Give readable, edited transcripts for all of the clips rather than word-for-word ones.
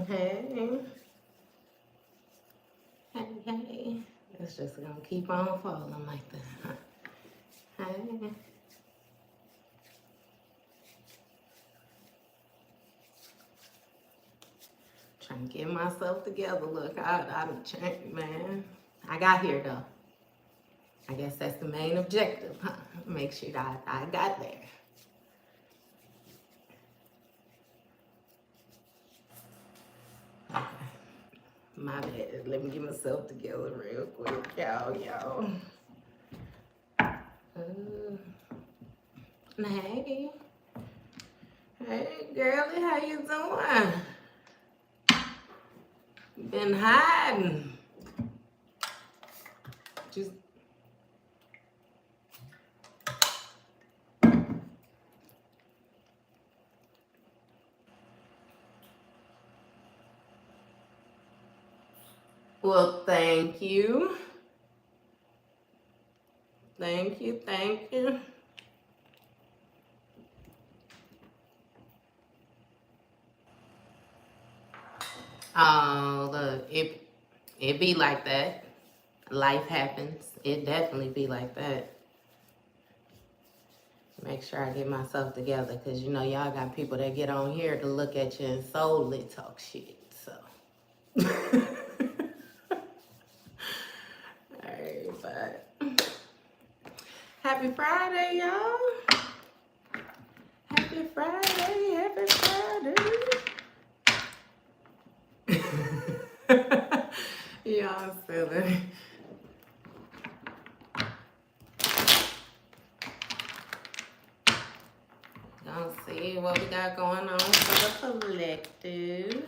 Hey. Hey. It's just gonna keep on falling like that. Hey. Trying to get myself together. Look, I done changed, man. I got here though. I guess that's the main objective, huh? Make sure that I got there. Okay. My bad. Let me get myself together real quick, y'all. Hey. Hey, girlie, how you doing? You been hiding. Just well, thank you. Thank you. Oh, look, it be like that. Life happens. It definitely be like that. Make sure I get myself together, because you know y'all got people that get on here to look at you and solely talk shit. So alright, but happy Friday, y'all. Happy Friday. Y'all silly. Gonna see what we got going on for the collective.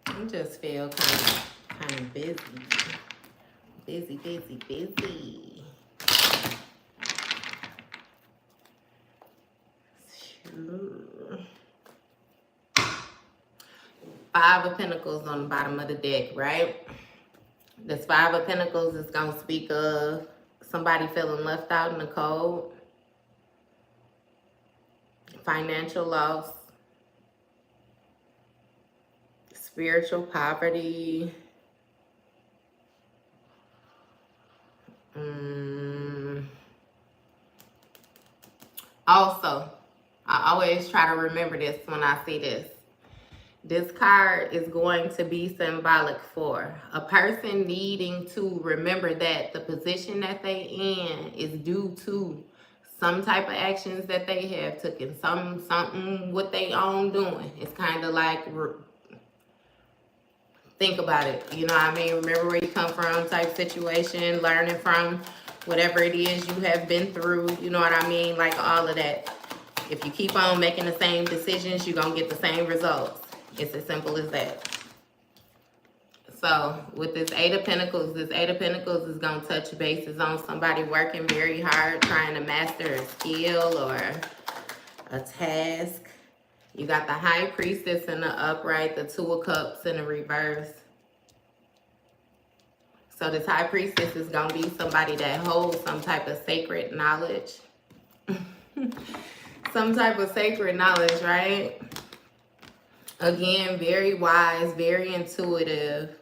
I just feel kind of busy. Busy. Sure. Five of Pentacles on the bottom of the deck, right? This Five of Pentacles is going to speak of somebody feeling left out in the cold, financial loss, spiritual poverty, also, I always try to remember this when I see this. This card is going to be symbolic for a person needing to remember that the position that they in is due to some type of actions that they have taken, something what they own doing. It's kind of like, think about it, you know what I mean? Remember where you come from type situation, learning from whatever it is you have been through, you know what I mean? Like all of that. If you keep on making the same decisions, you're going to get the same results. It's as simple as that. So with this Eight of Pentacles is going to touch bases on somebody working very hard, trying to master a skill or a task. You got the High Priestess in the upright, the Two of Cups in the reverse. So this High Priestess is going to be somebody that holds some type of sacred knowledge. Some type of sacred knowledge, right? Again, very wise, very intuitive,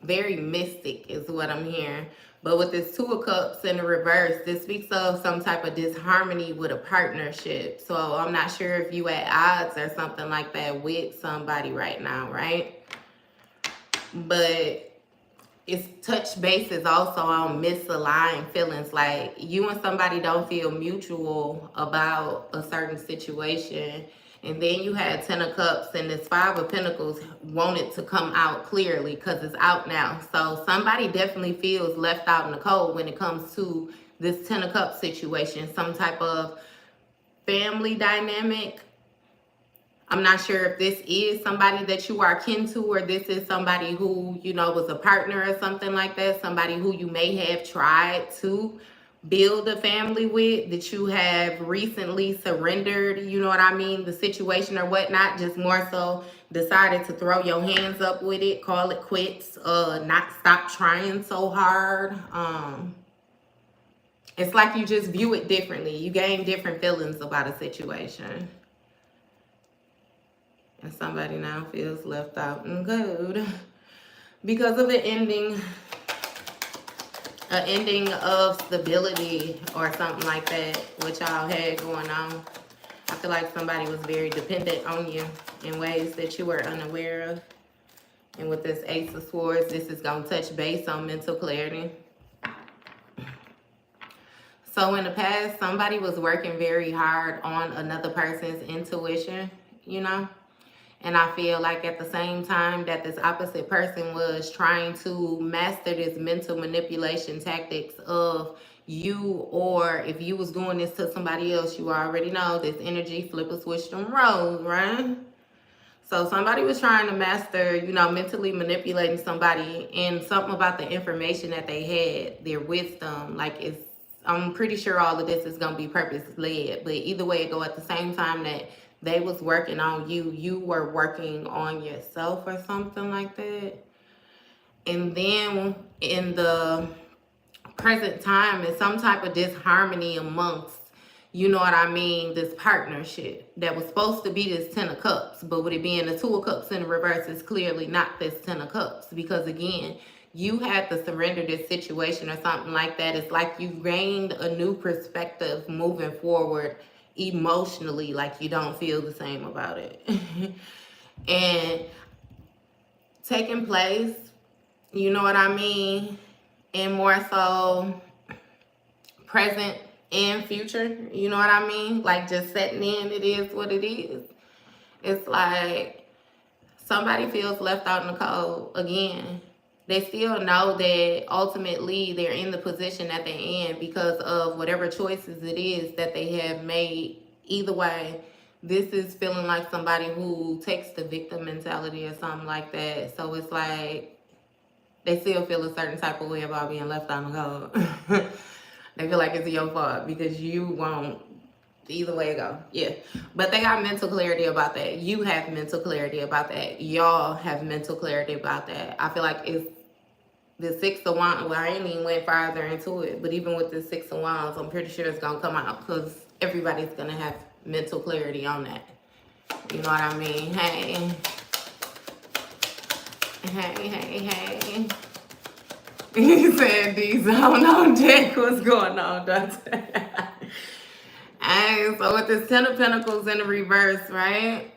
very mystic is what I'm hearing. But with this Two of Cups in the reverse, this speaks of some type of disharmony with a partnership. So I'm not sure if you at odds or something like that with somebody right now, right? But it's touch bases also on misaligned feelings. Like you and somebody don't feel mutual about a certain situation. And then you had Ten of Cups and this Five of Pentacles wanted to come out clearly because it's out now. So somebody definitely feels left out in the cold when it comes to this Ten of Cups situation. Some type of family dynamic. I'm not sure if this is somebody that you are kin to, or this is somebody who, you know, was a partner or something like that. Somebody who you may have tried to build a family with, that you have recently surrendered, you know what I mean, the situation or whatnot, just more so decided to throw your hands up with it, call it quits, not stop trying so hard. It's like you just view it differently. You gain different feelings about a situation. And somebody now feels left out and good because of an ending of stability or something like that, what y'all had going on. I feel like somebody was very dependent on you in ways that you were unaware of. And with this Ace of Swords, this is going to touch base on mental clarity. So in the past, somebody was working very hard on another person's intuition, you know? And I feel like at the same time that this opposite person was trying to master this mental manipulation tactics of you, or if you was doing this to somebody else, you already know this energy, flip a switch them roles, right? So somebody was trying to master, you know, mentally manipulating somebody, and something about the information that they had, their wisdom, like it's, I'm pretty sure all of this is going to be purpose-led, but either way it go, at the same time that they was working on you, you were working on yourself or something like that. And then in the present time, is some type of disharmony amongst, you know what I mean, this partnership that was supposed to be this 10 of cups, but with it being the 2 of cups in the reverse, is clearly not this 10 of cups, because again, you had to surrender this situation or something like that. It's like you gained a new perspective moving forward emotionally, like you don't feel the same about it. And taking place, you know what I mean, and more so present and future, you know what I mean, like just setting in, it is what it is. It's like somebody feels left out in the cold again. They still know that ultimately they're in the position that they're in because of whatever choices it is that they have made. Either way, this is feeling like somebody who takes the victim mentality or something like that. So it's like they still feel a certain type of way about being left out in the cold. They feel like it's your fault because you won't. Either way it go, yeah. But they got mental clarity about that. You have mental clarity about that. Y'all have mental clarity about that. I feel like it's the 6 of Wands. Well, I ain't even went farther into it, but even with the 6 of Wands, I'm pretty sure it's gonna come out because everybody's gonna have mental clarity on that. You know what I mean? Hey. Hey, hey, hey. He said these, I don't know, Jack, what's going on, Doctor? And so with this 10 of Pentacles in the reverse, right?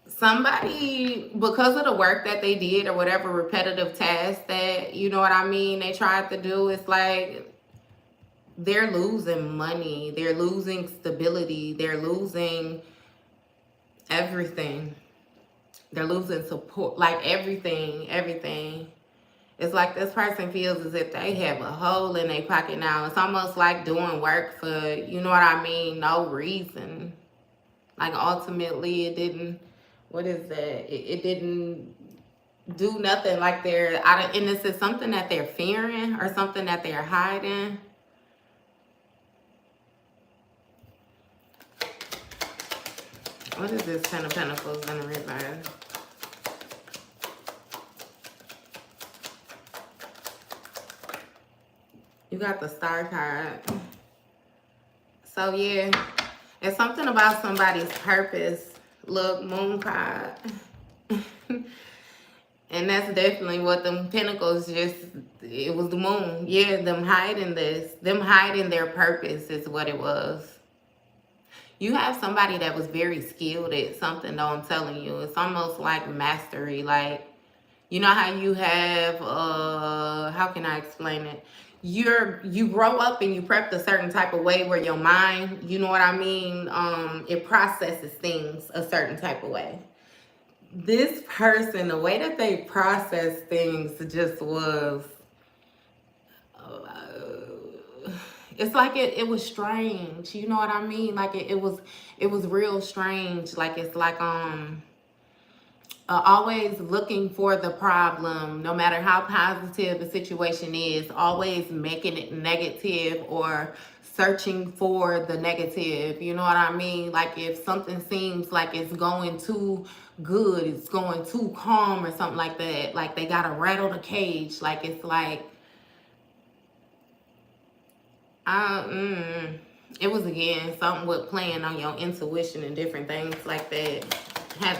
Somebody, because of the work that they did or whatever repetitive task that, you know what I mean, they tried to do, it's like they're losing money. They're losing stability. They're losing everything. They're losing support, like everything. It's like this person feels as if they have a hole in their pocket now. It's almost like doing work for, you know what I mean, no reason. Like ultimately it didn't, what is that? It didn't do nothing. Like they're out of, and this is something that they're fearing or something that they're hiding. What is this 10 of Pentacles in the reverse? You got the Star card. So yeah, it's something about somebody's purpose. Look, Moon card. And that's definitely what them Pentacles just, it was the Moon. Yeah, them hiding this. Them hiding their purpose is what it was. You have somebody that was very skilled at something, though, I'm telling you. It's almost like mastery. Like, you know how you have, how can I explain it? You grow up and you prep a certain type of way where your mind, you know what I mean, it processes things a certain type of way. This person, the way that they process things just was, it's like it was strange, you know what I mean? Like it was real strange. Like it's like always looking for the problem, no matter how positive the situation is, always making it negative or searching for the negative, you know what I mean? Like if something seems like it's going too good, it's going too calm or something like that, like they gotta rattle the cage. Like it's like It was again something with playing on your intuition and different things like that. Had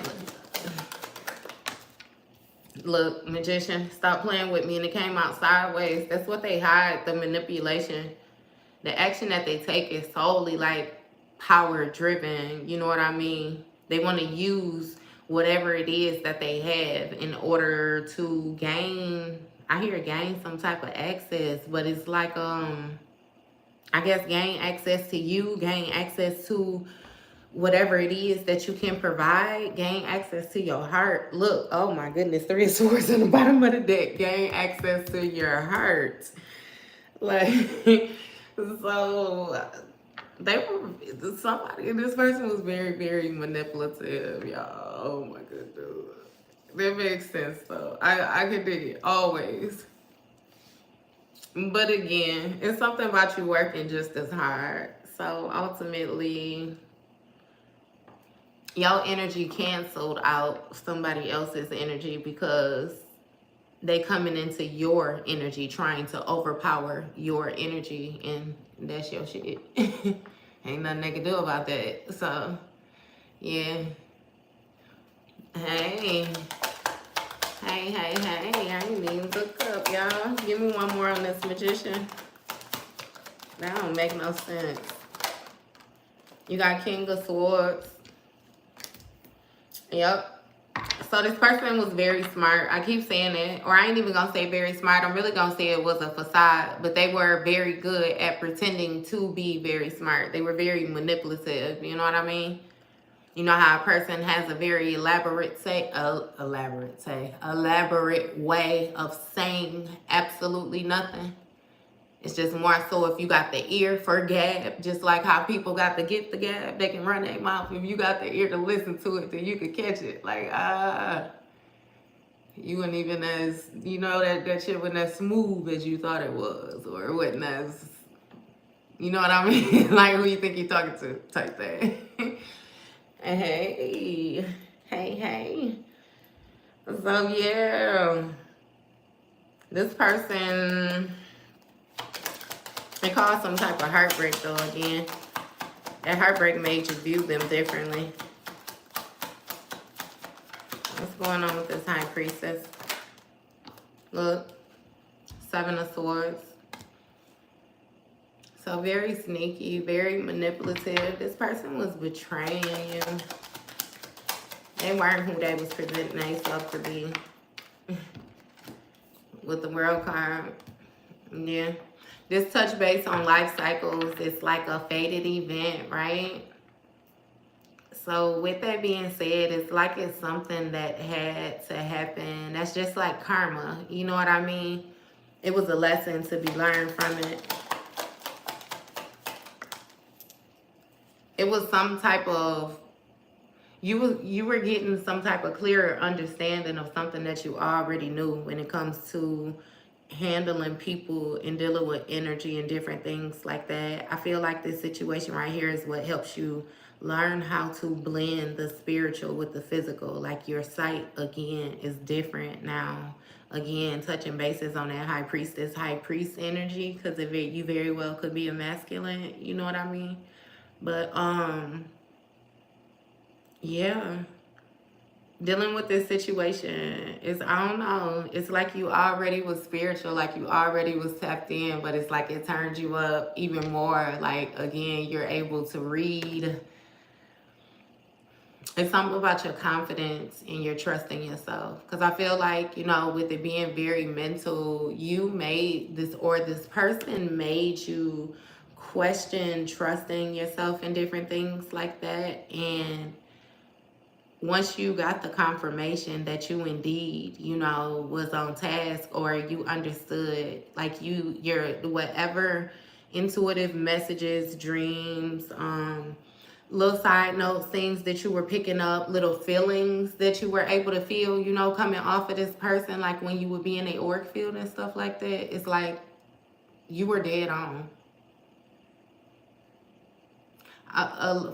look, magician, stop playing with me, and it came out sideways. That's what they hide, the manipulation. The action that they take is solely like power driven. You know what I mean? They want to use whatever it is that they have in order to gain, I hear gain some type of access, but it's like I guess gain access to you, gain access to whatever it is that you can provide, gain access to your heart. Look, oh my goodness, 3 of swords on the bottom of the deck. Gain access to your heart. Like, so they were, somebody, this person was very, very manipulative, y'all. Oh my goodness. That makes sense though. I can dig it, always. But again, it's something about you working just as hard. So ultimately, your energy canceled out somebody else's energy because they coming into your energy trying to overpower your energy, and that's your shit. Ain't nothing they can do about that. So yeah. Hey, I ain't even look up, y'all. Give me one more on this magician. That don't make no sense. You got King of Swords. Yep. So this person was very smart. I keep saying it, or I ain't even gonna say very smart. I'm really gonna say it was a facade, but they were very good at pretending to be very smart. They were very manipulative. You know what I mean? You know how a person has a very elaborate way of saying absolutely nothing. It's just more so if you got the ear for gab, just like how people got the gift of gab, they can run their mouth. If you got the ear to listen to it, then you could catch it. Like, you weren't even as, you know, that shit wasn't as smooth as you thought it was, or it wasn't as, you know what I mean? Like, who you think you're talking to type thing. Hey. So, yeah. This person, they caused some type of heartbreak, though, again. That heartbreak made you view them differently. What's going on with this High Priestess? Look. 7 of Swords. So very sneaky, very manipulative. This person was betraying you. They weren't who they was presenting themselves to be. With the World card. Yeah. This touch base on life cycles is like a fated event, right? So with that being said, it's like it's something that had to happen. That's just like karma. You know what I mean? It was a lesson to be learned from it. It was some type of, you were getting some type of clearer understanding of something that you already knew when it comes to handling people and dealing with energy and different things like that. I feel like this situation right here is what helps you learn how to blend the spiritual with the physical. Like your sight, again, is different now. Again, touching bases on that High Priestess, High Priest energy, because you very well could be a masculine, you know what I mean? But, yeah. Dealing with this situation is, I don't know, it's like you already was spiritual, like you already was tapped in, but it's like it turned you up even more. Like, again, you're able to read. It's something about your confidence and your trust in yourself. Because I feel like, you know, with it being very mental, you made this, or this person made you question trusting yourself and different things like that. And once you got the confirmation that you indeed, you know, was on task, or you understood, like your whatever intuitive messages, dreams, little side notes, things that you were picking up, little feelings that you were able to feel, you know, coming off of this person, like when you would be in the auric field and stuff like that, it's like you were dead on.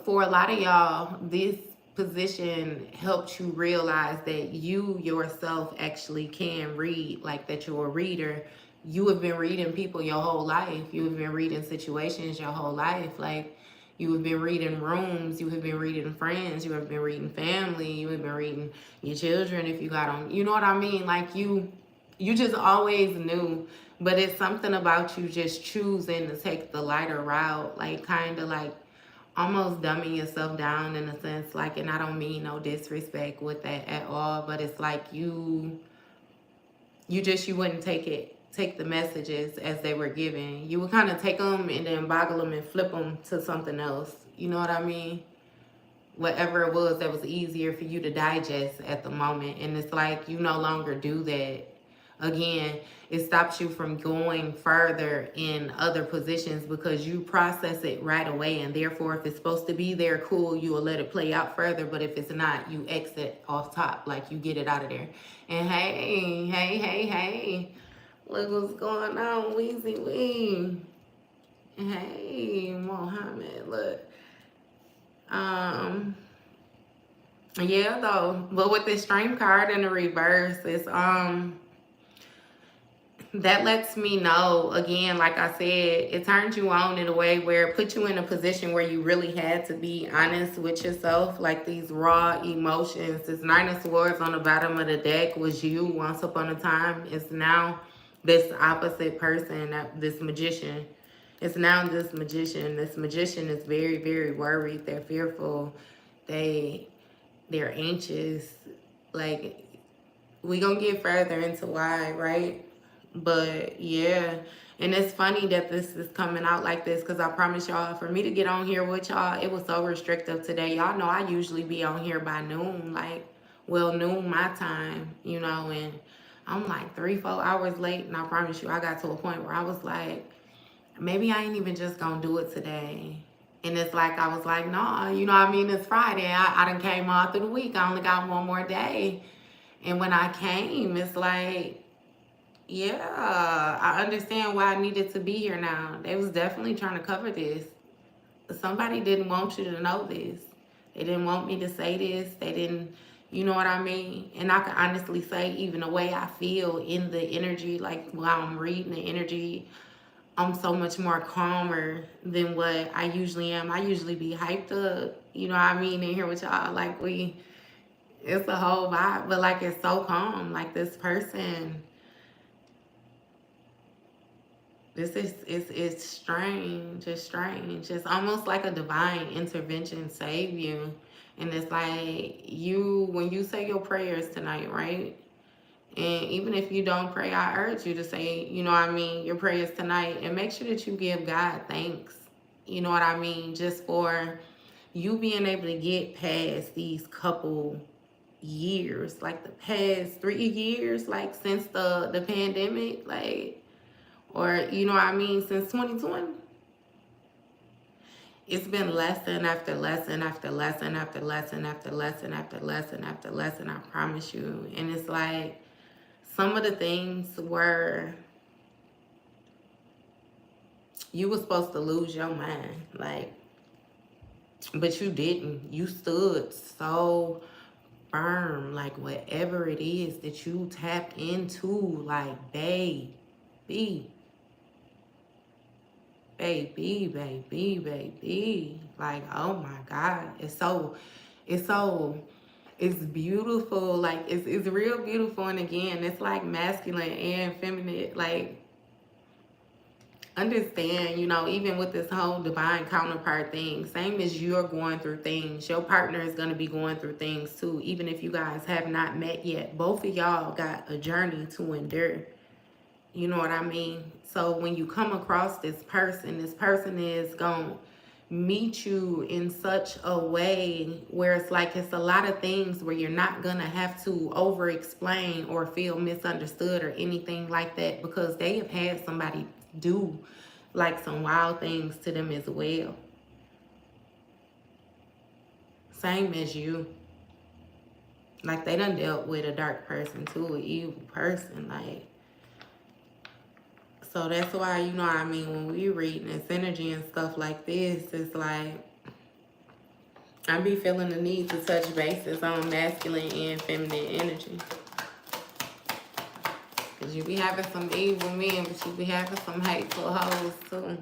For a lot of y'all, this position helped you realize that you yourself actually can read, like that you're a reader, you have been reading people your whole life. You have been reading situations your whole life. Like, you have been reading rooms. You have been reading friends. You have been reading family. You have been reading your children if you got on. You know what I mean? Like, you just always knew. But it's something about you just choosing to take the lighter route. Like, kind of like almost dumbing yourself down in a sense. Like, and I don't mean no disrespect with that at all. But it's like you wouldn't take the messages as they were given. You would kind of take them and then boggle them and flip them to something else. You know what I mean? Whatever it was that was easier for you to digest at the moment. And it's like you no longer do that. Again, it stops you from going further in other positions because you process it right away. And therefore, if it's supposed to be there, cool, you will let it play out further. But if it's not, you exit off top. Like, you get it out of there. And hey. Look what's going on, Weezy Wee. Hey, Mohammed, look. Yeah, though. But with this Strength card in the reverse, it's that lets me know, again, like I said, it turns you on in a way where it puts you in a position where you really had to be honest with yourself. Like, these raw emotions. This Nine of Swords on the bottom of the deck was you once upon a time. It's now this opposite person, this magician. It's now this magician. This magician is very, very worried. They're fearful. They're anxious. Like, we gonna get further into why, right? But yeah, and it's funny that this is coming out like this because I promise y'all, for me to get on here with y'all, it was so restrictive today. Y'all know I usually be on here by noon, like, well, noon my time, you know, and I'm like 3-4 hours late, and I promise you, I got to a point where I was like, maybe I ain't even just gonna do it today. And it's like, I was like, nah, you know what I mean? It's Friday. I done came all through the week. I only got one more day. And when I came, it's like, yeah, I understand why I needed to be here now. They was definitely trying to cover this. Somebody didn't want you to know this. They didn't want me to say this. They didn't, you know what I mean? And I can honestly say, even the way I feel in the energy, like while I'm reading the energy, I'm so much more calmer than what I usually am. I usually be hyped up, you know what I mean, in here with y'all. Like, it's a whole vibe, but like, it's so calm. Like, this person, it's strange. It's strange. It's almost like a divine intervention save you. And it's like, when you say your prayers tonight, right? And even if you don't pray, I urge you to say, you know what I mean, your prayers tonight, and make sure that you give God thanks. You know what I mean? Just for you being able to get past these couple years, like the past 3 years, like since the pandemic, like, or, you know what I mean, since 2020. It's been lesson after lesson after lesson after lesson after lesson after lesson after lesson, I promise you. And it's like, some of the things were, you were supposed to lose your mind, like, but you didn't. You stood so firm, like, whatever it is that you tapped into, like, baby, like, oh my God, it's beautiful. Like, it's real beautiful. And again, it's like masculine and feminine. Like, understand, you know, even with this whole divine counterpart thing, same as you're going through things, your partner is going to be going through things too. Even if you guys have not met yet, both of y'all got a journey to endure. You know what I mean? So when you come across this person is going to meet you in such a way where it's like, it's a lot of things where you're not going to have to over explain or feel misunderstood or anything like that, because they have had somebody do like some wild things to them as well. Same as you. Like, they done dealt with a dark person too, an evil person, like. So that's why, you know what I mean, when we reading this energy and stuff like this, it's like, I be feeling the need to touch bases on masculine and feminine energy. Because Because you be having some evil men, but you be having some hateful hoes too.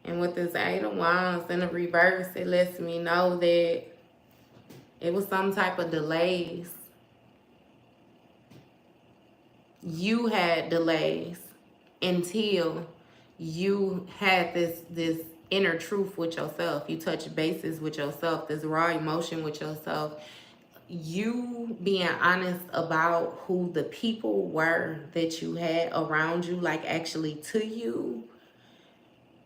And with this Eight of Wands in the reverse, it lets me know that it was some type of delays. You had delays until you had this inner truth with yourself. You touch bases with yourself, this raw emotion with yourself. You being honest about who the people were that you had around you, like actually to you,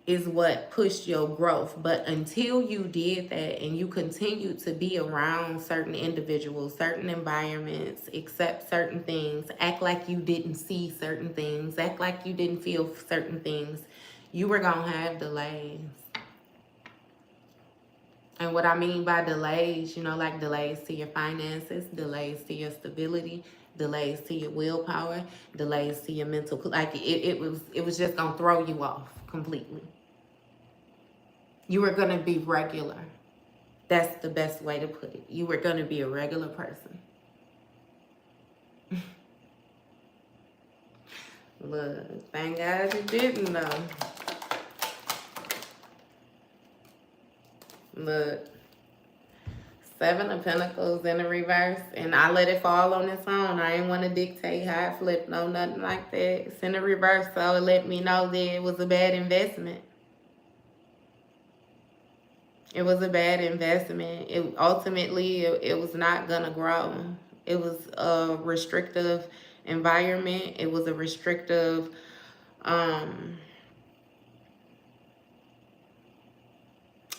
is what pushed your growth. But until you did that and you continued to be around certain individuals, certain environments, accept certain things, act like you didn't see certain things, act like you didn't feel certain things, you were gonna have delays. And what I mean by delays, you know, like delays to your finances, delays to your stability, delays to your willpower, delays to your mental, like it was just gonna throw you off completely. You were gonna be regular. That's the best way to put it. You were gonna be a regular person. Look, thank God you didn't though. Look, Seven of Pentacles in the reverse, and I let it fall on its own. I ain't want to dictate how I flip, no, nothing like that. It's in the reverse, so it let me know that it was a bad investment. It was a bad investment. It ultimately, it was not gonna grow. It was a restrictive environment. It was a restrictive,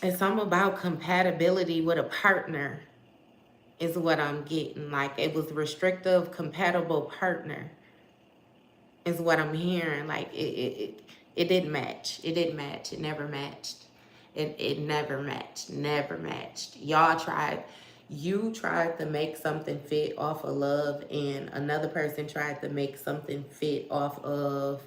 it's something about compatibility with a partner is what I'm getting. Like it was restrictive, compatible partner is what I'm hearing. Like it didn't match. It didn't match. It never matched. It never matched. Never matched. Y'all tried. You tried to make something fit off of love, and another person tried to make something fit off of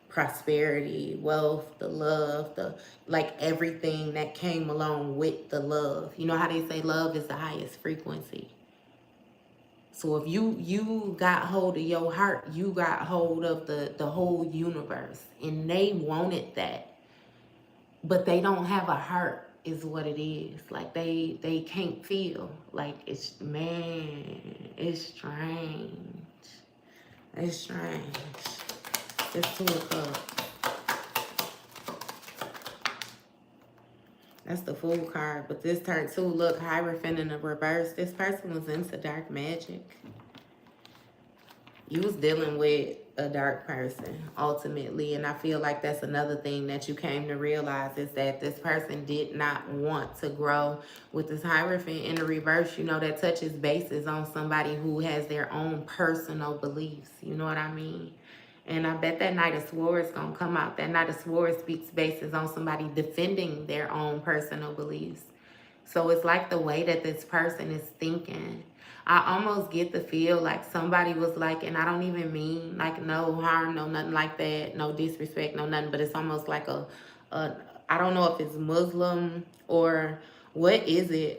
prosperity, wealth, the love, the like everything that came along with the love. You know how they say love is the highest frequency. So if you got hold of your heart, you got hold of the whole universe, and they wanted that. But they don't have a heart is what it is. Like they can't feel. Like it's, man, it's strange. It's strange. It's Two of Cups. That's the Fool card. But this turn too, look, Hierophant in the reverse. This person was into dark magic. You was dealing with a dark person, ultimately. And I feel like that's another thing that you came to realize is that this person did not want to grow. With this Hierophant in the reverse, you know, that touches bases on somebody who has their own personal beliefs. You know what I mean? And I bet that Knight of Swords gonna come out. That Knight of Swords speaks bases on somebody defending their own personal beliefs. So it's like the way that this person is thinking. I almost get the feel like somebody was like, and I don't even mean like no harm, no nothing like that, no disrespect, no nothing, but it's almost like I don't know if it's Muslim or what is it?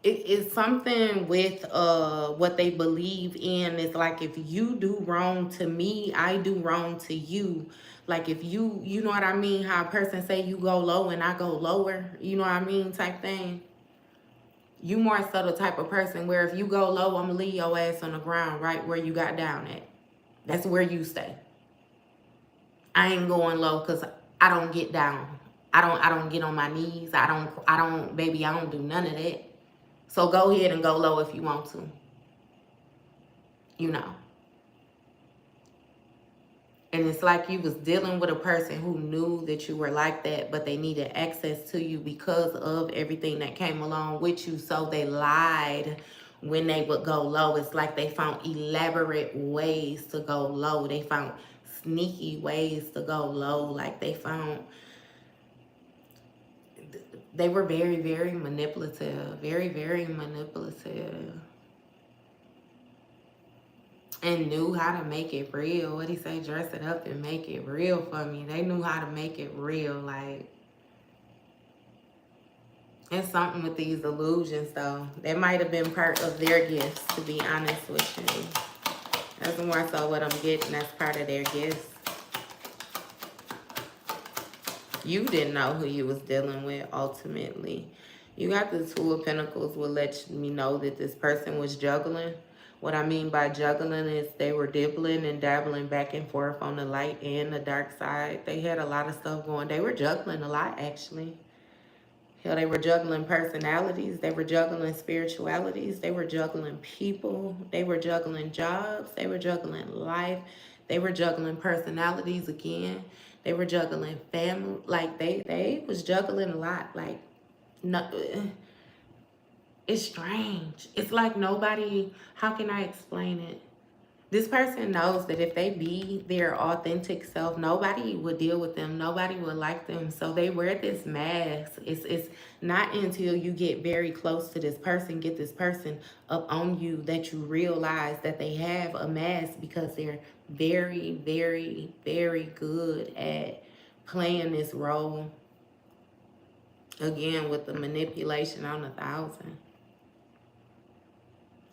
It's something with what they believe in. It's like if you do wrong to me, I do wrong to you. Like if you know what I mean? How a person say you go low and I go lower, you know what I mean, type thing. You more so the type of person where if you go low, I'm gonna leave your ass on the ground right where you got down at. That's where you stay. I ain't going low because I don't get down. I don't get on my knees. I don't, baby, I don't do none of that. So go ahead and go low if you want to. You know. And it's like you was dealing with a person who knew that you were like that, but they needed access to you because of everything that came along with you. So they lied when they would go low. It's like they found elaborate ways to go low. They found sneaky ways to go low. Like they were very, very manipulative. Very, very manipulative. And knew how to make it real. What he say? Dress it up and make it real for me. They knew how to make it real. Like, It's something with these illusions, though. That might have been part of their gifts, to be honest with you. That's more so what I'm getting. That's part of their gifts. You didn't know who you was dealing with, ultimately. You got the Two of Pentacles, will let me know that this person was juggling. What I mean by juggling is they were dibbling and dabbling back and forth on the light and the dark side. They had a lot of stuff going. They were juggling a lot, actually. Hell, they were juggling personalities. They were juggling spiritualities. They were juggling people. They were juggling jobs. They were juggling life. They were juggling personalities again. They were juggling family. Like, they was juggling a lot. Like, no, it's strange. It's like nobody, how can I explain it? This person knows that if they be their authentic self, nobody would deal with them. Nobody would like them. So they wear this mask. It's not until you get very close to this person, get this person up on you, that you realize that they have a mask, because they're very, very, very good at playing this role. Again, with the manipulation on 1,000.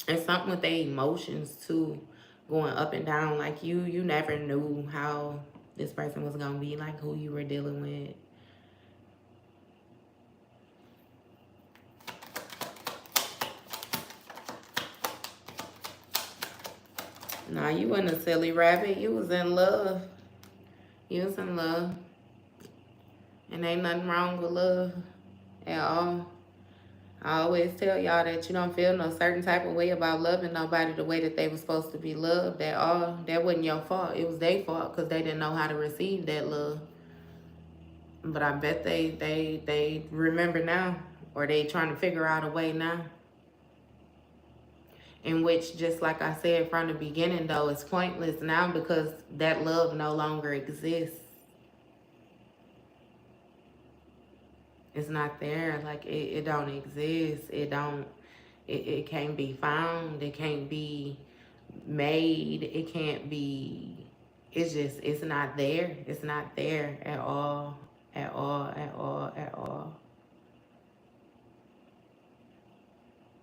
And something with their emotions too, going up and down. Like you never knew how this person was gonna be, like who you were dealing with. Nah, you wasn't a silly rabbit. You was in love. You was in love. And ain't nothing wrong with love at all. I always tell y'all that you don't feel no certain type of way about loving nobody the way that they were supposed to be loved at all. That wasn't your fault. It was their fault, because they didn't know how to receive that love. But I bet they remember now, or they trying to figure out a way now. In which, just like I said from the beginning, though, it's pointless now, because that love no longer exists. It's not there. Like, it don't exist. It can't be found. It can't be made. It can't be, it's not there. It's not there at all. At all, at all, at all.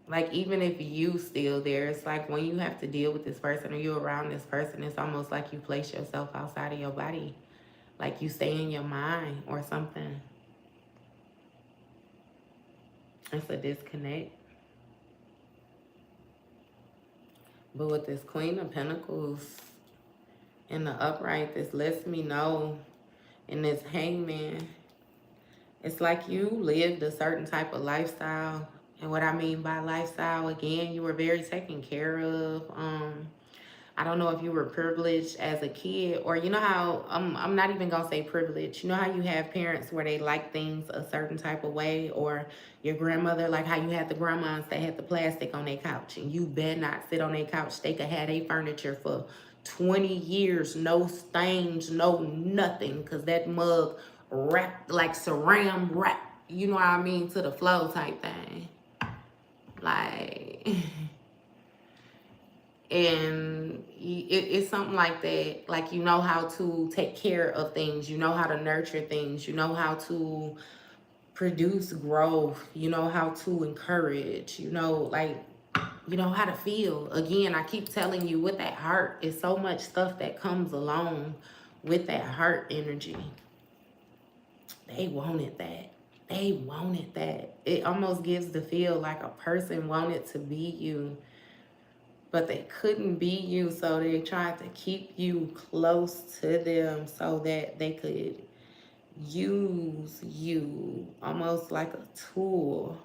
Like, even if you still there, it's like when you have to deal with this person, or you're around this person, it's almost like you place yourself outside of your body. Like you stay in your mind or something. It's a disconnect. But with this Queen of Pentacles in the upright, this lets me know, in this Hangman, it's like you lived a certain type of lifestyle. And what I mean by lifestyle, again, you were very taken care of. I don't know if you were privileged as a kid, or you know how, I'm not even gonna say privileged. You know how you have parents where they like things a certain type of way, or your grandmother, like how you had the grandmas that had the plastic on their couch, and you better not sit on their couch. They could have their furniture for 20 years, no stains, no nothing, because that mug wrapped like saran wrap, you know what I mean, to the flow type thing. Like, and it's something like that. Like, you know how to take care of things. You know how to nurture things. You know how to produce growth. You know how to encourage. You know, like, you know how to feel. Again, I keep telling you, with that heart, is so much stuff that comes along with that heart energy. They wanted that. They wanted that. It almost gives the feel like a person wanted to be you, but they couldn't be you, so they tried to keep you close to them so that they could use you almost like a tool.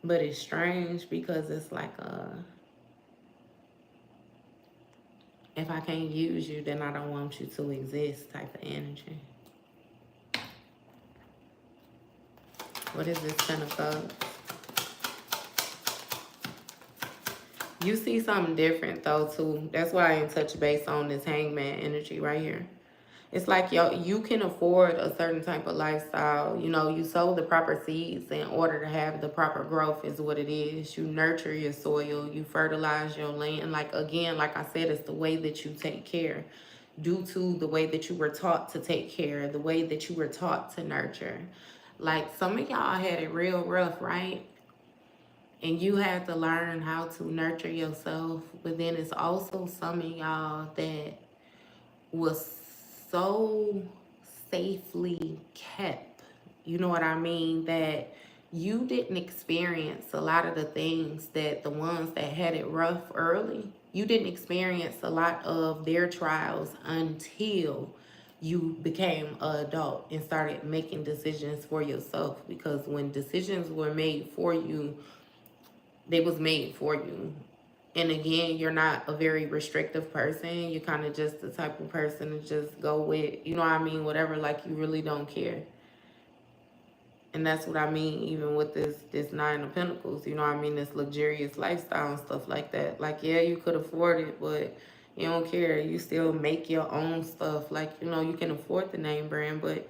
But it's strange, because it's like if I can't use you, then I don't want you to exist type of energy. What is this Ten of Cups? You see something different though too. That's why I didn't touch base on this Hangman energy right here. It's like, yo, you can afford a certain type of lifestyle. You know, you sow the proper seeds in order to have the proper growth, is what it is. You nurture your soil. You fertilize your land. Like, again, like I said, it's the way that you take care. Due to the way that you were taught to take care, the way that you were taught to nurture. Like, some of y'all had it real rough, right? And you had to learn how to nurture yourself. But then it's also some of y'all that was so safely kept, you know what I mean, that you didn't experience a lot of the things that the ones that had it rough early, you didn't experience a lot of their trials until you became an adult and started making decisions for yourself. Because when decisions were made for you, they was made for you. And again, you're not a very restrictive person. You're kind of just the type of person to just go with, you know what I mean, whatever, like you really don't care. And that's what I mean, even with this Nine of Pentacles, you know what I mean, this luxurious lifestyle and stuff like that. Like, yeah, you could afford it, but you don't care. You still make your own stuff. Like, you know, you can afford the name brand, but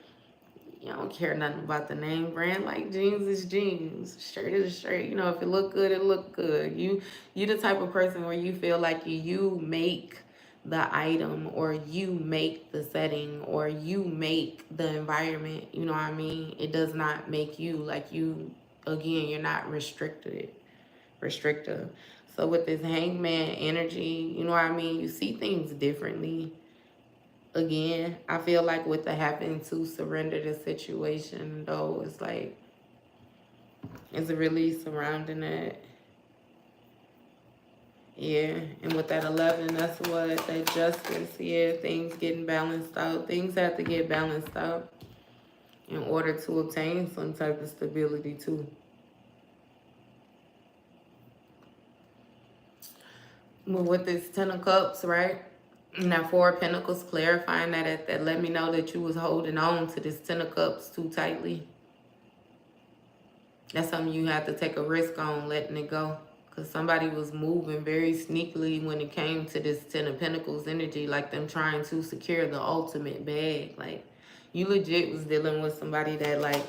you don't care nothing about the name brand. Like, jeans is jeans, shirt is shirt. You know, if it look good, it look good. You the type of person where you feel like you make the item, or you make the setting, or you make the environment. You know what I mean? It does not make you. Like, you, again, you're not restrictive. So with this Hangman energy, you know what I mean? You see things differently. Again, I feel like with the having to surrender the situation, though, it's like, it's really surrounding that. Yeah, and with that 11, that's what, that justice, yeah, things getting balanced out. Things have to get balanced out in order to obtain some type of stability, too. But with this 10 of Cups, right? And that 4 of Pentacles, clarifying that let me know that you was holding on to this 10 of Cups too tightly. That's something you have to take a risk on, letting it go. Because somebody was moving very sneakily when it came to this 10 of Pentacles energy, like them trying to secure the ultimate bag. Like, you legit was dealing with somebody that, like,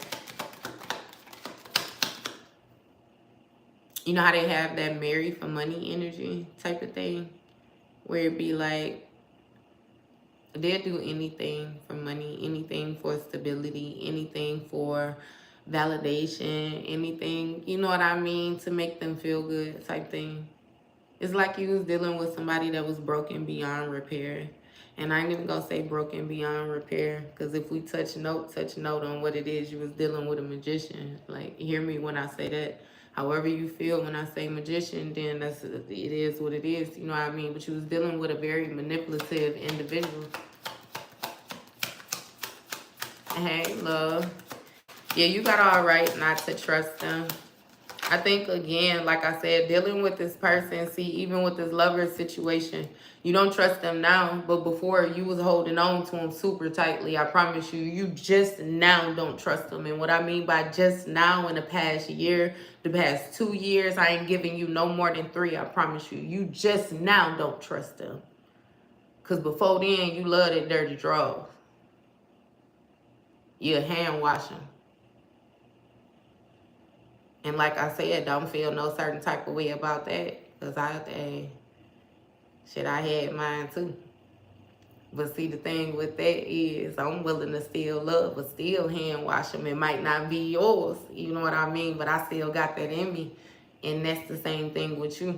you know how they have that marry for money energy type of thing? Where it be like, they'll do anything for money, anything for stability, anything for validation, anything, you know what I mean, to make them feel good type thing. It's like you was dealing with somebody that was broken beyond repair. And I ain't even gonna say broken beyond repair, because if we touch note on what it is, you was dealing with a magician. Like, hear me when I say that. However you feel when I say magician, then it is what it is, you know what I mean? But you was dealing with a very manipulative individual. Hey, love. Yeah, you got all right not to trust them. I think, again, like I said, dealing with this person, see, even with this lover situation, you don't trust them now, but before you was holding on to them super tightly. I promise you, you just now don't trust them. And what I mean by just now, in the past year, the past 2 years, I ain't giving you no more than 3, I promise you. You just now don't trust them. Because before then, you love that dirty draws. You hand wash them. And like I said, don't feel no certain type of way about that. Because I had mine too. But see, the thing with that is, I'm willing to still love, but still hand wash them. It might not be yours, you know what I mean? But I still got that in me. And that's the same thing with you.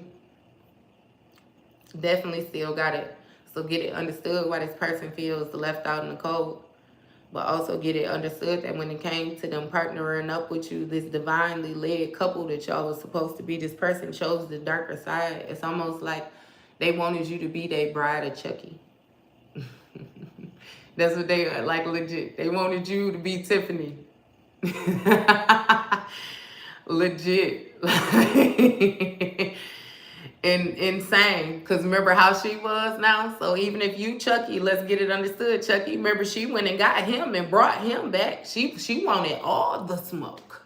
Definitely still got it. So get it understood why this person feels left out in the cold. But also get it understood that when it came to them partnering up with you, this divinely led couple that y'all was supposed to be, this person chose the darker side. It's almost like they wanted you to be their bride of Chucky. That's what they, like, legit. They wanted you to be Tiffany. Legit. And insane, because remember how she was now? So even if you Chucky, let's get it understood, Chucky, remember she went and got him and brought him back. She wanted all the smoke.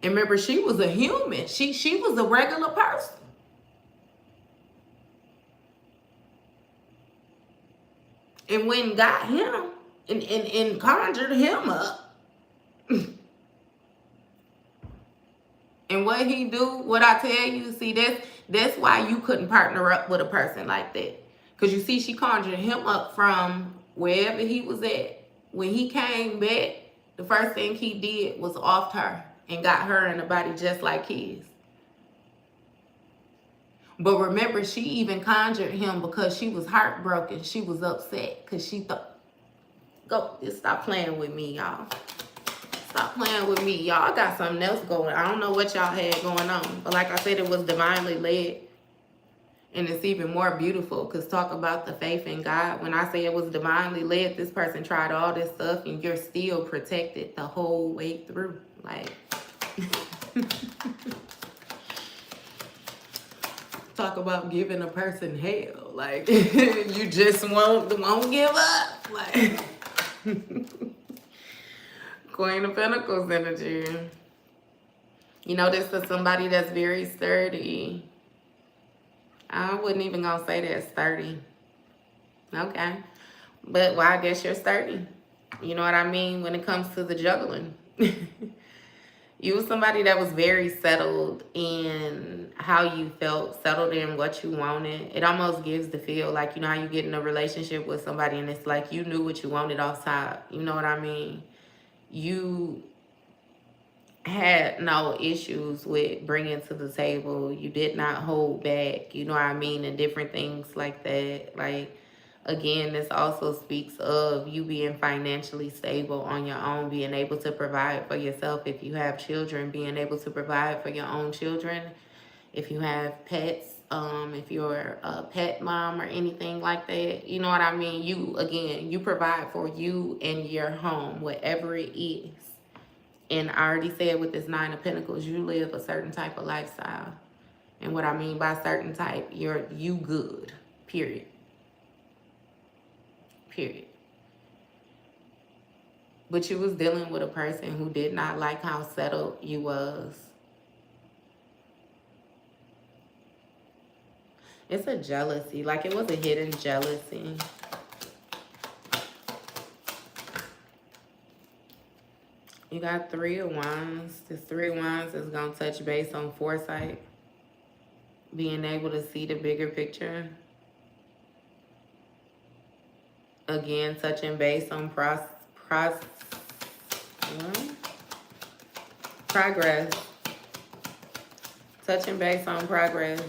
And remember, she was a human. She was a regular person. And went and got him and conjured him up. And what he do, what I tell you, see, that's why you couldn't partner up with a person like that. Because you see, she conjured him up from wherever he was at. When he came back, The first thing he did was off her and got her in a body just like his. But remember, she even conjured him because she was heartbroken. She was upset because she thought, go, just stop playing with me, y'all. Stop playing with me, y'all. I got something else going. I don't know what y'all had going on. But like I said, it was divinely led. And it's even more beautiful because talk about the faith in God. When I say it was divinely led, this person tried all this stuff and you're still protected the whole way through. Like, talk about giving a person hell. Like, you just won't give up. Like, Queen of Pentacles energy. You know, this is somebody that's very sturdy. I wouldn't even gonna say that's sturdy. Okay. But, well, I guess you're sturdy. You know what I mean? When it comes to the juggling. You was somebody that was very settled in how you felt, settled in what you wanted. It almost gives the feel like, you know how you get in a relationship with somebody and it's like you knew what you wanted off top. You know what I mean? You had no issues with bringing to the table. You did not hold back, you know what I mean, and different things like that. Like, again, this also speaks of you being financially stable on your own, being able to provide for yourself. If you have children, being able to provide for your own children. If you have pets, if you're a pet mom or anything like that, you know what I mean? You, again, you provide for you and your home, whatever it is. And I already said with this Nine of Pentacles, you live a certain type of lifestyle. And what I mean by certain type, you good, period. Period. But you was dealing with a person who did not like how settled you was. It's a jealousy, like it was a hidden jealousy. You got Three of Wands. This Three of Wands is going to touch base on foresight. Being able to see the bigger picture. Again, touching base on progress. Touching base on progress.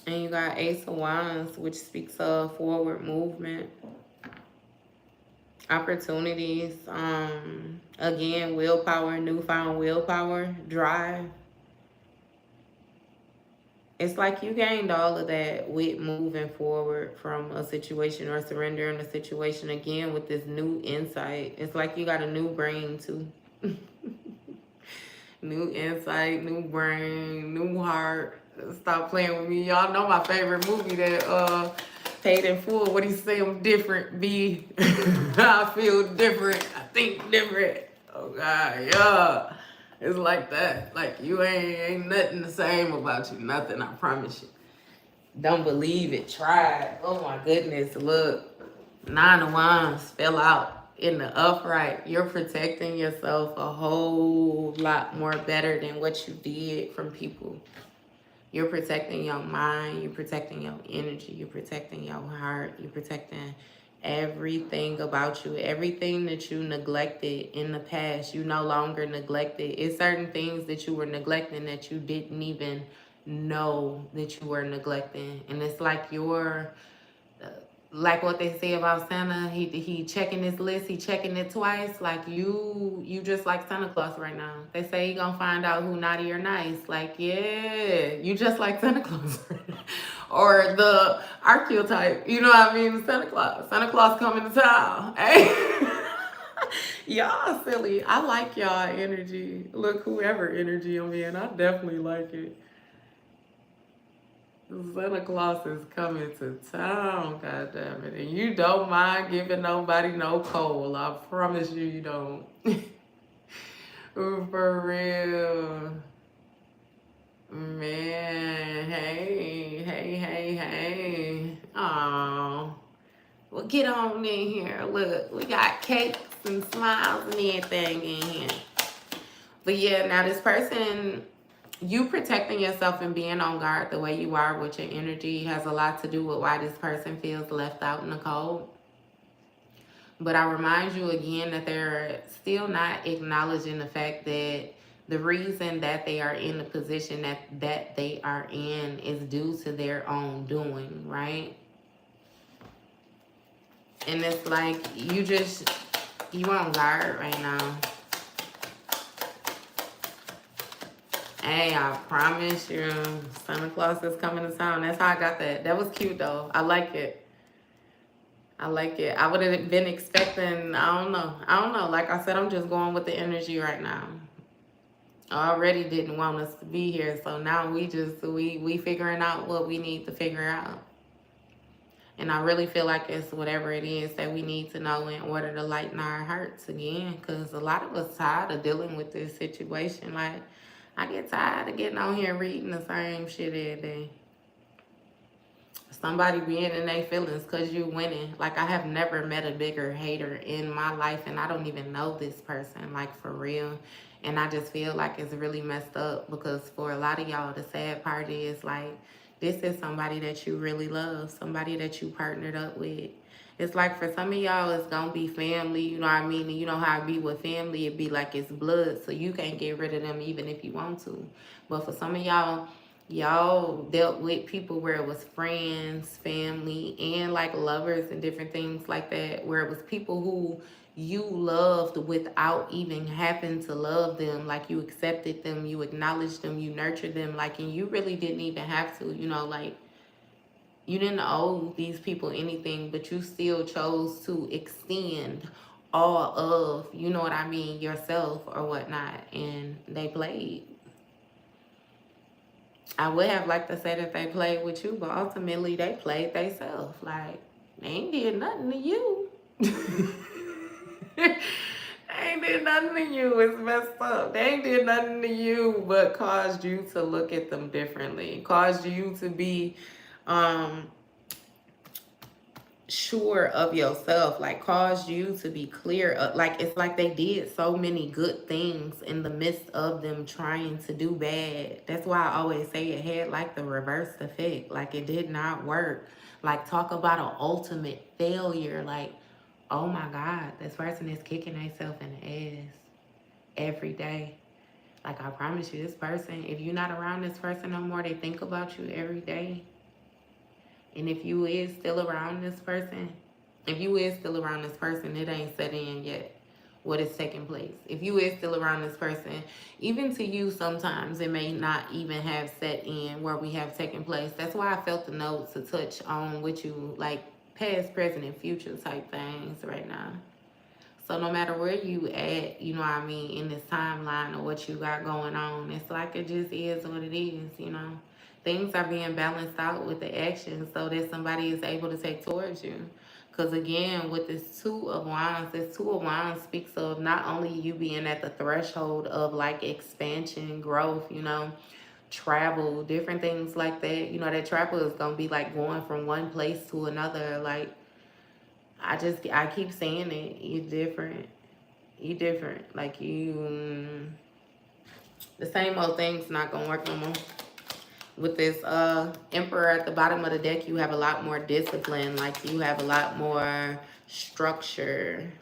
And you got Ace of Wands, which speaks of forward movement, opportunities, again, willpower, newfound willpower, drive. It's like you gained all of that with moving forward from a situation or surrendering a situation again with this new insight. It's like you got a new brain too. New insight, new brain, new heart. Stop playing with me. Y'all know my favorite movie that Paid in Full. What he say? I'm different, B. I feel different. I think different. Oh God, yeah. It's like that. Like you ain't nothing the same about you. Nothing, I promise you. Don't believe it. Try it. Oh my goodness. Look. Nine of Wands fell out in the upright. You're protecting yourself a whole lot more better than what you did from people. You're protecting your mind. You're protecting your energy. You're protecting your heart. You're protecting everything about you. Everything that you neglected in the past, you no longer neglect it. It's certain things that you were neglecting that you didn't even know that you were neglecting. And it's like you're, like what they say about Santa, he checking his list, he checking it twice. Like you just like Santa Claus right now. They say he gonna find out who naughty or nice. Like, yeah, you just like Santa Claus right now. Or the archetype, you know what I mean? Santa Claus. Santa Claus coming to town. Hey. Y'all silly. I like y'all energy. Look, whoever energy I'm in, I definitely like it. Santa Claus is coming to town, goddammit. And you don't mind giving nobody no coal. I promise you, you don't. For real. Man, hey. Aw. Well, get on in here. Look, we got cakes and smiles and everything in here. But yeah, now this person, You protecting yourself and being on guard the way you are with your energy has a lot to do with why this person feels left out in the cold. But I remind you again that they're still not acknowledging the fact that the reason that they are in the position that they are in is due to their own doing, right? And it's like you on guard right now. Hey, I promise you, Santa Claus is coming to town. That's how I got that. That was cute though. I like it. I like it. I would have been expecting, I don't know. Like I said, I'm just going with the energy right now. I already didn't want us to be here. So now we figuring out what we need to figure out. And I really feel like it's whatever it is that we need to know in order to lighten our hearts again. Because a lot of us tired of dealing with this situation. Like, I get tired of getting on here reading the same shit every day. Somebody being in their feelings because you're winning. Like, I have never met a bigger hater in my life. And I don't even know this person, like, for real. And I just feel like it's really messed up. Because for a lot of y'all, the sad part is, like, this is somebody that you really love, somebody that you partnered up with. It's like for some of y'all, it's going to be family, you know what I mean? And you know how it be with family, it be like it's blood, so you can't get rid of them even if you want to. But for some of y'all dealt with people where it was friends, family, and like lovers and different things like that, where it was people who you loved without even having to love them. Like, you accepted them, you acknowledged them, you nurtured them, like, and you really didn't even have to, you know, like, you didn't owe these people anything, but you still chose to extend all of, you know what I mean, yourself or whatnot, and they played. I would have liked to say that they played with you, but ultimately they played themselves. Like, they ain't did nothing to you. They ain't did nothing to you. It's messed up. They ain't did nothing to you but caused you to look at them differently. Caused you to be sure of yourself. Like, caused you to be clear. Like, it's like they did so many good things in the midst of them trying to do bad. That's why I always say it had like the reverse effect. Like, it did not work. Like, talk about an ultimate failure. Like, oh my God, this person is kicking themselves in the ass every day. Like, I promise you, this person, if you're not around this person no more, they think about you every day. And if you is still around this person, it ain't set in yet what is taking place. If you is still around this person, even to you sometimes it may not even have set in where we have taken place. That's why I felt the note to touch on with you, like past, present, and future type things right now. So no matter where you at, you know what I mean, in this timeline or what you got going on, it's like it just is what it is, you know. Things are being balanced out with the action so that somebody is able to take towards you. Because again, with this Two of Wands speaks of not only you being at the threshold of like expansion, growth, you know, travel, different things like that. You know, that travel is going to be like going from one place to another. Like, I keep saying it. You're different. You're different. Like, the same old thing's not going to work no more. With this Emperor at the bottom of the deck, you have a lot more discipline. Like, you have a lot more structure.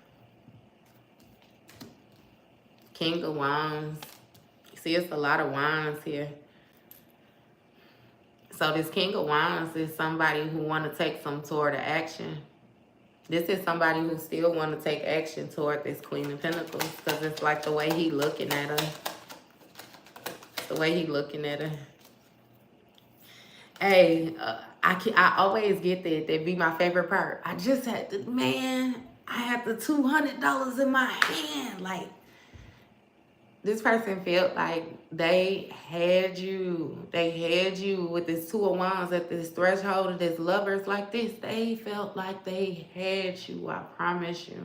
King of Wands. See, it's a lot of wands here. So this King of Wands is somebody who want to take some sort of action. This is somebody who still want to take action toward this Queen of Pentacles. Because it's like the way he looking at her. The way he looking at her. Hey, I always get that. That'd be my favorite part. I just had to, man, I had the $200 in my hand. Like, this person felt like they had you. They had you with this Two of Wands at this threshold of this lovers like this. They felt like they had you. I promise you.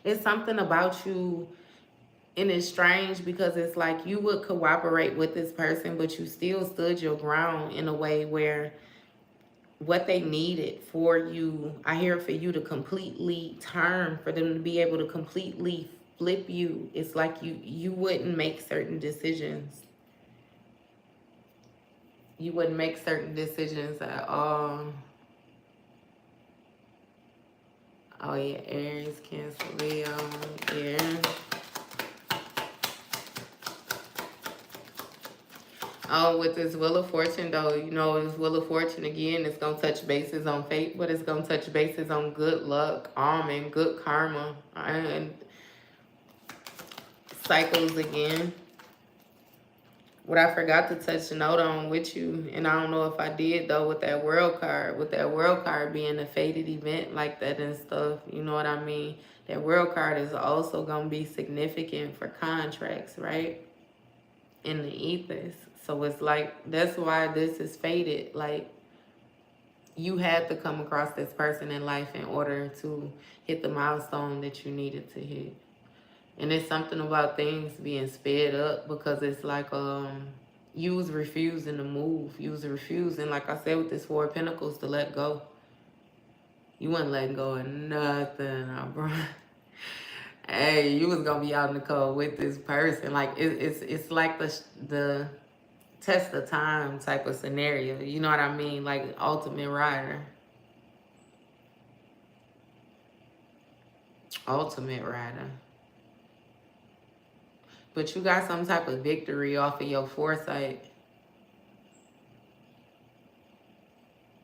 It's something about you. And it's strange because it's like you would cooperate with this person, but you still stood your ground in a way where what they needed for you, I hear for you to completely turn, for them to be able to completely flip you. It's like you wouldn't make certain decisions. You wouldn't make certain decisions at all. Oh yeah, Aries, Cancer, Leo, yeah. Oh, with this Wheel of Fortune, though, you know, this Wheel of Fortune, again, it's going to touch bases on fate, but it's going to touch bases on good luck, and good karma, and cycles again. What I forgot to touch a note on with you, and I don't know if I did, though, with that World card being a fated event like that and stuff, you know what I mean? That World card is also going to be significant for contracts, right? In the ethers. So it's like, that's why this is fated. Like, you had to come across this person in life in order to hit the milestone that you needed to hit. And it's something about things being sped up, because it's like you was refusing to move. You was refusing, like I said, with this Four of Pentacles, to let go. You wasn't letting go of nothing, bro. Hey, you was gonna be out in the cold with this person. Like it's like the test of time type of scenario. You know what I mean? Like Ultimate Rider. Ultimate Rider. But you got some type of victory off of your foresight.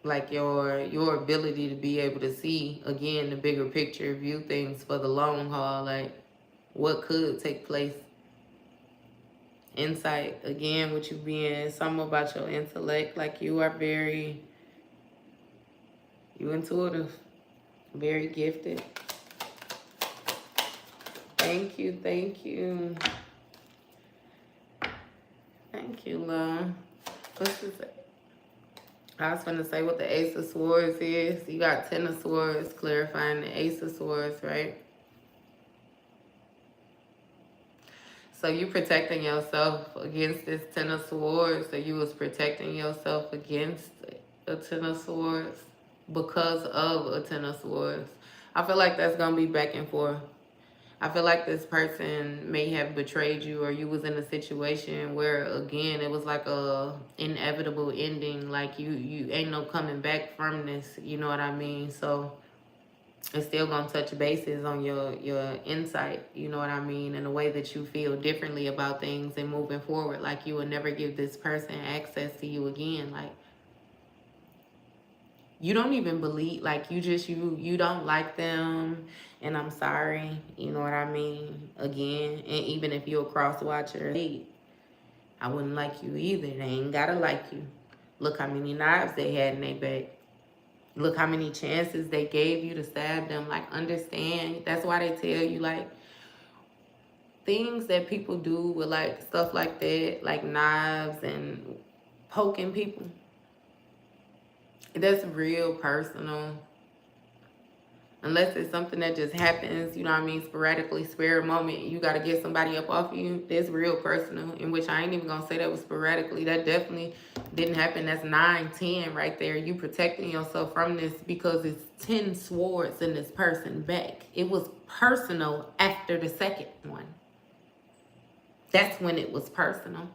Like your ability to be able to see, again, the bigger picture, view things for the long haul, like what could take place. Insight, again, with you being something about your intellect, like you are you intuitive, very gifted. Thank you, thank you. Thank you, love. What's this? I was going to say what the Ace of Swords is. You got Ten of Swords clarifying the Ace of Swords, right? So you protecting yourself against this Ten of Swords. So you was protecting yourself against a Ten of Swords because of a Ten of Swords. I feel like that's going to be back and forth. I feel like this person may have betrayed you, or you was in a situation where, again, it was like a inevitable ending. Like you ain't no coming back from this. You know what I mean? So it's still gonna touch bases on your insight. You know what I mean? And the way that you feel differently about things and moving forward. Like you will never give this person access to you again. Like you don't even believe, like you don't like them, and I'm sorry, you know what I mean? Again, and even if you're a cross watcher, hey, I wouldn't like you either. They ain't gotta like you. Look how many knives they had in their back. Look how many chances they gave you to stab them. Like, understand, that's why they tell you, like, things that people do with, like, stuff like that, like knives and poking people, that's real personal. Unless it's something that just happens, you know what I mean, sporadically, spare moment, you got to get somebody up off you. That's real personal, in which I ain't even going to say that was sporadically. That definitely didn't happen. That's 9, 10 right there. You protecting yourself from this because it's 10 swords in this person's back. It was personal after the second one. That's when it was personal.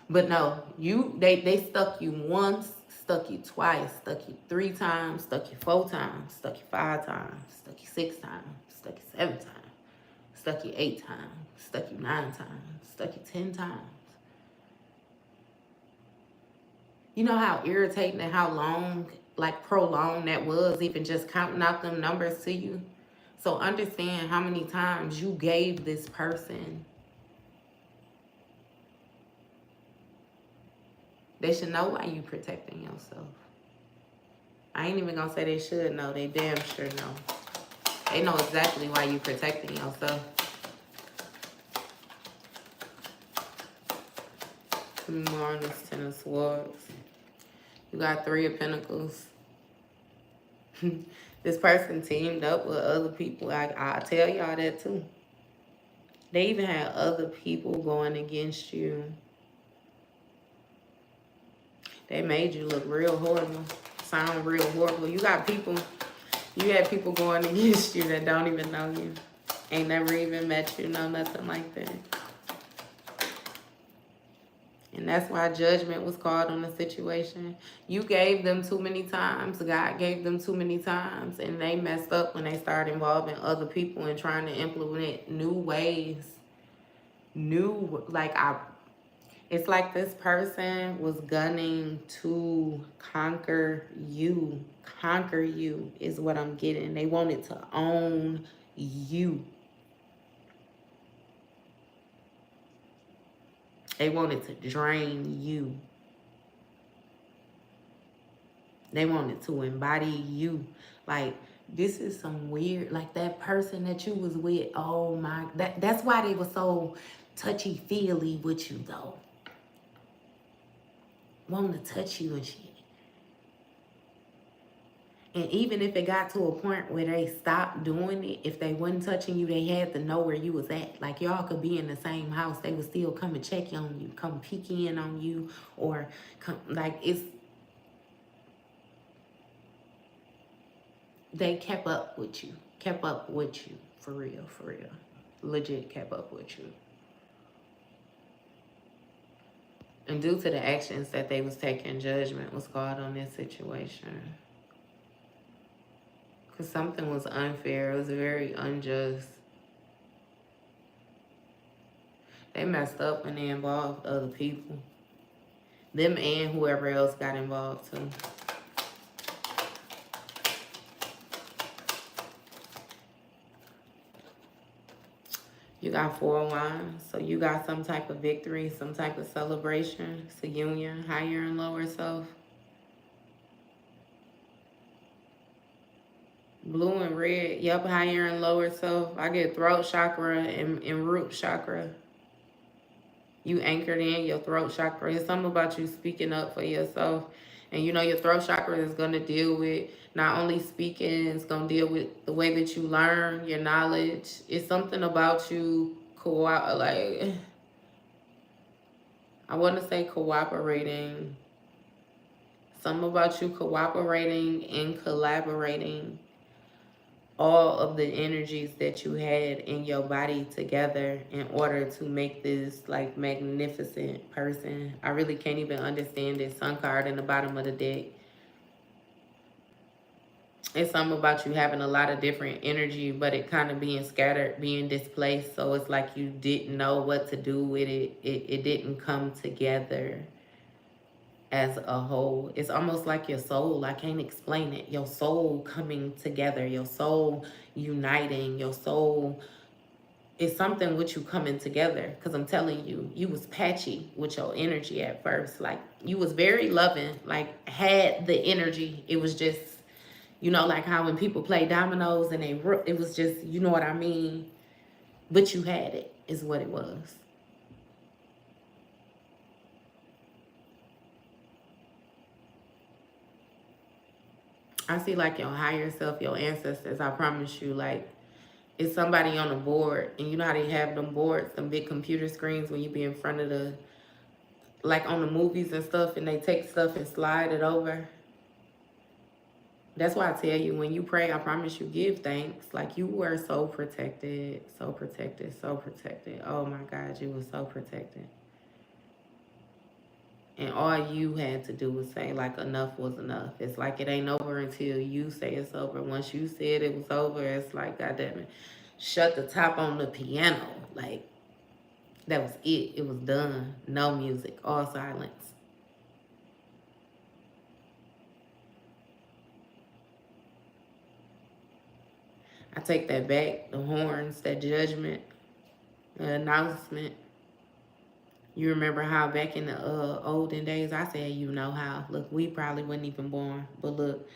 But no, they stuck you once, stuck you twice, stuck you 3 times, stuck you 4 times, stuck you 5 times, stuck you 6 times, stuck you 7 times, stuck you 8 times, stuck you 9 times, stuck you 10 times. You know how irritating and how long, like prolonged that was, even just counting out them numbers to you? So understand how many times you gave this person. They should know why you protecting yourself. I ain't even gonna say they should know. They damn sure know. They know exactly why you protecting yourself. More on this Ten of Swords. You got 3 of Pentacles. This person teamed up with other people. I tell y'all that too. They even had other people going against you. They made you look real horrible, sound real horrible. You had people going against you that don't even know you, ain't never even met you, no nothing like that. And that's why judgment was called on the situation. You gave them too many times. God gave them too many times. And they messed up when they started involving other people and trying to implement new ways. It's like this person was gunning to conquer you. Conquer you is what I'm getting. They wanted to own you. They wanted to drain you. They wanted to embody you. Like, this is some weird, like that person that you was with, oh my, that's why they were so touchy-feely with you though. Wanting to touch you and shit. And even if it got to a point where they stopped doing it, if they wasn't touching you, they had to know where you was at. Like, y'all could be in the same house. They would still come and check on you, come peek in on you, or come, like, they kept up with you. Kept up with you. For real, for real. Legit kept up with you. And due to the actions that they was taking, judgment was called on this situation. Because something was unfair. It was very unjust. They messed up when they involved other people. Them and whoever else got involved too. You got 4 of Wands. So you got some type of victory, some type of celebration. It's a union, higher and lower self. Blue and red, yep, higher and lower self. I get throat chakra and root chakra. You anchored in your throat chakra. It's something about you speaking up for yourself. And you know your throat chakra is going to deal with not only speaking, it's going to deal with the way that you learn, your knowledge. It's something about you, like, I want to say cooperating. Something about you cooperating and collaborating all of the energies that you had in your body together in order to make this like magnificent person. I really can't even understand this sun card in the bottom of the deck. It's something about you having a lot of different energy, but it kind of being scattered, being displaced. So it's like you didn't know what to do with it. It didn't come together as a whole. It's almost like your soul. I can't explain it. Your soul coming together, your soul uniting, your soul is something with you coming together. Because I'm telling you, you was patchy with your energy at first. Like, you was very loving, like had the energy. It was just, you know, like how when people play dominoes and it was just, you know what I mean? But you had it, is what it was. I see like your higher self, your ancestors, I promise you, like, it's somebody on the board. And you know how they have them boards, them big computer screens when you be in front of the, like on the movies and stuff, and they take stuff and slide it over. That's why I tell you, when you pray, I promise you, give thanks. Like, you were so protected, so protected, so protected. Oh my God, you were so protected. And all you had to do was say, like, enough was enough. It's like it ain't over until you say it's over. Once you said it was over, it's like, God damn it, shut the top on the piano. Like, that was it. It was done. No music, all silence. I take that back. The horns, that judgment, the announcement. You remember how back in the olden days, I said, you know how. Look, we probably wasn't even born. But look,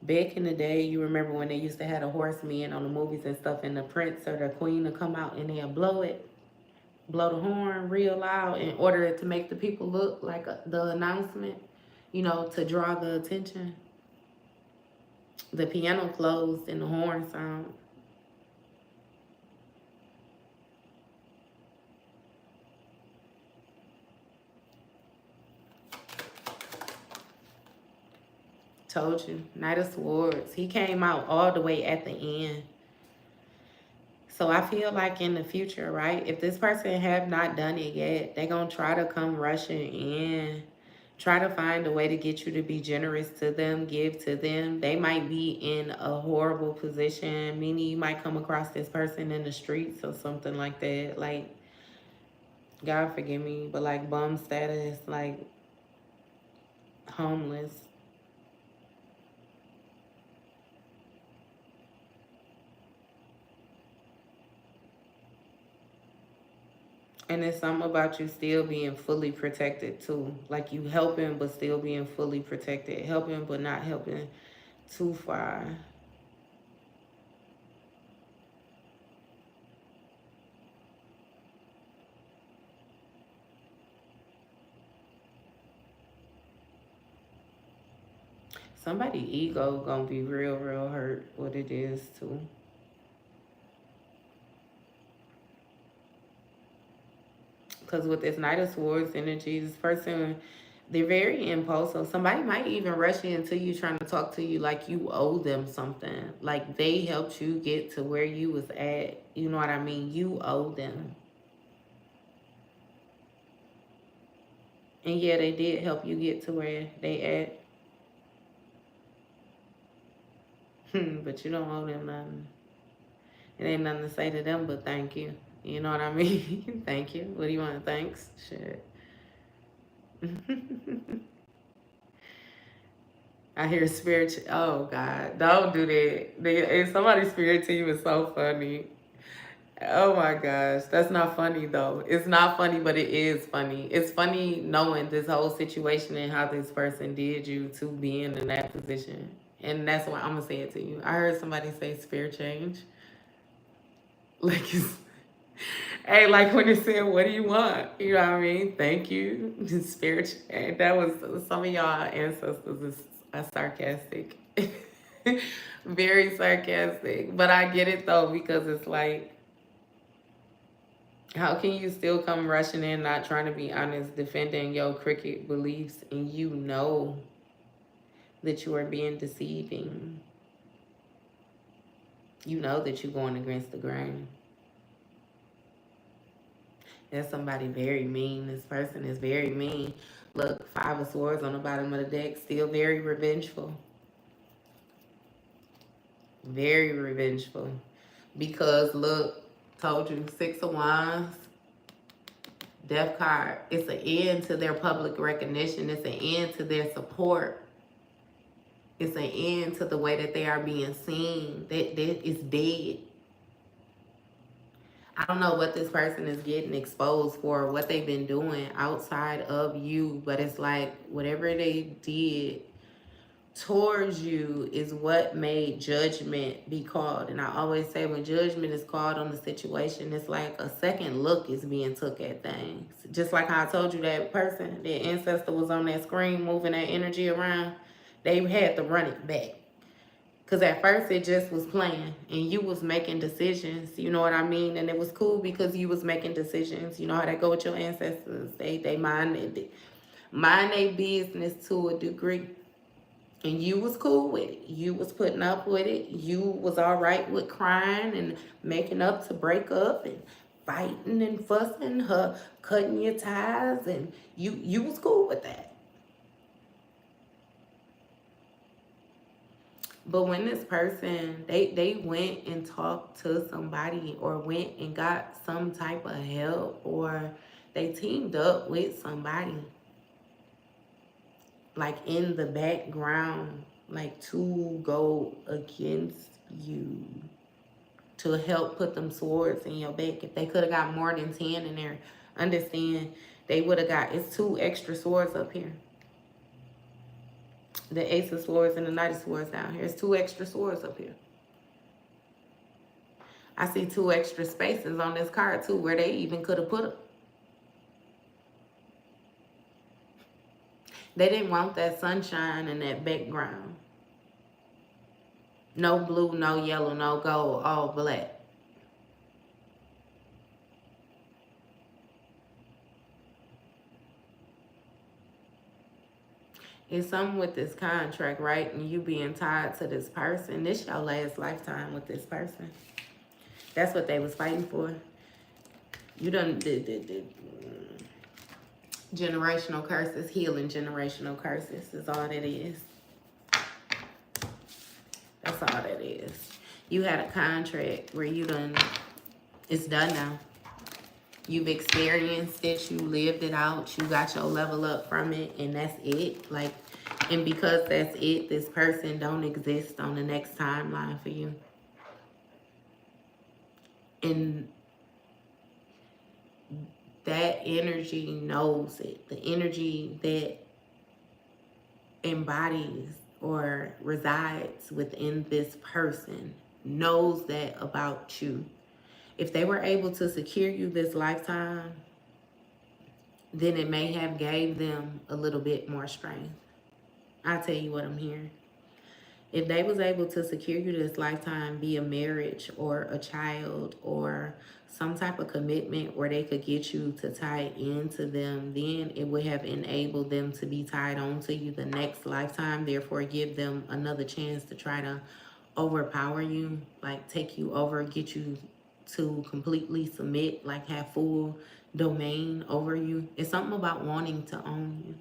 back in the day, you remember when they used to have the horsemen on the movies and stuff, and the prince or the queen would come out and they'll blow the horn real loud in order to make the people look like the announcement, you know, to draw the attention. The piano closed and the horn sound. Told you, Knight of Swords. He came out all the way at the end. So I feel like in the future, right, if this person have not done it yet, they're going to try to come rushing in, try to find a way to get you to be generous to them, give to them. They might be in a horrible position, meaning you might come across this person in the streets or something like that. Like, God forgive me, but like bum status, like homeless. And it's something about you still being fully protected too. Like you helping but still being fully protected. Helping but not helping too far. Somebody ego gonna be real, real hurt what it is too. Because with this Knight of Swords energy, this person, they're very impulsive. Somebody might even rush into you trying to talk to you like you owe them something. Like they helped you get to where you was at. You know what I mean? You owe them. And yeah, they did help you get to where they at. But you don't owe them nothing. It ain't nothing to say to them but thank you. You know what I mean? Thank you. What do you want? Thanks? Shit. I hear spirit. Oh God, don't do that. If somebody's spirit team is so funny. Oh my gosh, that's not funny though. It's not funny, but it is funny. It's funny knowing this whole situation and how this person did you to being in that position. And that's why I'm gonna say it to you. I heard somebody say spirit change. Like it's, hey, like when it said, "What do you want?" You know what I mean? Thank you, spirit. And that was some of y'all ancestors is sarcastic, very sarcastic. But I get it though because it's like, how can you still come rushing in, not trying to be honest, defending your cricket beliefs, and you know that you are being deceiving? You know that you're going against the grain. There's somebody very mean. This person is very mean. Look, 5 of Swords on the bottom of the deck, still very revengeful. Very revengeful. Because, look, told you, 6 of Wands, Death card. It's an end to their public recognition. It's an end to their support. It's an end to the way that they are being seen. That is dead. I don't know what this person is getting exposed for, what they've been doing outside of you, but it's like whatever they did towards you is what made judgment be called. And I always say when judgment is called on the situation, it's like a second look is being took at things. Just like how I told you that person, that ancestor was on that screen moving that energy around, they had to run it back. Because at first it just was playing and you was making decisions, you know what I mean? And it was cool because you was making decisions. You know how that go with your ancestors. They mind their business to a degree. And you was cool with it. You was putting up with it. You was all right with crying and making up to break up and fighting and fussing, her cutting your ties, and you was cool with that. But when this person, they went and talked to somebody or went and got some type of help or they teamed up with somebody, like in the background, like to go against you, to help put them swords in your back. If they could have got more than 10 in there, understand, they would have got, it's 2 extra swords up here. The Ace of Swords and the Knight of Swords down here. It's 2 extra swords up here. I see 2 extra spaces on this card too, where they even could have put them. They didn't want that sunshine in that background. No blue, no yellow, no gold, all black. It's something with this contract, right? And you being tied to this person. This your last lifetime with this person. That's what they was fighting for. You done generational curses, healing generational curses is all that is. That's all that is. You had a contract where you done, it's done now. You've experienced it, you lived it out, you got your level up from it, and that's it. Like, and because that's it, this person don't exist on the next timeline for you. And that energy knows it. The energy that embodies or resides within this person knows that about you. If they were able to secure you this lifetime, then it may have gave them a little bit more strength. I'll tell you what I'm hearing. If they was able to secure you this lifetime, be a marriage or a child or some type of commitment where they could get you to tie into them, then it would have enabled them to be tied on to you the next lifetime, therefore give them another chance to try to overpower you, like take you over, get you to completely submit, like have full domain over you. It's something about wanting to own you.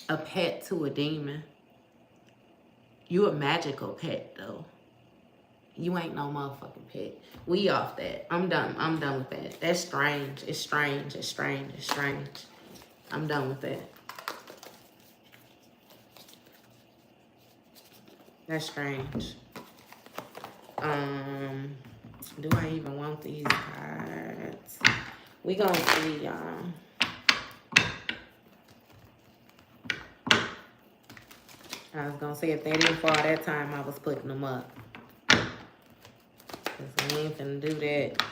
A pet to a demon. You a magical pet though. You ain't no motherfucking pet. We off that. I'm done. I'm done with that. That's strange. It's strange. It's strange. It's strange. I'm done with that. That's strange. Do I even want these cards? We gonna see, y'all. I was gonna say if they didn't fall that time, I was putting them up. Cause we ain't finna do that.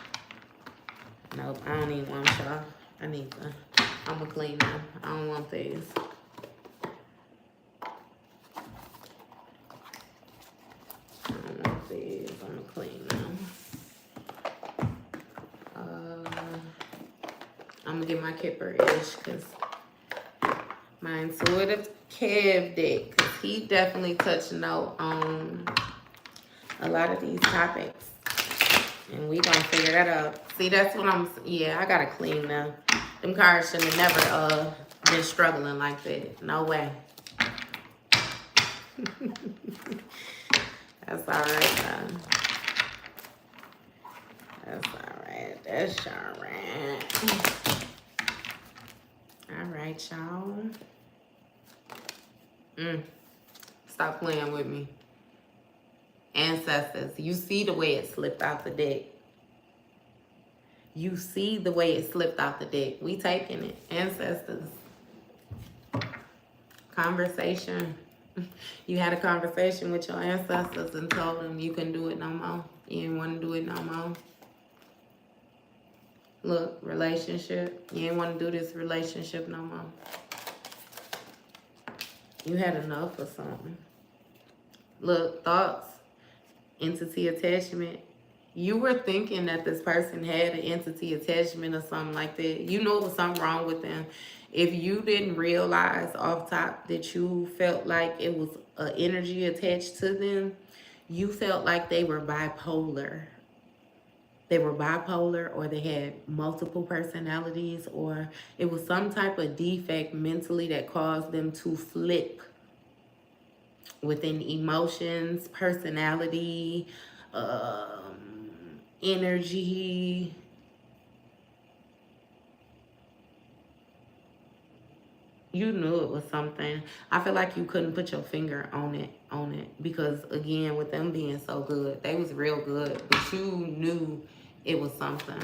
Nope, I don't even want y'all. I need to. I'ma clean them. I don't want these. I don't want these. I'ma clean them. I'm gonna get my Kipper-ish because my intuitive Kev deck, because he definitely touched note on a lot of these topics. And we gonna figure that out. See, that's what I'm, yeah, I gotta clean them. Them cards should have never been struggling like that. No way. That's all right, though. That's all right. That's all right. All right, y'all. Stop playing with me. Ancestors. You see the way it slipped out the deck. You see the way it slipped out the deck. We taking it. Ancestors. Conversation. You had a conversation with your ancestors and told them you couldn't do it no more. You didn't want to do it no more. Look, relationship. You didn't want to do this relationship no more. You had enough or something. Look, thoughts, entity attachment. You were thinking that this person had an entity attachment or something like that. You know there was something wrong with them. If you didn't realize off top that you felt like it was an energy attached to them, you felt like they were bipolar. They were bipolar, or they had multiple personalities, or it was some type of defect mentally that caused them to flip within emotions, personality, energy. You knew it was something. I feel like you couldn't put your finger on it because, again, with them being so good, they was real good, but you knew it was something.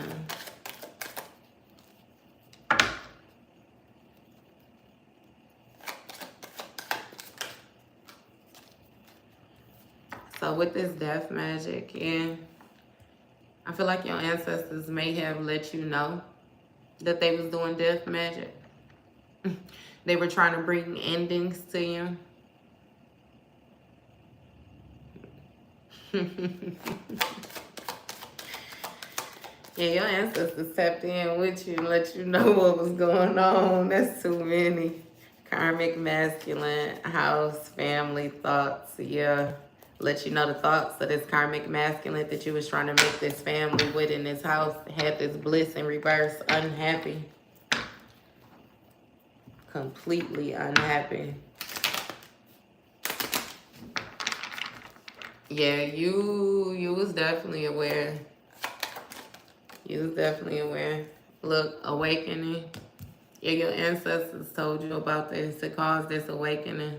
So with this death magic, yeah, I feel like your ancestors may have let you know that they was doing death magic. They were trying to bring endings to you. Yeah, your ancestors tapped in with you and let you know what was going on. That's too many. Karmic masculine, house, family, thoughts, yeah. Let you know the thoughts of this karmic masculine that you was trying to make this family with in this house. Had this bliss in reverse. Unhappy. Completely unhappy. Yeah, you was definitely aware. You was definitely aware. Look, awakening. Yeah, your ancestors told you about this to cause this awakening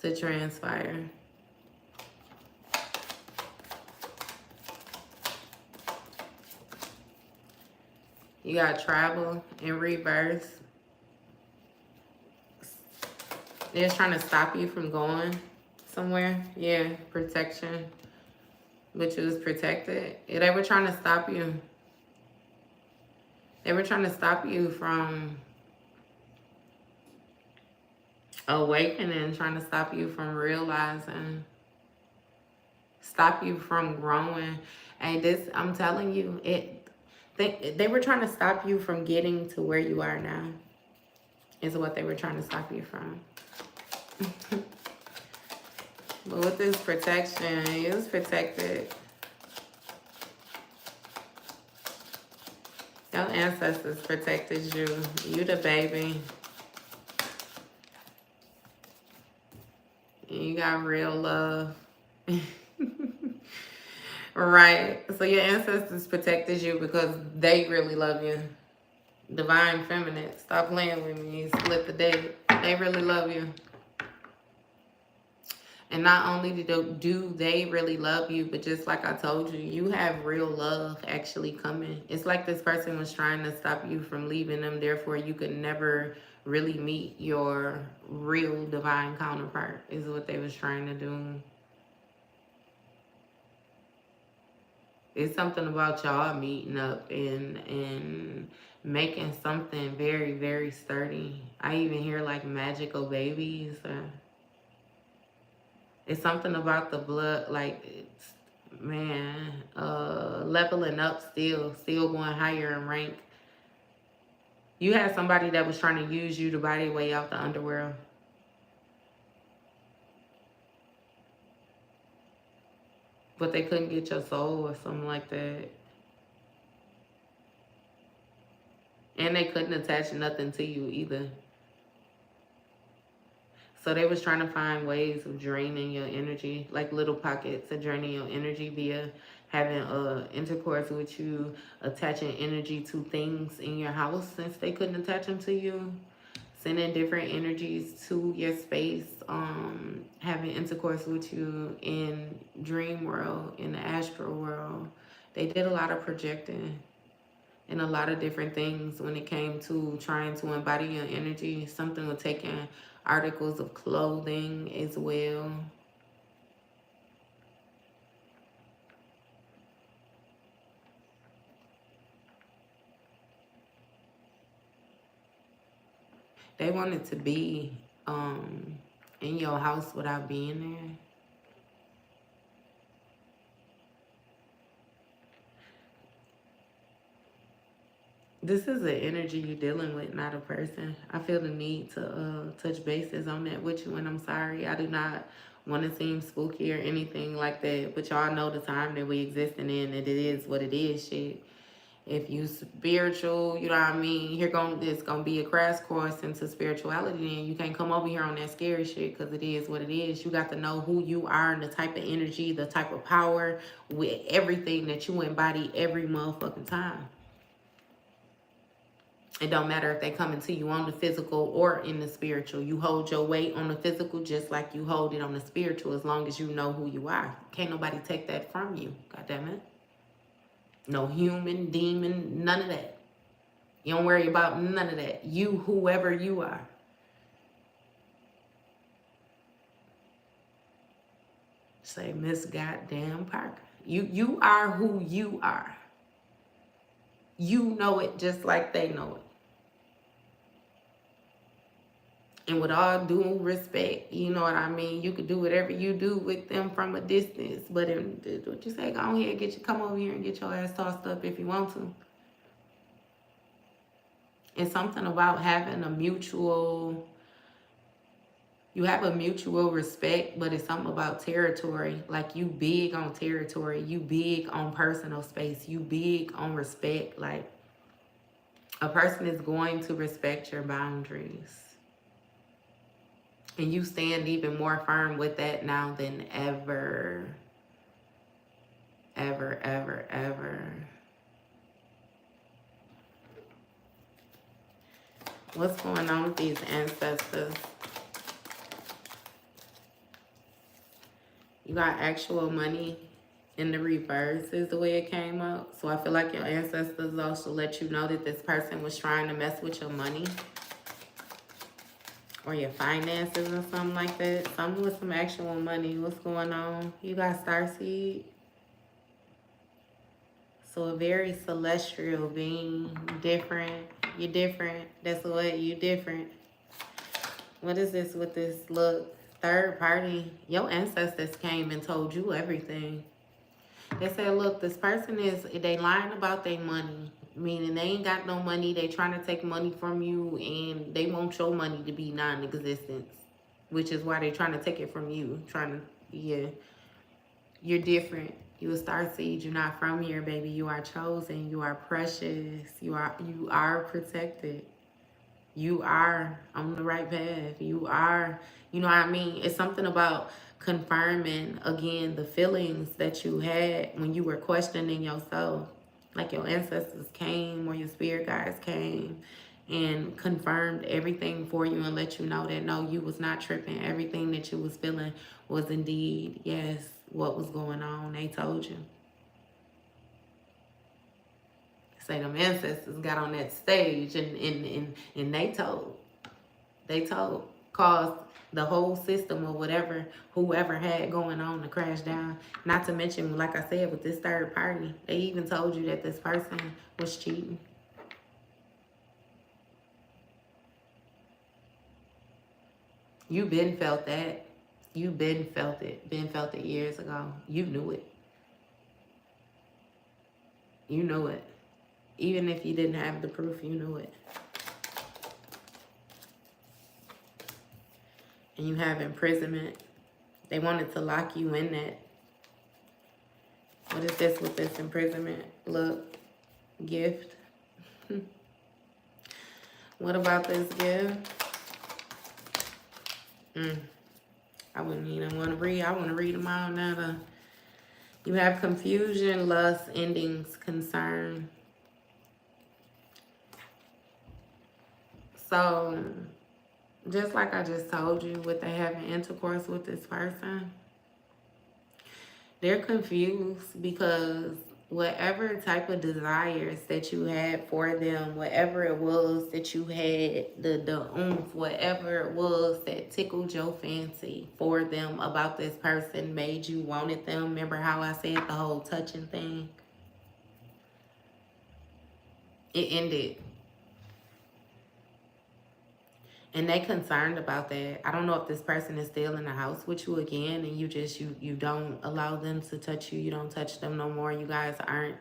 to transpire. You got travel in reverse. They're trying to stop you from going somewhere. Yeah, protection. But you was protected. Yeah, they were trying to stop you. They were trying to stop you from awakening, trying to stop you from realizing, stop you from growing. And this, I'm telling you, they were trying to stop you from getting to where you are now. Is what they were trying to stop you from. But with this protection, you was protected. Your ancestors protected you. You the baby. You got real love. Right. So your ancestors protected you because they really love you. Divine feminine. Stop playing with me. You split the date. They really love you. And not only do they really love you, but just like I told you, you have real love actually coming. It's like this person was trying to stop you from leaving them. Therefore, you could never really meet your real divine counterpart, is what they was trying to do. It's something about y'all meeting up and making something very, very sturdy. I even hear like magical babies. It's something about the blood, like, it's, man, leveling up still going higher in rank. You had somebody that was trying to use you to buy their way out the underworld. But they couldn't get your soul or something like that. And they couldn't attach nothing to you either. So they was trying to find ways of draining your energy, like little pockets of draining your energy via having intercourse with you, attaching energy to things in your house since they couldn't attach them to you, sending different energies to your space, having intercourse with you in dream world, in the astral world. They did a lot of projecting and a lot of different things when it came to trying to embody your energy. Something with taking articles of clothing as well. They wanted to be in your house without being there. This is an energy you're dealing with, not a person. I feel the need to touch bases on that with you, and I'm sorry. I do not want to seem spooky or anything like that, but y'all know the time that we existing in, and it is what it is, shit. If you spiritual, you know what I mean, it's gonna be a crash course into spirituality, and you can't come over here on that scary shit because it is what it is. You got to know who you are and the type of energy, the type of power, with everything that you embody every motherfucking time. It don't matter if they coming to you on the physical or in the spiritual. You hold your weight on the physical just like you hold it on the spiritual, as long as you know who you are. Can't nobody take that from you. God damn it. No human, demon, none of that. You don't worry about none of that. You, whoever you are. Say, Miss Goddamn Parker. You are who you are. You know it just like they know it. And with all due respect, you know what I mean? You could do whatever you do with them from a distance. But what you say, go on here, come over here and get your ass tossed up if you want to. It's something about having a mutual You have a mutual respect, but it's something about territory. Like, you big on territory. You big on personal space. You big on respect. Like, a person is going to respect your boundaries. And you stand even more firm with that now than ever. Ever, ever, ever. What's going on with these ancestors? You got actual money in the reverse is the way it came up. So I feel like your ancestors also let you know that this person was trying to mess with your money or your finances or something like that. Something with some actual money. What's going on? You got starseed. So a very celestial being. Different. You're different. That's what you different. What is this with this look? Third party. Your ancestors came and told you everything. They said, look, this person they lying about their money. Meaning they ain't got no money. They trying to take money from you and they want your money to be non-existent. Which is why they trying to take it from you. Yeah. You're different. You a starseed. You're not from here, baby. You are chosen. You are precious. You are protected. You are on the right path. You are, you know what I mean? It's something about confirming, again, the feelings that you had when you were questioning yourself. Like your ancestors came or your spirit guides came and confirmed everything for you and let you know that, no, you was not tripping. Everything that you was feeling was indeed, yes, what was going on. They told you. Say them ancestors got on that stage and they told, caused the whole system or whatever, whoever had going on to crash down. Not to mention, like I said, with this third party, they even told you that this person was cheating. You been felt that. You been felt it. Been felt it years ago. You knew it. You knew it. Even if you didn't have the proof, you knew it. And you have imprisonment. They wanted to lock you in that. What is this with this imprisonment? Look, gift. What about this gift? I wouldn't even want to read. I want to read them all now. You have confusion, lust, endings, concern. So, just like I just told you, with they having intercourse with this person, they're confused because whatever type of desires that you had for them, whatever it was that you had, the oomph, whatever it was that tickled your fancy for them about this person, made you wanted them. Remember how I said the whole touching thing? It ended. And they concerned about that. I don't know if this person is still in the house with you again and you don't allow them to touch you. You don't touch them no more. You guys aren't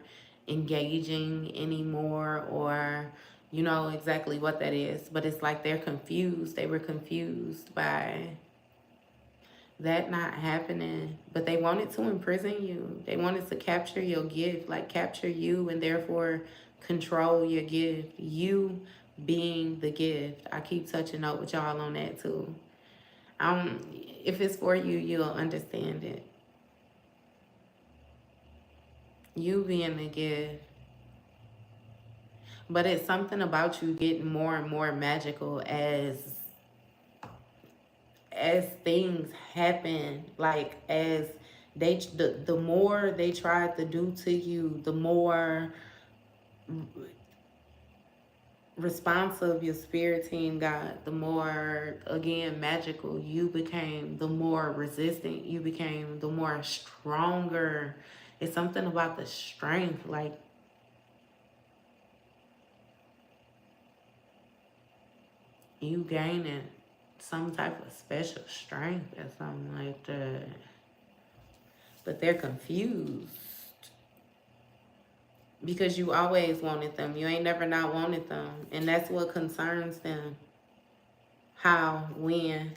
engaging anymore, or you know exactly what that is. But it's like they're confused. They were confused by that not happening. But they wanted to imprison you. They wanted to capture your gift, like capture you and therefore control your gift. You being the gift. I keep touching up with y'all on that too. If it's for you, you'll understand it. You being the gift. But it's something about you getting more and more magical as things happen. Like as the more they tried to do to you, the more responsive your spirit team got, the more, again, magical you became, the more resistant you became, the more stronger. It's something about the strength, like you gaining some type of special strength or something like that. But they're confused. Because you always wanted them. You ain't never not wanted them. And that's what concerns them. How, when.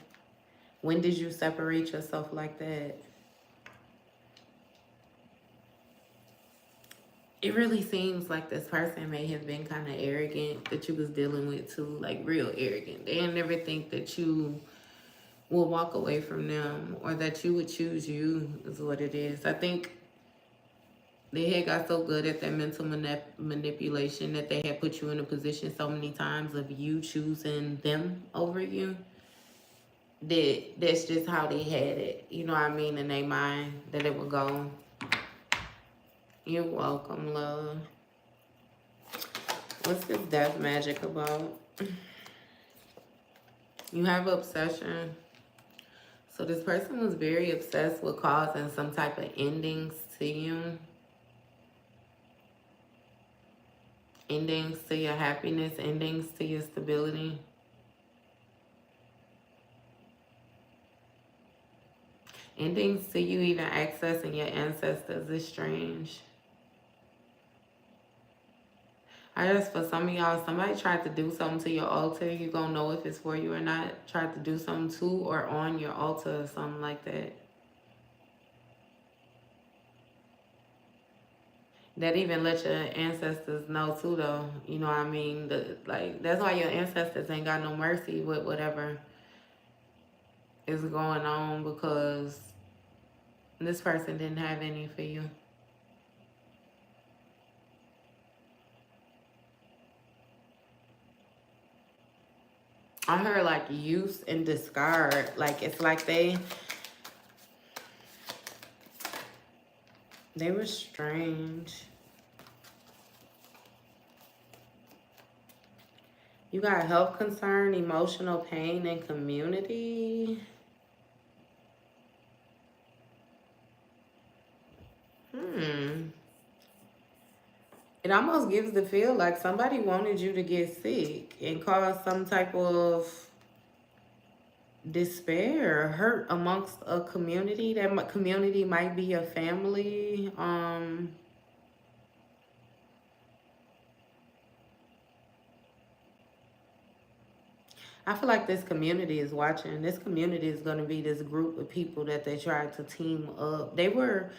When did you separate yourself like that? It really seems like this person may have been kind of arrogant that you was dealing with too, like real arrogant. They didn't never think that you will walk away from them or that you would choose you is what it is. I think they had got so good at that mental manipulation that they had put you in a position so many times of you choosing them over you. That's just how they had it. You know what I mean? In their mind that it would go. You're welcome, love. What's this death magic about? You have obsession. So this person was very obsessed with causing some type of endings to you. Endings to your happiness, endings to your stability. Endings to you even accessing your ancestors is strange. I guess for some of y'all, somebody tried to do something to your altar. You're going to know if it's for you or not. Tried to do something to or on your altar or something like that. That even let your ancestors know too, though. You know what I mean? Like, that's why your ancestors ain't got no mercy with whatever is going on, because this person didn't have any for you. I heard like use and discard. Like it's like they were strange. You got health concern, emotional pain, and community. It almost gives the feel like somebody wanted you to get sick and cause some type of despair or hurt amongst a community. That community might be your family. I feel like this community is watching. This community is going to be this group of people that they tried to team up. They were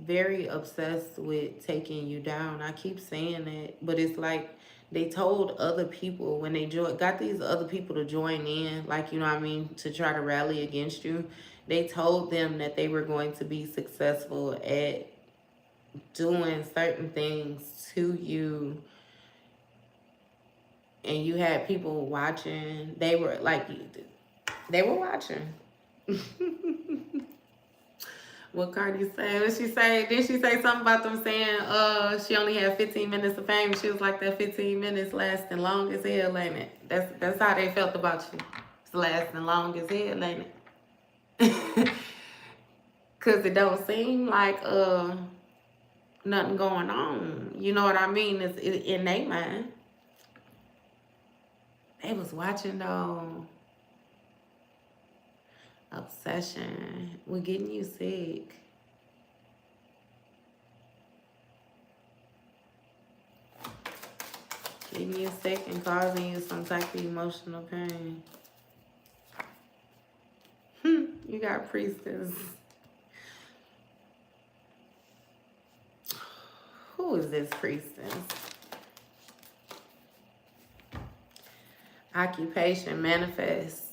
very obsessed with taking you down. I keep saying that, but it's like they told other people when they got these other people to join in, like, you know what I mean, to try to rally against you. They told them that they were going to be successful at doing certain things to you, and you had people watching. They were like, they were watching. What Cardi say? What she say? Did she say something about them saying she only had 15 minutes of fame? She was like, that 15 minutes lasting long as hell, ain't it? That's how they felt about you. It's lasting long as hell, ain't it? Cause it don't seem like nothing going on. You know what I mean? It's in their mind. They was watching though. Obsession. We're getting you sick. Getting you sick and causing you some type of emotional pain. You got priestess. Who is this priestess? Occupation, manifest.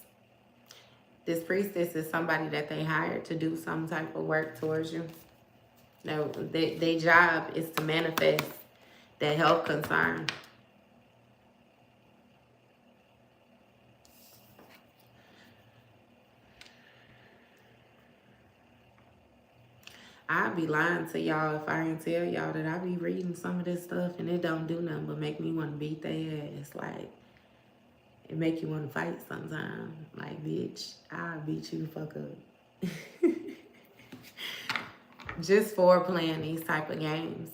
This priestess is somebody that they hired to do some type of work towards you. No, their job is to manifest that health concern. I'd be lying to y'all if I didn't tell y'all that I be reading some of this stuff and it don't do nothing but make me want to beat their ass. Like, it make you want to fight sometimes. Like, bitch, I'll beat you the fuck up. Just for playing these type of games.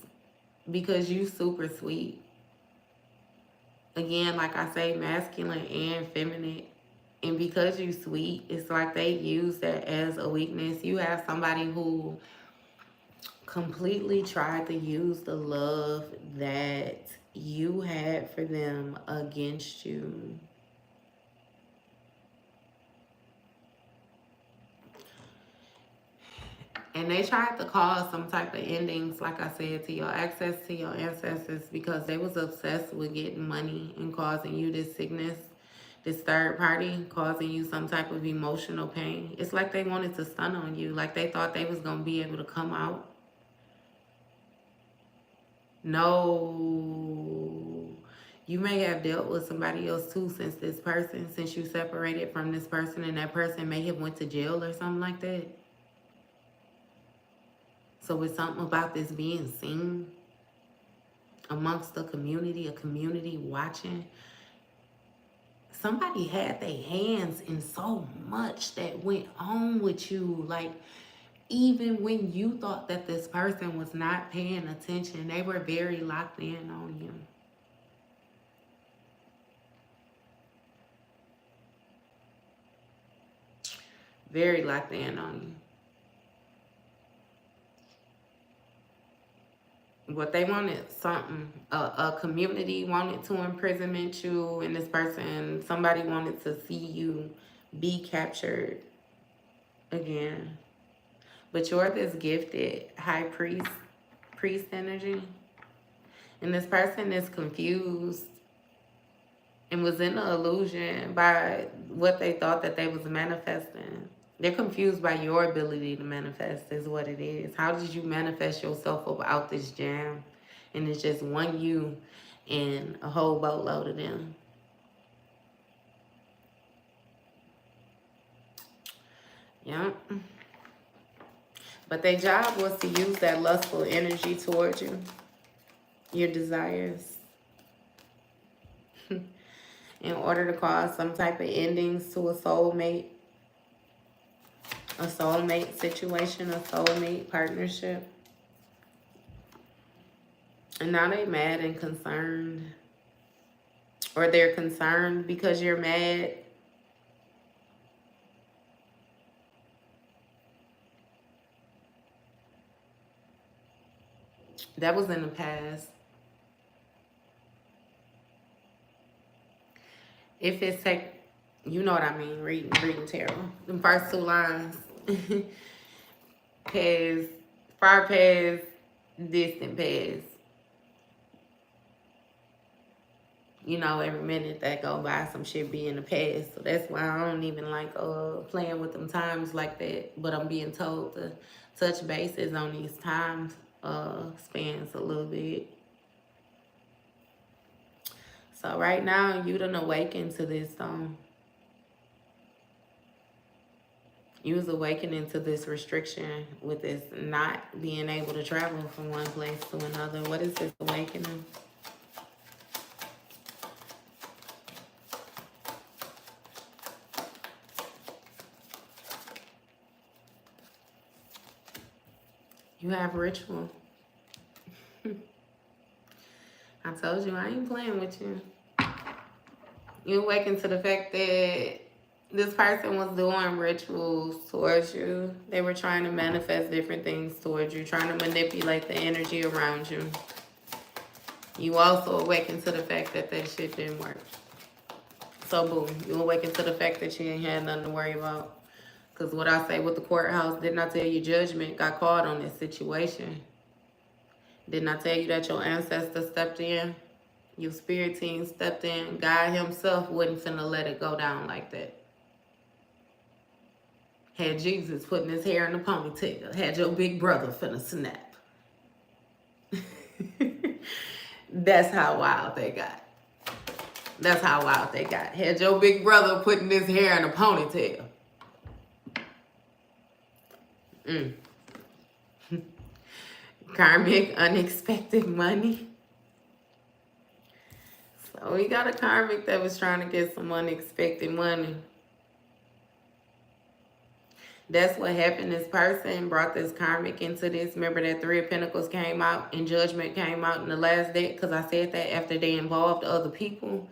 Because you super sweet. Again, like I say, masculine and feminine. And because you sweet, it's like they use that as a weakness. You have somebody who completely tried to use the love that you had for them against you. And they tried to cause some type of endings, like I said, to your access to your ancestors, because they was obsessed with getting money and causing you this sickness, this third party, causing you some type of emotional pain. It's like they wanted to stun on you, like they thought they was going to be able to come out. No. You may have dealt with somebody else too since this person, since you separated from this person, and that person may have went to jail or something like that. So it's something about this being seen amongst the community, a community watching. Somebody had their hands in so much that went on with you. Like, even when you thought that this person was not paying attention, they were very locked in on you. Very locked in on you. What they wanted, something, a community wanted to imprisonment you, and this person, somebody wanted to see you be captured again. But you're this gifted high priest energy, and this person is confused and was in the illusion by what they thought that they was manifesting. They're confused by your ability to manifest is what it is. How did you manifest yourself up out this jam? And it's just one you and a whole boatload of them. Yep. But their job was to use that lustful energy towards you. Your desires. In order to cause some type of endings to a soulmate situation, a soulmate partnership. And now they mad and concerned. Or they're concerned because you're mad. That was in the past. If it's you know what I mean, reading tarot. The first two lines. Past, far past, distant past. You know, every minute that go by, some shit be in the past. So that's why I don't even like playing with them times like that. But I'm being told to touch bases on these times spans a little bit. So right now, you done awakened to this you was awakening to this restriction with this not being able to travel from one place to another. What is this awakening? You have ritual. I told you I ain't playing with you. You awaken to the fact that this person was doing rituals towards you. They were trying to manifest different things towards you, trying to manipulate the energy around you. You also awaken to the fact that that shit didn't work. So boom, you awaken to the fact that you ain't had nothing to worry about. Because what I say with the courthouse, didn't I tell you judgment got called on this situation? Didn't I tell you that your ancestor stepped in? Your spirit team stepped in. God himself wasn't finna let it go down like that. Had Jesus putting his hair in a ponytail. Had your big brother finna snap. That's how wild they got. That's how wild they got. Had your big brother putting his hair in a ponytail. Karmic, unexpected money. So we got a karmic that was trying to get some unexpected money. That's what happened. This person brought this karmic into this. Remember that Three of Pentacles came out and Judgment came out in the last deck? Because I said that after they involved other people,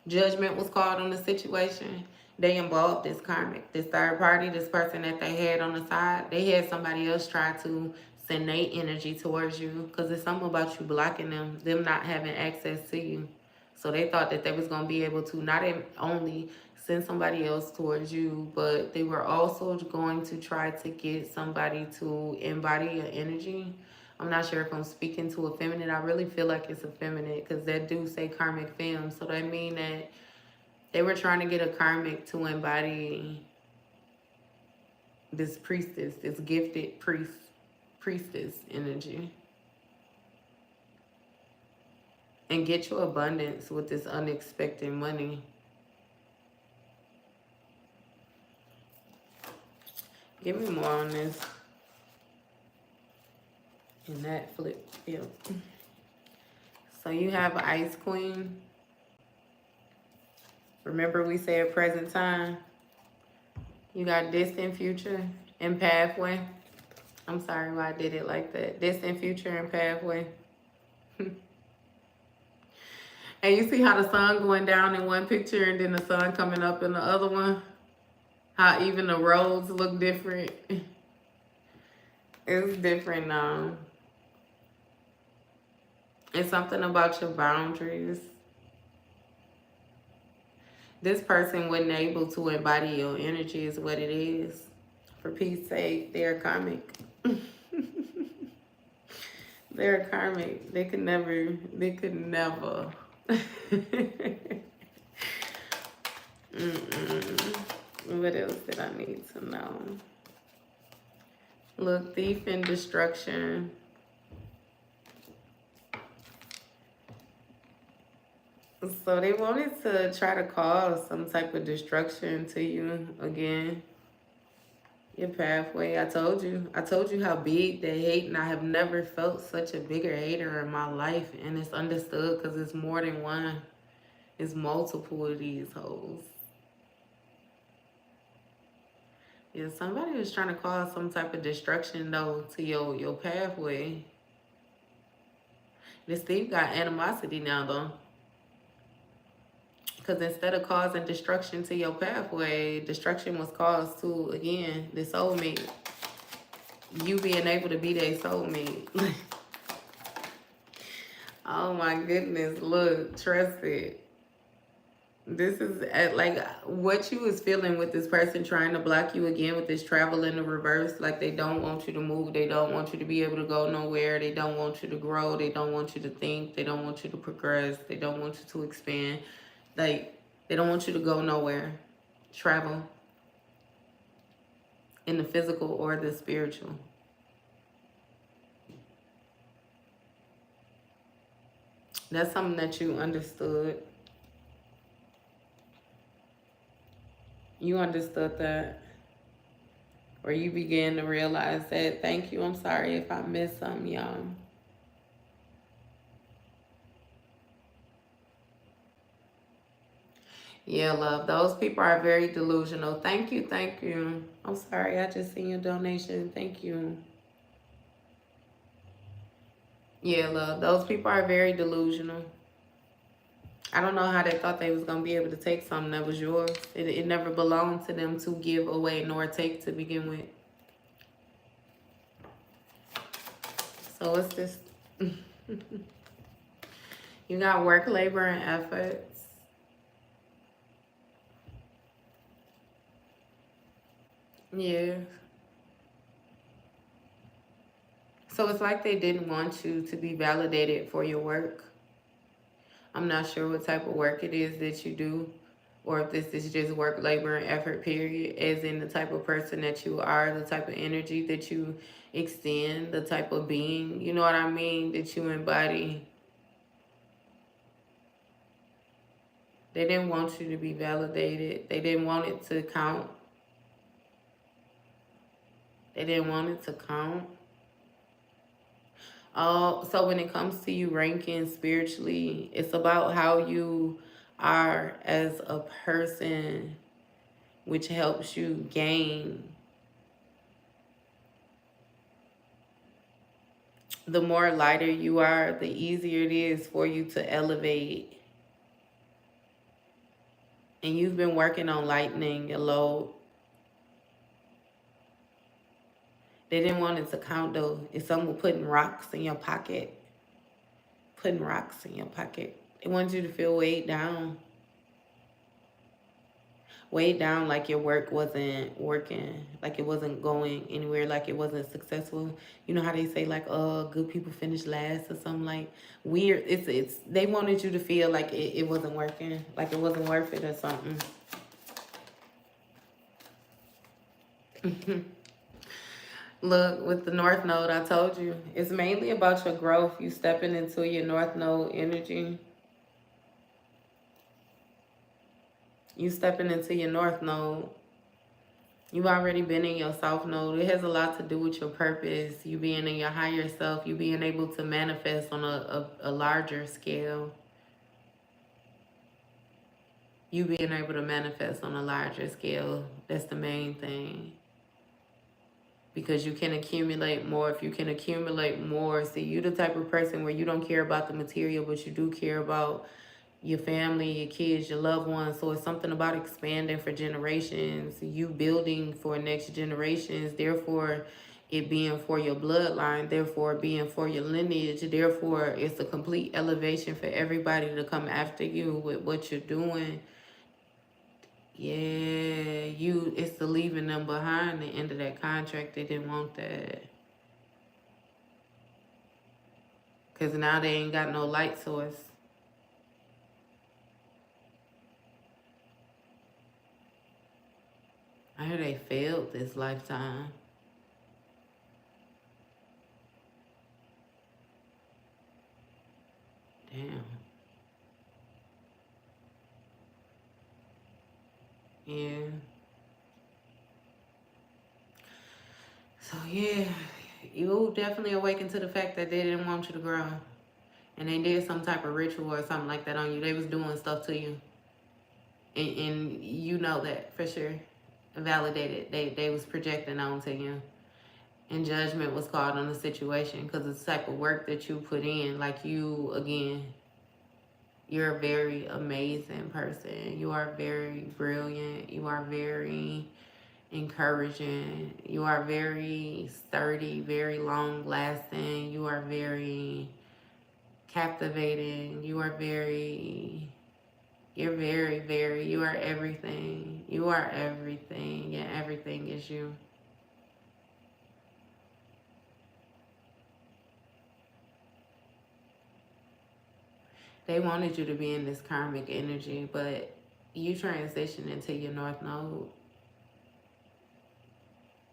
Judgment was called on the situation. They involved this karmic, this third party, this person that they had on the side. They had somebody else try to send their energy towards you. Because it's something about you blocking them not having access to you. So they thought that they was going to be able to not only send somebody else towards you, but they were also going to try to get somebody to embody your energy. I'm not sure if I'm speaking to a feminine. I really feel like it's a feminine because that do say karmic femme. So that mean that they were trying to get a karmic to embody this priestess, this gifted priestess energy. And get your abundance with this unexpected money. Give me more on this. And that flip. Yep. So you have Ice Queen. Remember we said present time. You got distant future and pathway. I'm sorry why I did it like that. Distant future and pathway. And you see how the sun going down in one picture and then the sun coming up in the other one? How even the roads look different. It's different now. It's something about your boundaries. This person wasn't able to embody your energy is what it is. For peace sake, they're karmic. They're karmic. They could never. What else did I need to know? Look, thief and destruction. So they wanted to try to cause some type of destruction to you again. Your pathway. I told you how big they hate, and I have never felt such a bigger hater in my life. And it's understood because it's more than one. It's multiple of these hoes. Yeah, somebody was trying to cause some type of destruction though to your pathway. This thief got animosity now though. Because instead of causing destruction to your pathway, destruction was caused to, again, the soulmate. You being able to be their soulmate. Oh my goodness, look, trust it. This is like what you was feeling with this person trying to block you again with this travel in the reverse. Like they don't want you to move. They don't want you to be able to go nowhere. They don't want you to grow. They don't want you to think. They don't want you to progress. They don't want you to expand. Like, they don't want you to go nowhere. Travel. In the physical or the spiritual. That's something that you understood. You understood that. Or you began to realize that. Thank you. I'm sorry if I missed something, y'all. Yeah, love. Those people are very delusional. Thank you, thank you. I'm sorry, I just seen your donation. Thank you. Yeah, love. Those people are very delusional. I don't know how they thought they was going to be able to take something that was yours. It never belonged to them to give away nor take to begin with. So what's this? You got work, labor, and efforts. Yeah. So it's like they didn't want you to be validated for your work. I'm not sure what type of work it is that you do, or if this is just work, labor, and effort, period, as in the type of person that you are, the type of energy that you extend, the type of being, you know what I mean, that you embody. They didn't want you to be validated. They didn't want it to count. They didn't want it to count. Oh, so when it comes to you ranking spiritually, it's about how you are as a person, which helps you gain. The more lighter you are, the easier it is for you to elevate. And you've been working on lightening your load. They didn't want it to count though. If someone putting rocks in your pocket, they wanted you to feel weighed down. weighed down, like your work wasn't working, like it wasn't going anywhere, like it wasn't successful. You know how they say like, good people finish last or something, like weird. It's they wanted you to feel like it wasn't working, like it wasn't worth it or something. Look, with the North Node, I told you, it's mainly about your growth. You stepping into your North Node energy. You stepping into your North Node. You've already been in your South Node. It has a lot to do with your purpose. You being in your higher self. You being able to manifest on a larger scale. You being able to manifest on a larger scale. That's the main thing. Because you can accumulate more. If you can accumulate more, see, you the type of person where you don't care about the material, but you do care about your family, your kids, your loved ones. So it's something about expanding for generations, you building for next generations, therefore it being for your bloodline, therefore being for your lineage, therefore it's a complete elevation for everybody to come after you with what you're doing. Yeah, it's the leaving them behind, the end of that contract. They didn't want that. Because now they ain't got no light source. I heard they failed this lifetime. Damn. Yeah. So yeah, you definitely awaken to the fact that they didn't want you to grow. And they did some type of ritual or something like that on you. They was doing stuff to you. And you know that for sure. Validated. They was projecting onto you. And judgment was called on the situation because of the type of work that you put in. Like you, again, you're a very amazing person. You are very brilliant. You are very encouraging. You are very sturdy, very long lasting. You are very captivating. You are very, you are everything. You are everything. Yeah, everything is you. They wanted you to be in this karmic energy, but you transitioned into your North Node.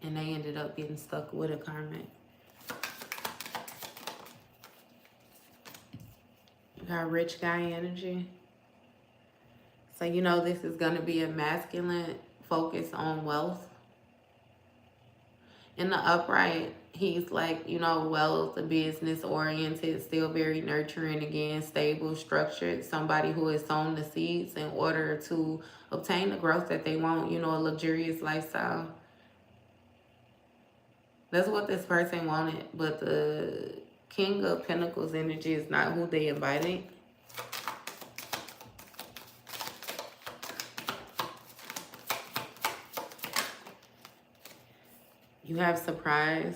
And they ended up getting stuck with a karmic. You got rich guy energy. So you know this is going to be a masculine focus on wealth. In the upright, he's like, you know, wealth, business oriented, still very nurturing, again, stable, structured. Somebody who has sown the seeds in order to obtain the growth that they want, you know, a luxurious lifestyle. That's what this person wanted, but the King of Pentacles energy is not who they invited. You have surprise.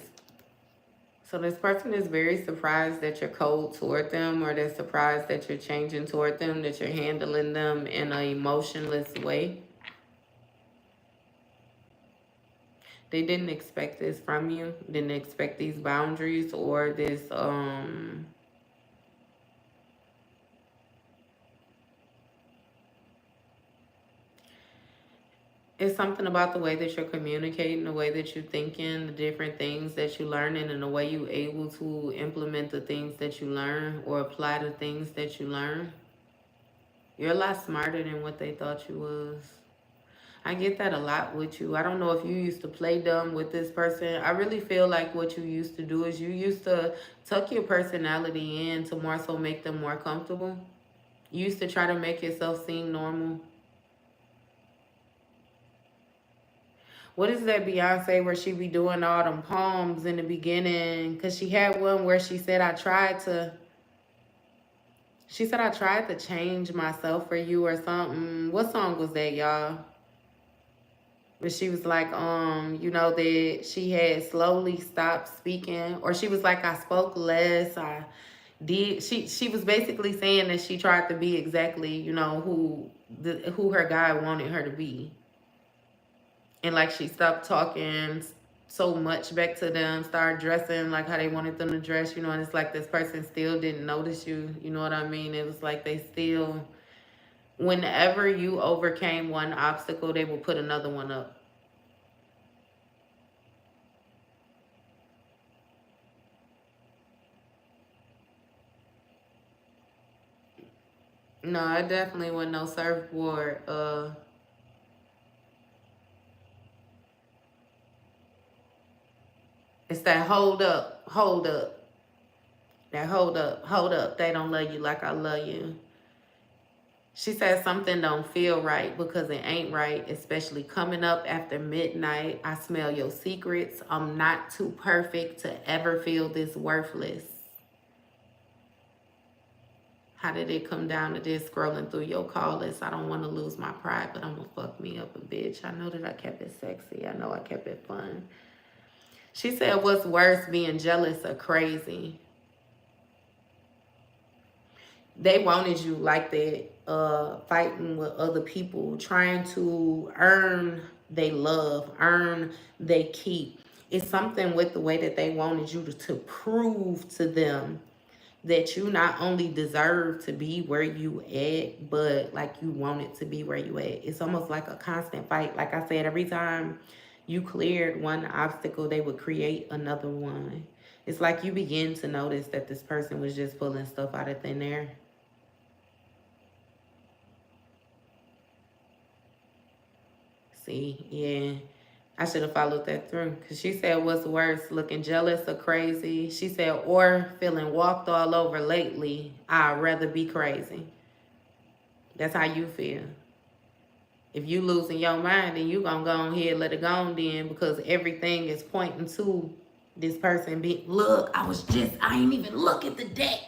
So this person is very surprised that you're cold toward them, or they're surprised that you're changing toward them, that you're handling them in an emotionless way. They didn't expect this from you, didn't expect these boundaries or this, it's something about the way that you're communicating, the way that you're thinking, the different things that you're learning, and the way you're able to implement the things that you learn or apply the things that you learn. You're a lot smarter than what they thought you was. I get that a lot with you. I don't know if you used to play dumb with this person. I really feel like what you used to do is you used to tuck your personality in to more so make them more comfortable. You used to try to make yourself seem normal. What is that Beyonce where she be doing all them poems in the beginning? Because she had one where she said, I tried to change myself for you or something. What song was that, y'all? But she was like, you know, that she had slowly stopped speaking, or she was like, I spoke less. I did. She was basically saying that she tried to be exactly, you know, who her guy wanted her to be. And like she stopped talking so much back to them, started dressing like how they wanted them to dress, you know, and it's like this person still didn't notice you, you know what I mean? It was like they still, whenever you overcame one obstacle, they will put another one up. No, it definitely wasn't no surfboard. It's that hold up, hold up. That hold up. They don't love you like I love you. She said something don't feel right because it ain't right, especially coming up after midnight. I smell your secrets. I'm not too perfect to ever feel this worthless. How did it come down to this? Scrolling through your call list. I don't want to lose my pride, but I'm going to fuck me up a bitch. I know that I kept it sexy. I know I kept it fun. She said, what's worse, being jealous or crazy? They wanted you like that, fighting with other people, trying to earn they love, earn they keep. It's something with the way that they wanted you to prove to them that you not only deserve to be where you at, but like you wanted to be where you at. It's almost like a constant fight. Like I said, every time you cleared one obstacle, they would create another one. It's like you begin to notice that this person was just pulling stuff out of thin air. See, yeah. I should have followed that through. Because she said, what's worse, looking jealous or crazy? She said, or feeling walked all over lately. I'd rather be crazy. That's how you feel. If you losing your mind, then you going to go ahead and let it go on then, because everything is pointing to this person being, look, I ain't even look at the deck.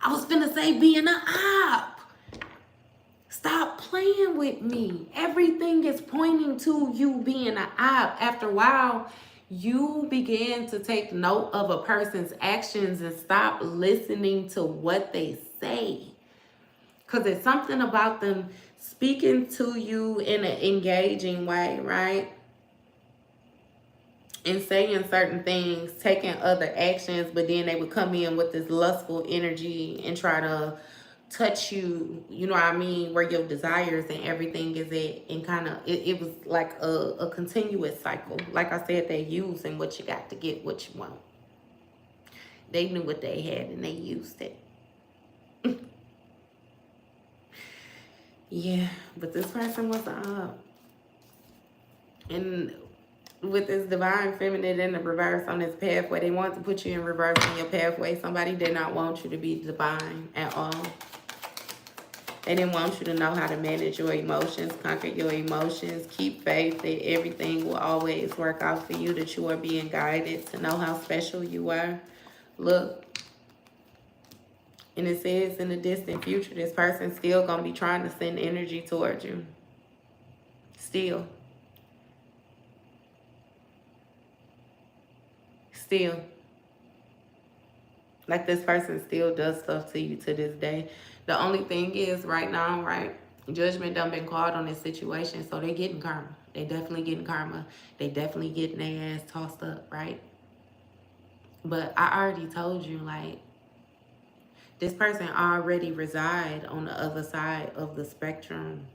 I was finna say being an op. Stop playing with me. Everything is pointing to you being an op. After a while, you begin to take note of a person's actions and stop listening to what they say. Because it's something about them speaking to you in an engaging way, right? And saying certain things, taking other actions, but then they would come in with this lustful energy and try to touch you, you know what I mean, where your desires and everything is at, and kind of, it was like a continuous cycle. Like I said, they using what you got to get what you want. They knew what they had and they used it. Yeah, but this person was up. And with this divine feminine in the reverse on this pathway, they want to put you in reverse on your pathway. Somebody did not want you to be divine at all. They didn't want you to know how to manage your emotions, conquer your emotions, keep faith that everything will always work out for you, that you are being guided, to know how special you are. Look, and it says in the distant future, this person's still going to be trying to send energy towards you. Still. Still. Like this person still does stuff to you to this day. The only thing is right now, right, judgment done been called on this situation, so they getting karma. They definitely getting karma. They definitely getting their ass tossed up, right? But I already told you, like, this person already reside on the other side of the spectrum.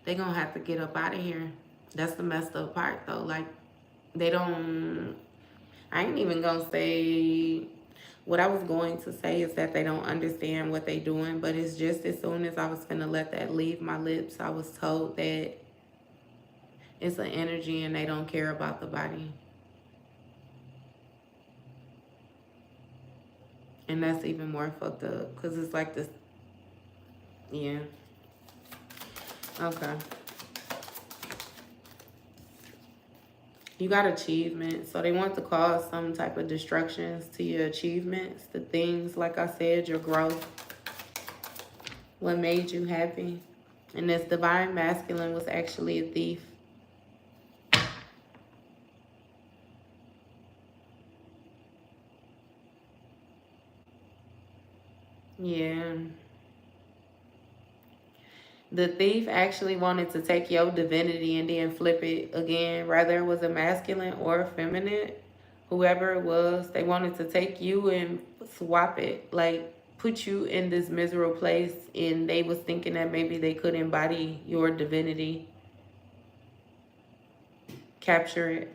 They gonna have to get up out of here. That's the messed up part, though. Like, they don't, I ain't even gonna say, what I was going to say is that they don't understand what they doing, but it's just as soon as I was finna let that leave my lips, I was told that it's an energy and they don't care about the body. And that's even more fucked up, because it's like this, yeah. Okay. You got achievements, so they want to cause some type of destructions to your achievements, the things, like I said, your growth, what made you happy. And this divine masculine was actually a thief. Yeah. The thief actually wanted to take your divinity and then flip it again, whether it was a masculine or a feminine, whoever it was, they wanted to take you and swap it, like put you in this miserable place, and they was thinking that maybe they could embody your divinity, capture it.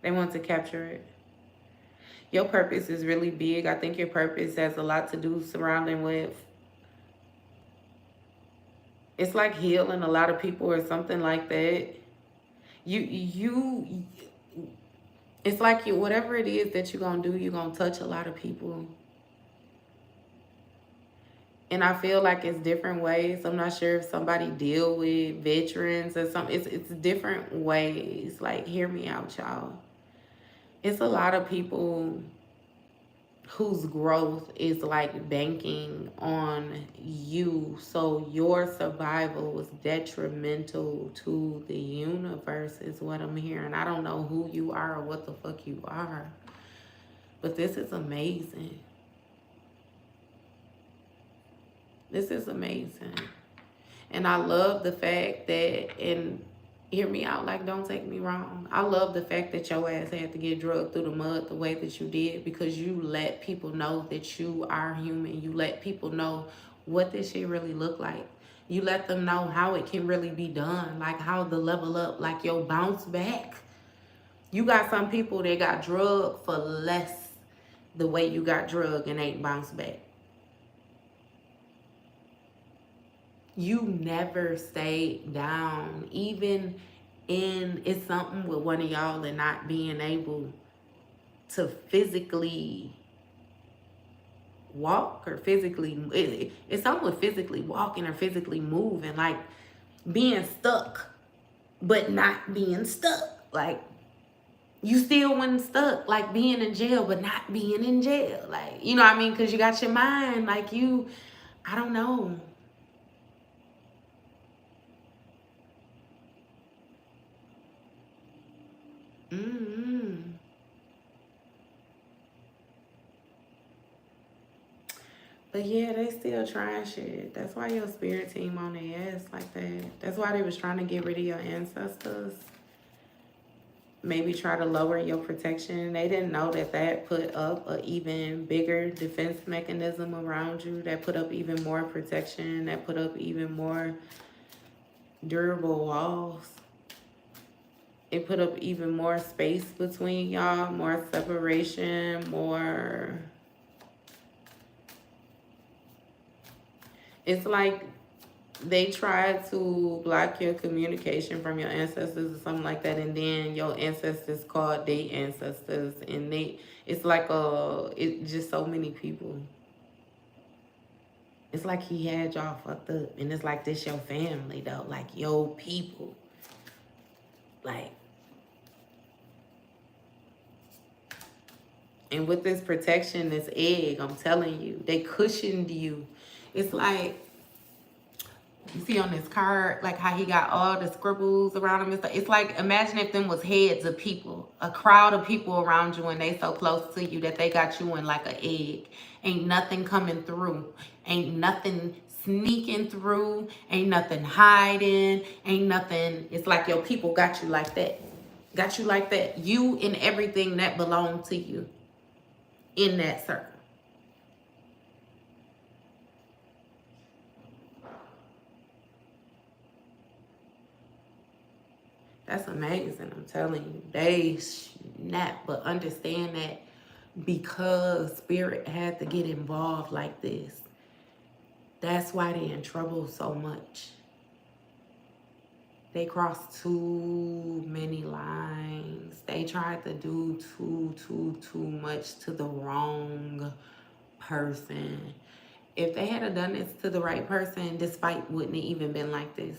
They want to capture it. Your purpose is really big. I think your purpose has a lot to do surrounding with, it's like healing a lot of people or something like that. It's like you, whatever it is that you're going to do, you're going to touch a lot of people. And I feel like it's different ways. I'm not sure if somebody deal with veterans or something. It's different ways. Like, hear me out, y'all. It's a lot of people whose growth is like banking on you, so your survival was detrimental to the universe, is what I'm hearing. I don't know who you are or what the fuck you are, but this is amazing. This is amazing. And I love the fact that, and hear me out, like, don't take me wrong, I love the fact that your ass had to get drugged through the mud the way that you did, because you let people know that you are human. You let people know what this shit really look like. You let them know how it can really be done, like how the level up, like your bounce back. You got some people that got drugged for less the way you got drugged and ain't bounced back. You never stayed down, even in, it's something with one of y'all and not being able to physically walk or physically, it's something with physically walking or physically moving, like being stuck, but not being stuck. Like, you still wasn't stuck, like being in jail, but not being in jail. Like, you know what I mean? Because you got your mind, like you, I don't know. But yeah, they still trying shit. That's why your spirit team on their ass like that. That's why they was trying to get rid of your ancestors. Maybe try to lower your protection. They didn't know that that put up an even bigger defense mechanism around you. That put up even more protection. That put up even more durable walls. It put up even more space between y'all, more separation, more... It's like they tried to block your communication from your ancestors or something like that, and then your ancestors called their ancestors, and it's like it's just so many people. It's like he had y'all fucked up, and it's like, this your family though, like your people. Like, and with this protection, this egg, I'm telling you, they cushioned you. It's like, you see on this card, like how he got all the scribbles around him and stuff. It's like, imagine if them was heads of people, a crowd of people around you, and they so close to you that they got you in like an egg. Ain't nothing coming through. Ain't nothing sneaking through. Ain't nothing hiding. Ain't nothing. It's like your people got you like that. Got you like that. You and everything that belonged to you in that circle. That's amazing, I'm telling you. They snap, but understand that because spirit had to get involved like this, that's why they're in trouble so much. They crossed too many lines. They tried to do too much to the wrong person. If they had done this to the right person, this fight wouldn't have even been like this.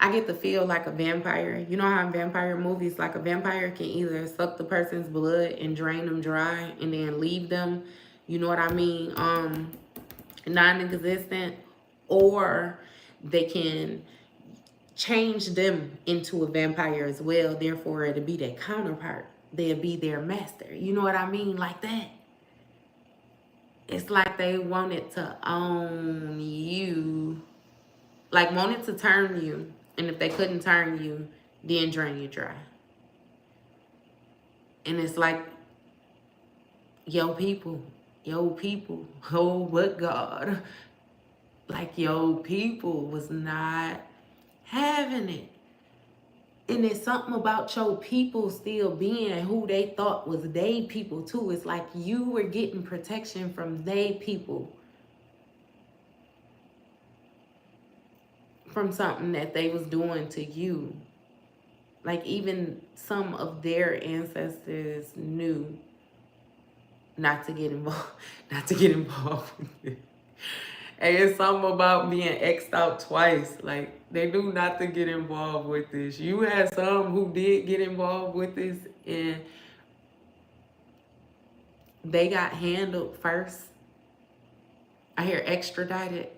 I get to feel like a vampire. You know how in vampire movies, like a vampire can either suck the person's blood and drain them dry and then leave them, you know what I mean, non-existent, or they can change them into a vampire as well. Therefore, it'll be their counterpart. they'll be their master. You know what I mean? Like that. It's like they wanted to own you. Like wanted to turn you. And if they couldn't turn you, then drain you dry. And it's like, yo people, oh what God. Like yo people was not having it. And it's something about your people still being who they thought was they people too. It's like you were getting protection from they people. From something that they was doing to you. Like even some of their ancestors knew not to get involved. Not to get involved with it. And it's something about being X'd out twice. Like, they knew not to get involved with this. You had some who did get involved with this, and they got handled first. I hear extradited.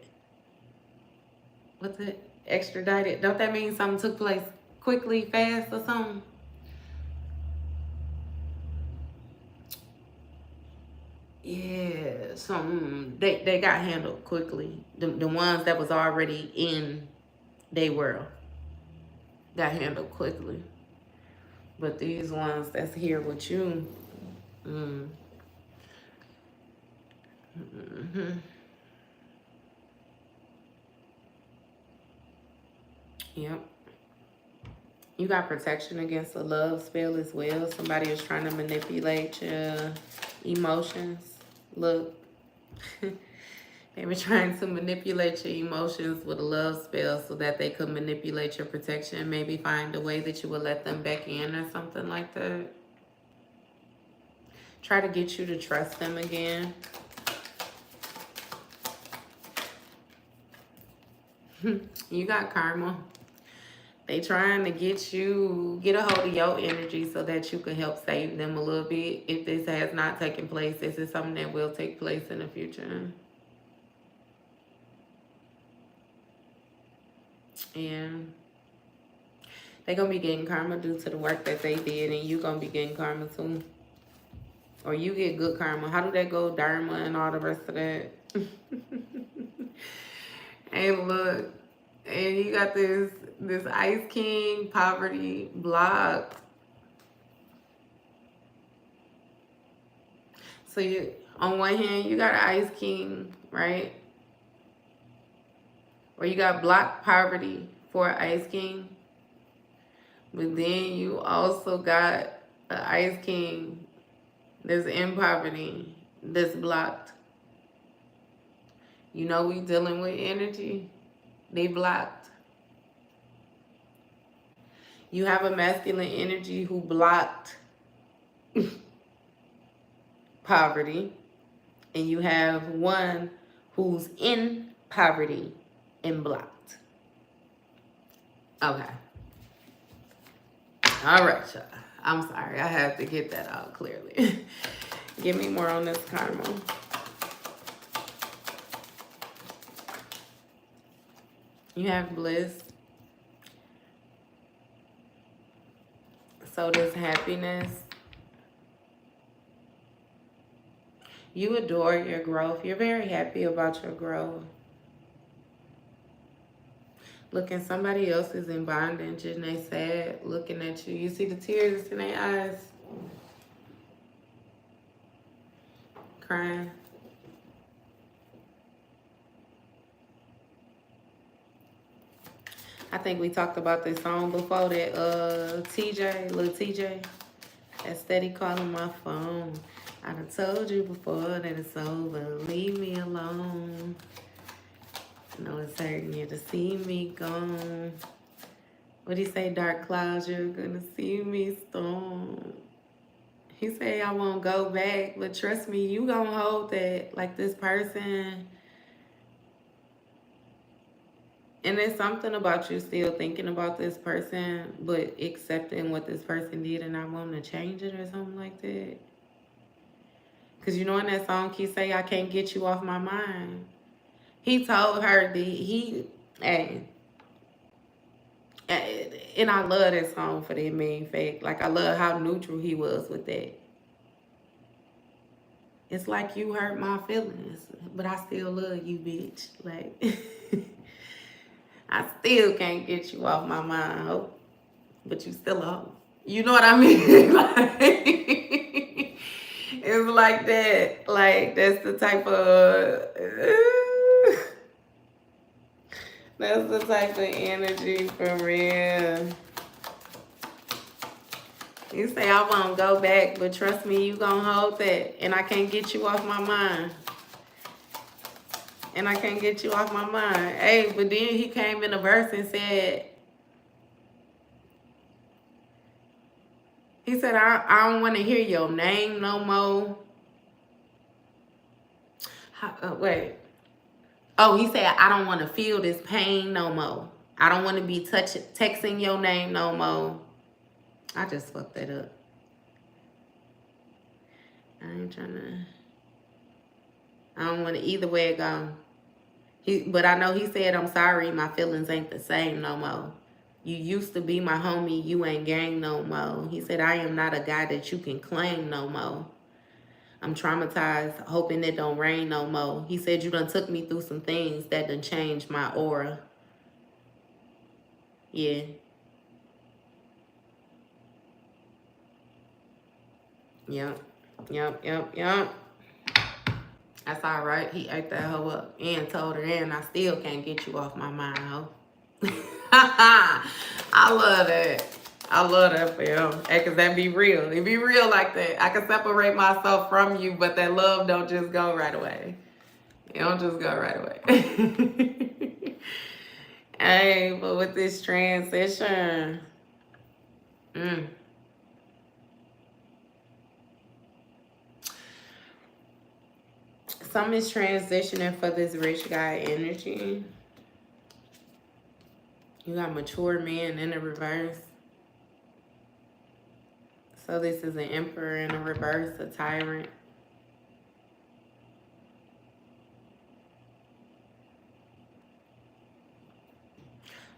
What's it? Extradited. Don't that mean something took place quickly, fast, or something? Yeah, something. They got handled quickly. The ones that was already in their world got handled quickly. But these ones that's here with you, yep. You got protection against a love spell as well. Somebody is trying to manipulate your emotions. Look, they were trying to manipulate your emotions with a love spell so that they could manipulate your protection. Maybe find a way that you would let them back in or something like that. Try to get you to trust them again. You got karma. They trying to get a hold of your energy so that you can help save them a little bit. If this has not taken place, this is something that will take place in the future. And they're going to be getting karma due to the work that they did, and you're going to be getting karma too. Or you get good karma. How do that go? Dharma and all the rest of that. And look, and you got this Ice King, poverty, blocked. So you, on one hand, you got an Ice King, right? Or you got blocked poverty for Ice King. But then you also got an Ice King that's in poverty, that's blocked. You know we dealing with energy. They blocked. You have a masculine energy who blocked poverty. And you have one who's in poverty and blocked. Okay. All right, y'all. I'm sorry. I have to get that out clearly. Give me more on this karma. You have bliss. So does happiness. You adore your growth. You're very happy about your growth. Look, and somebody else is in bondage and they sad looking at you. You see the tears in their eyes. Crying. I think we talked about this song before that TJ, little TJ, that steady calling my phone. I done told you before that it's over. Leave me alone. I know it's hurting you to see me gone. What he say? Dark clouds, you're gonna see me storm. He say I won't go back, but trust me, you gonna hold that. Like this person. And there's something about you still thinking about this person, but accepting what this person did and not wanting to change it or something like that. Because you know in that song, he say, I can't get you off my mind. He told her that hey, And I love that song for that main fact. Like, I love how neutral he was with that. It's like you hurt my feelings, but I still love you, bitch. Like, I still can't get you off my mind, ho. But you still a hoe. You know what I mean? Like, it's like that. Like, that's the type of... that's the type of energy for real. You say I won't go back, but trust me, you gonna hold that. And I can't get you off my mind. And I can't get you off my mind. Hey, but then he came in a verse and said, he said, I don't want to hear your name no more. Wait. Oh, he said, I don't want to feel this pain no more. I don't want to be texting your name no more. I just fucked that up. I ain't trying to... I don't want to either way it go. But I know he said, I'm sorry, my feelings ain't the same no more. You used to be my homie, you ain't gang no more. He said, I am not a guy that you can claim no more. I'm traumatized, hoping it don't rain no more. He said, you done took me through some things that done changed my aura. Yeah. Yep. That's all right. He ate that hoe up and told her, and I still can't get you off my mind, hoe. I love that. I love that for him. Hey, cause that be real. It be real like that. I can separate myself from you, but that love don't just go right away. It don't just go right away. Hey, but with this transition, some is transitioning for this rich guy energy. You got mature men in the reverse. So this is an emperor in the reverse, a tyrant.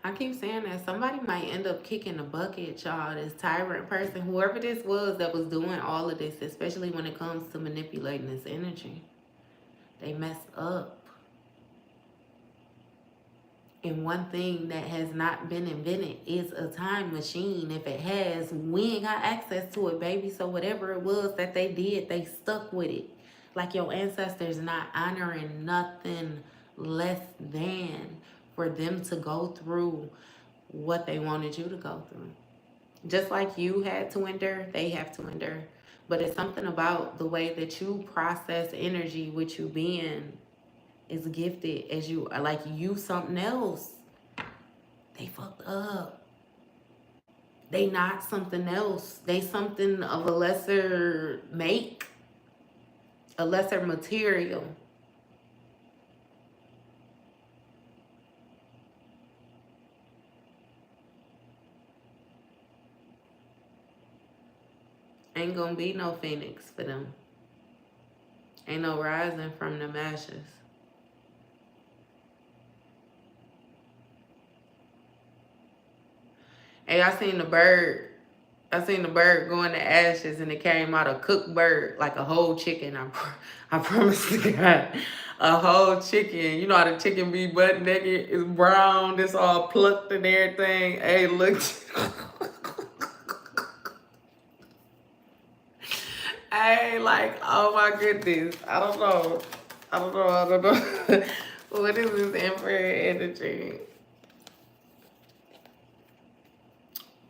I keep saying that somebody might end up kicking the bucket, y'all. This tyrant person, whoever this was that was doing all of this, especially when it comes to manipulating this energy, they messed up. And one thing that has not been invented is a time machine. If it has, we ain't got access to it, baby. So whatever it was that they did, they stuck with it. Like your ancestors not honoring nothing less than for them to go through what they wanted you to go through. Just like you had to endure, they have to endure. But it's something about the way that you process energy with you being is gifted as you are, like you something else. They fucked up. They not something else. They something of a lesser make, a lesser material. Ain't gonna be no phoenix for them. Ain't no rising from them ashes. Hey, I seen the bird go in the ashes and it came out a cooked bird, like a whole chicken. I promise to God. A whole chicken. You know how the chicken be butt naked? It's brown, it's all plucked and everything. Hey, look. Hey, like, oh my goodness. I don't know. What is this emperor energy?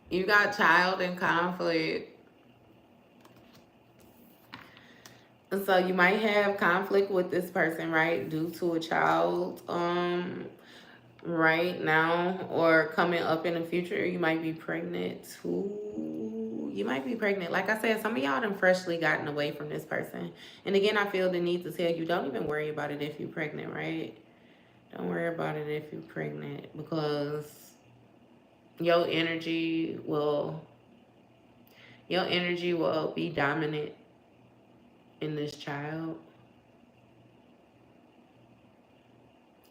You got child in conflict. And so you might have conflict with this person, right? Due to a child right now or coming up in the future. You might be pregnant too. You might be pregnant. Like I said, some of y'all done freshly gotten away from this person. And again, I feel the need to tell you, don't even worry about it if you're pregnant, right? Don't worry about it if you're pregnant, because your energy will be dominant in this child.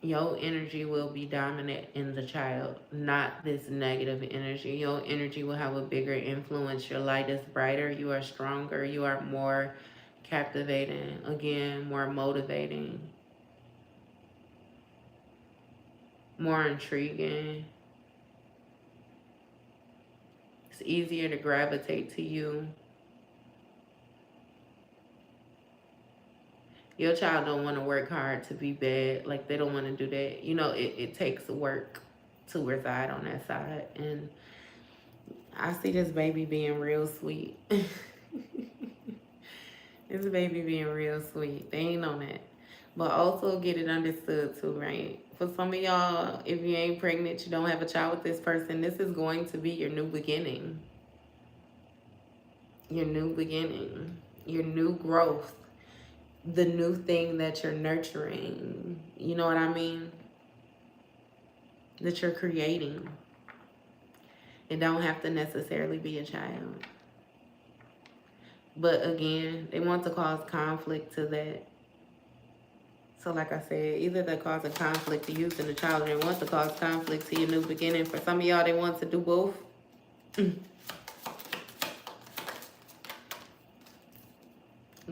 Your energy will be dominant in the child, not this negative energy. Your energy will have a bigger influence. Your light is brighter. You are stronger. You are more captivating. Again, more motivating. More intriguing. It's easier to gravitate to you. Your child don't want to work hard to be bad. Like, they don't want to do that. You know, it takes work to reside on that side. And I see this baby being real sweet. This baby being real sweet. They ain't on that. But also get it understood too, right? For some of y'all, if you ain't pregnant, you don't have a child with this person, this is going to be your new beginning. Your new beginning. Your new growth. The new thing that you're nurturing. You know what I mean? That you're creating. It don't have to necessarily be a child. But again, they want to cause conflict to that. So like I said, either they're causing conflict to you and the child, or they want to cause conflict to your new beginning. For some of y'all, they want to do both.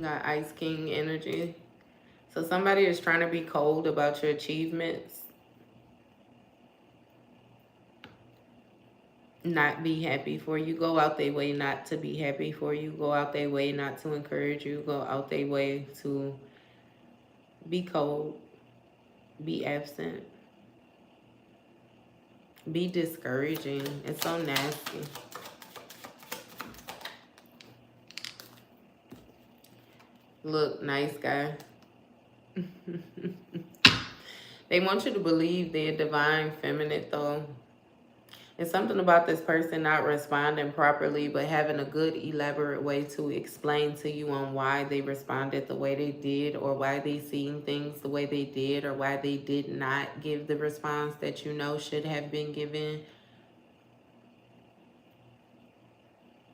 Got Ice King energy. So somebody is trying to be cold about your achievements. Not be happy for you. Go out their way not to be happy for you. Go out their way not to encourage you. Go out their way to be cold. Be absent. Be discouraging. It's so nasty. Look, nice guy. They want you to believe they're divine feminine, though. It's something about this person not responding properly, but having a good elaborate way to explain to you on why they responded the way they did, or why they seen things the way they did, or why they did not give the response that you know should have been given.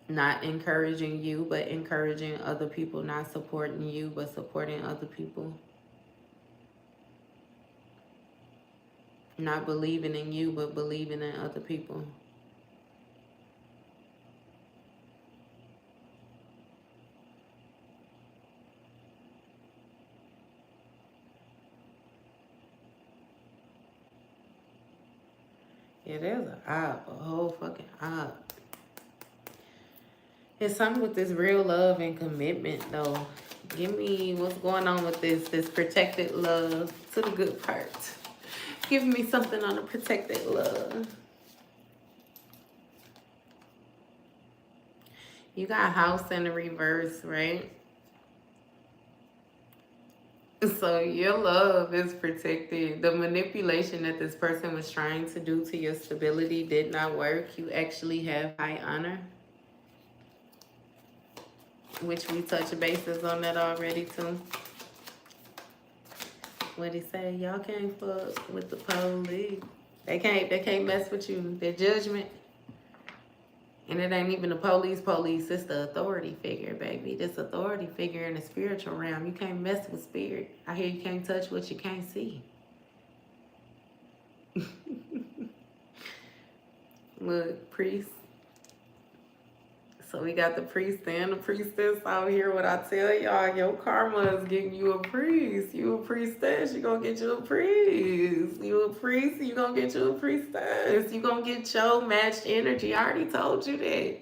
Not encouraging you, but encouraging other people. Not supporting you, but supporting other people. Not believing in you, but believing in other people. Yeah, there's an op, a whole fucking op. It's something with this real love and commitment, though. Give me what's going on with this protected love to the good part. Give me something on the protected love. You got house in the reverse, right? So your love is protected. The manipulation that this person was trying to do to your stability did not work. You actually have high honor, which we touched bases on that already too. What he say? Y'all can't fuck with the police. They can't mess with you. Their judgment. And it ain't even the police. It's the authority figure, baby. This authority figure in the spiritual realm. You can't mess with spirit. I hear you can't touch what you can't see. Look, priest. So we got the priest and the priestess out here. What I tell y'all, your karma is getting you a priest. You a priestess, you gonna get you a priest. You a priest, you gonna get you a priestess. You gonna get your matched energy. I already told you that.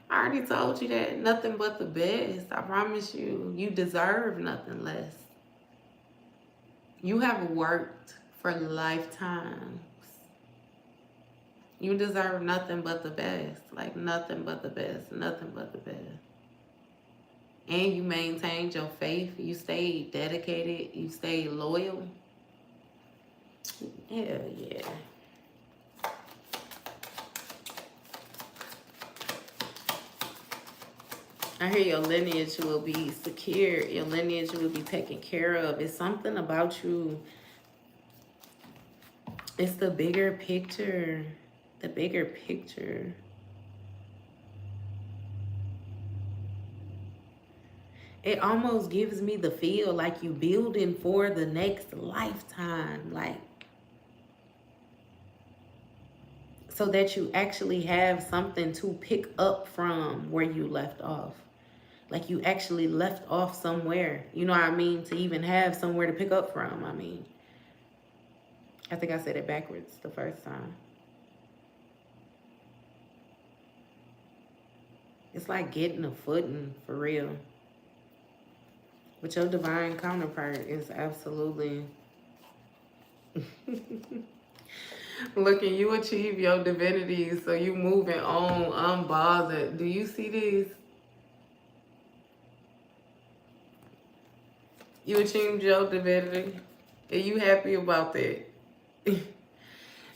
I already told you that. Nothing but the best. I promise you. You deserve nothing less. You have worked for lifetimes. You deserve nothing but the best. Like, nothing but the best. Nothing but the best. And you maintained your faith. You stayed dedicated. You stayed loyal. Hell yeah. I hear your lineage will be secure. Your lineage will be taken care of. It's something about you. It's the bigger picture. The bigger picture. It almost gives me the feel like you building for the next lifetime. Like, so that you actually have something to pick up from where you left off. Like you actually left off somewhere. You know what I mean? To even have somewhere to pick up from. I mean, I think I said it backwards the first time. It's like getting a footing for real. But your divine counterpart is absolutely... Look, and you achieve your divinity, so you moving on unbothered. Do you see this? You achieved your divinity. Are you happy about that?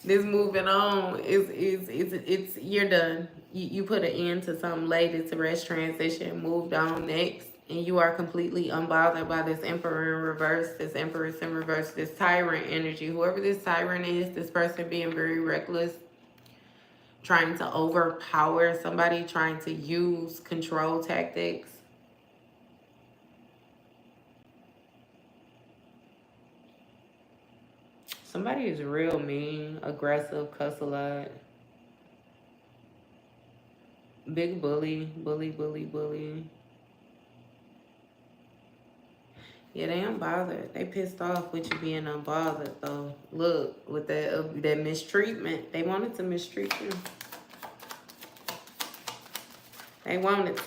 This moving on it's you're done. You put an end to something late. It's a rest transition, moved on next. And you are completely unbothered by this Emperor in reverse, this Empress in reverse, this tyrant energy. Whoever this tyrant is, this person being very reckless, trying to overpower somebody, trying to use control tactics. Somebody is real mean, aggressive, cuss a lot. Big bully, bully. Yeah, they unbothered. They pissed off with you being unbothered, though. Look, with that mistreatment, they wanted to mistreat you. They wanted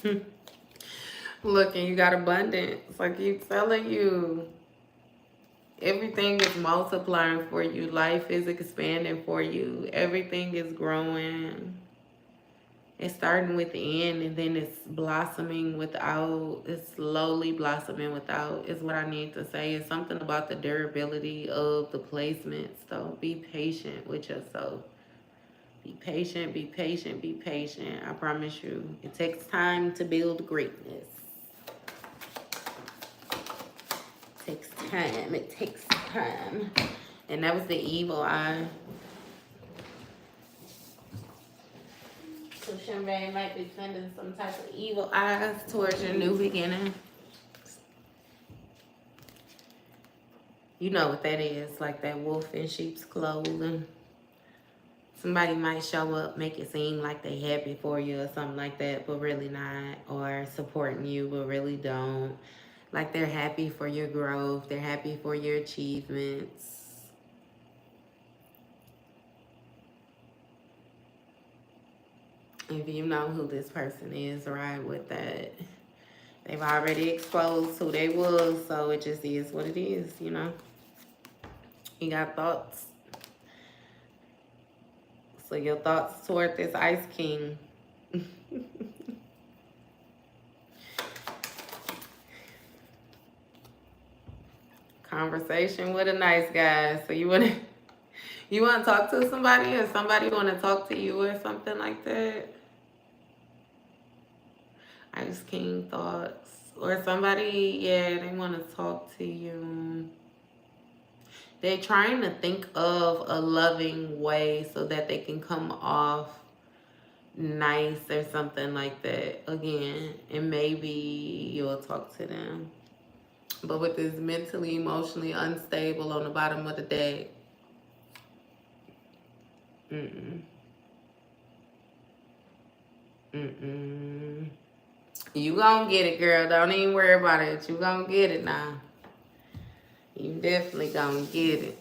to. Look, and you got abundance. I keep telling you. Everything is multiplying for you. Life is expanding for you. Everything is growing. It's starting within and then it's blossoming without. It's slowly blossoming without is what I need to say. It's something about the durability of the placements. So be patient with yourself. Be patient, be patient, be patient. I promise you. It takes time to build greatness. It takes time. It takes time. And that was the evil eye. So Shinbei might be sending some type of evil eyes towards your new beginning. You know what that is, like that wolf in sheep's clothing. Somebody might show up, make it seem like they happy for you or something like that, but really not. Or supporting you, but really don't. Like they're happy for your growth. They're happy for your achievements. If you know who this person is, ride with that. They've already exposed who they was, so it just is what it is, you know. You got thoughts. So your thoughts toward this Ice King. Conversation with a nice guy. So you want to talk to somebody, or somebody want to talk to you or something like that? Ice King thoughts. Or somebody, yeah, they want to talk to you. They're trying to think of a loving way so that they can come off nice or something like that again. And maybe you'll talk to them. But with this mentally, emotionally unstable on the bottom of the deck. You gonna get it, girl. Don't even worry about it. You gonna get it now. You definitely gonna get it.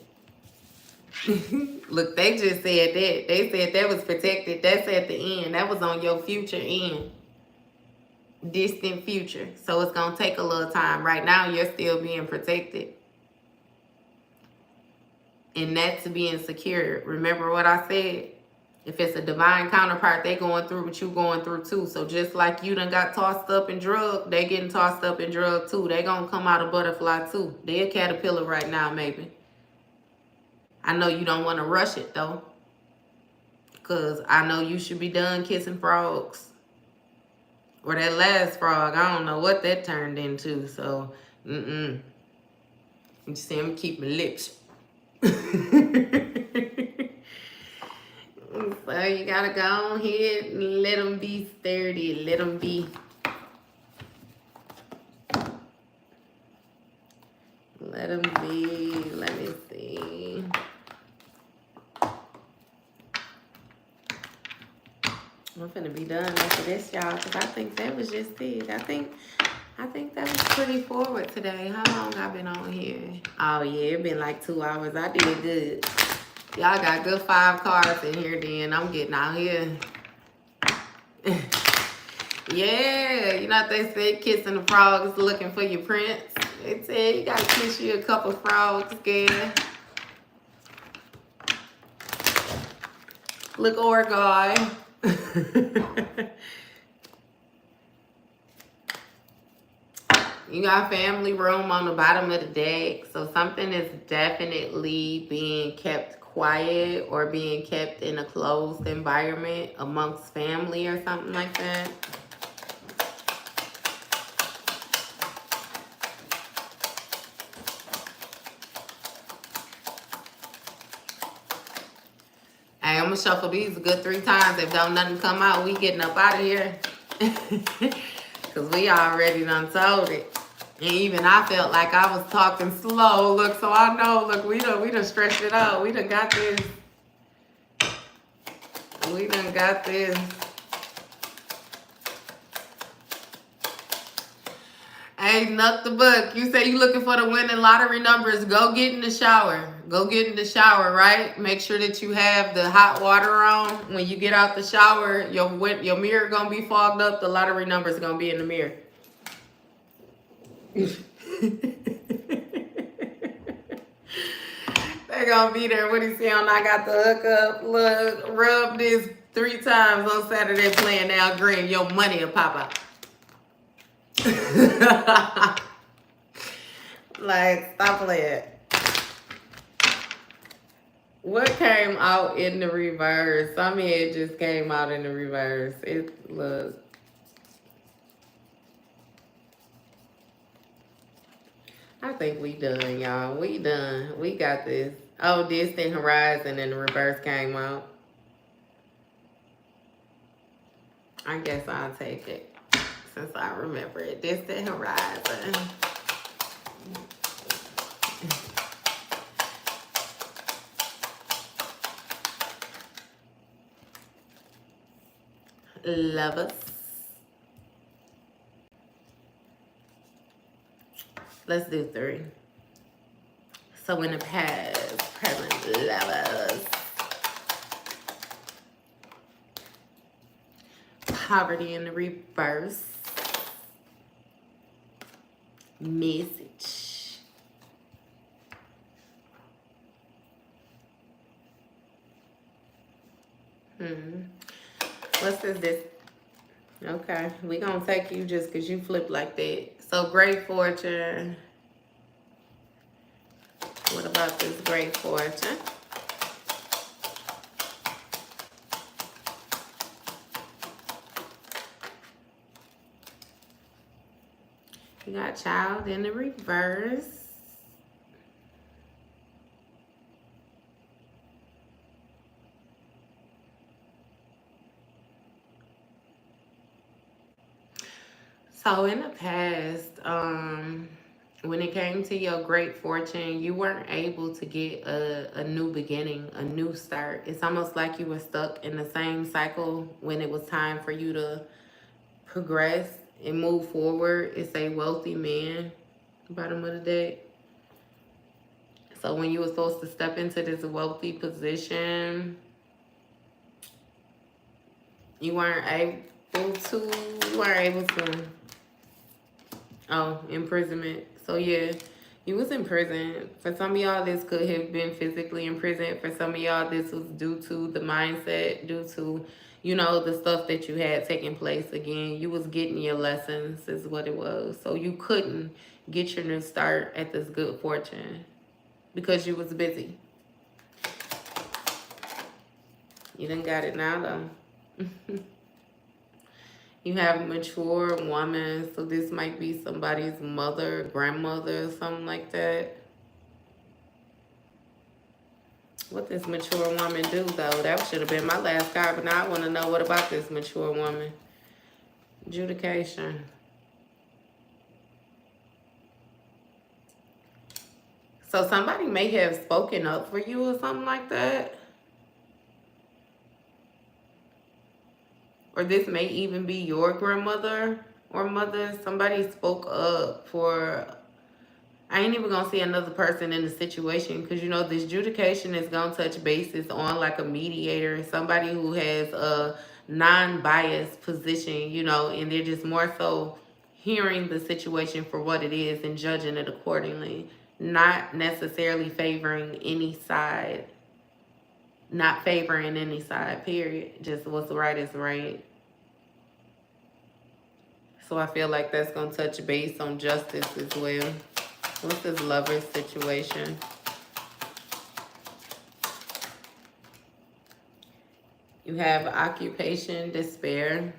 Look, they just said that. They said that was protected. That's at the end. That was on your future end. Distant future. So it's gonna take a little time. Right now, you're still being protected. And that's being secure. Remember what I said? If it's a divine counterpart, they going through what you going through too. So just like you done got tossed up and drugged, they getting tossed up and drugged too. They gonna come out a butterfly too. They a caterpillar right now, maybe. I know you don't want to rush it though. Because I know you should be done kissing frogs. Or that last frog, I don't know what that turned into. So, You see, I'm keeping lips. So you gotta go on ahead and let them be sturdy. Let them be I'm finna be done after this, y'all, because I think that was just it. I think that was pretty forward today. How long I been on here? Oh, yeah, it been like 2 hours. I did good. Y'all got good 5 cards in here then. I'm getting out here. Yeah, you know what they say, kissing the frogs looking for your prince. They say you gotta kiss you a couple frogs, girl. Look, Orguy. You got family room on the bottom of the deck. So something is definitely being kept quiet or being kept in a closed environment amongst family or something like that. Hey, I'm gonna shuffle these a good 3 times. If don't nothing come out, we getting up out of here. Cause we already done told it. And even I felt like I was talking slow. Look, so I know, look, we done stretched it out. We done got this. We done got this. Ain't nothing but. You say you looking for the winning lottery numbers. Go get in the shower. Go get in the shower, right? Make sure that you have the hot water on. When you get out the shower, your mirror gonna be fogged up. The lottery numbers gonna be in the mirror. They gonna be there. What he say on I got the hook up. Look, rub this 3 times on Saturday playing now green. Your money will pop out. Like, stop playing. What came out in the reverse? Some head just came out in the reverse. It look. I think we done, y'all. We done. We got this. Oh, distant horizon and the reverse came out. I guess I'll take it since I remember it. Distant horizon. Lovers. Let's do 3. So in the past, present, lovers. Poverty in the reverse. Message. What's this? Okay, we gonna take you just because you flip like that. So great fortune. What about this great fortune? You got child in the reverse. So in the past, when it came to your great fortune, you weren't able to get a new beginning, a new start. It's almost like you were stuck in the same cycle when it was time for you to progress and move forward. It's a wealthy man, bottom of the deck. So when you were supposed to step into this wealthy position, you weren't able to. Oh, imprisonment. So yeah, you was in prison. For some of y'all, this could have been physically imprisoned. For some of y'all, this was due to the mindset, due to, you know, the stuff that you had taking place. Again, you was getting your lessons is what it was. So you couldn't get your new start at this good fortune because you was busy. You done got it now, though. You have a mature woman, so this might be somebody's mother, grandmother, or something like that. What this mature woman do, though? That should have been my last card, but now I want to know what about this mature woman. Adjudication. So somebody may have spoken up for you or something like that. or this may even be your grandmother or mother. Somebody spoke up for, I ain't even gonna say another person in the situation, because you know this adjudication is gonna touch bases on like a mediator, somebody who has a non-biased position, you know, and they're just more so hearing the situation for what it is and judging it accordingly, not necessarily favoring any side, not favoring any side, period. Just what's right is right. So I feel like that's gonna touch base on justice as well. What's this lover's situation? You have occupation, despair.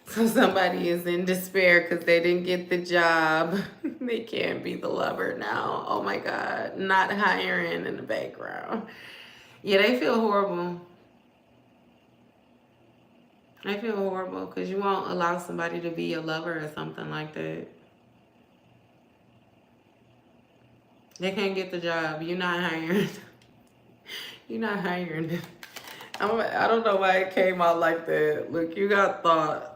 So somebody is in despair because they didn't get the job. They can't be the lover now. Oh my God. Not hiring in the background. Yeah, they feel horrible. They feel horrible because you won't allow somebody to be a lover or something like that. They can't get the job. You're not hiring. You're not hiring. I don't know why it came out like that. Look, you got thoughts.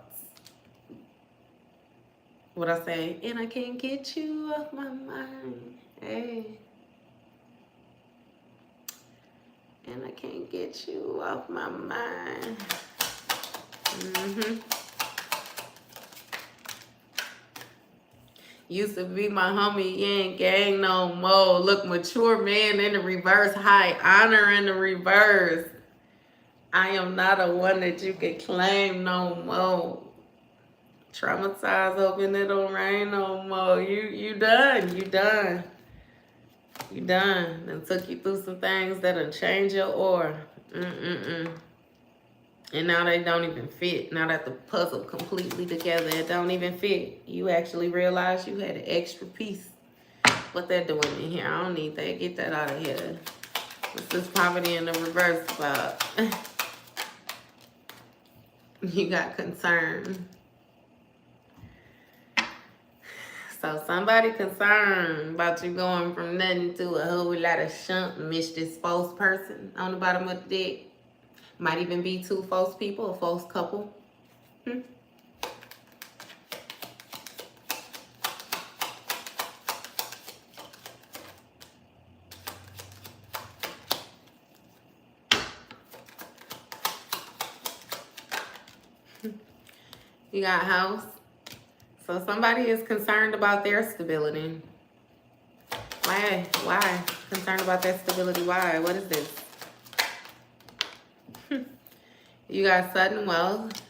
What I say? And I can't get you off my mind. Hey. And I can't get you off my mind. Used to be my homie, you ain't gang no more. Look, mature man in the reverse, high honor in the reverse. I am not a one that you can claim no more. Traumatized, hoping it don't rain no more. You done, you done. You done. And took you through some things that'll change your aura. And now they don't even fit. Now that the puzzle completely together, it don't even fit. You actually realize you had an extra piece. What they're doing in here, I don't need that. Get that out of here. What's this poverty in the reverse about? You got concern. So somebody concerned about you going from nothing to a whole lot of shump, this false person on the bottom of the deck. Might even be two false people, a false couple. You got house. So somebody is concerned about their stability. Why? Why? Concerned about their stability. Why? What is this? You got sudden wealth.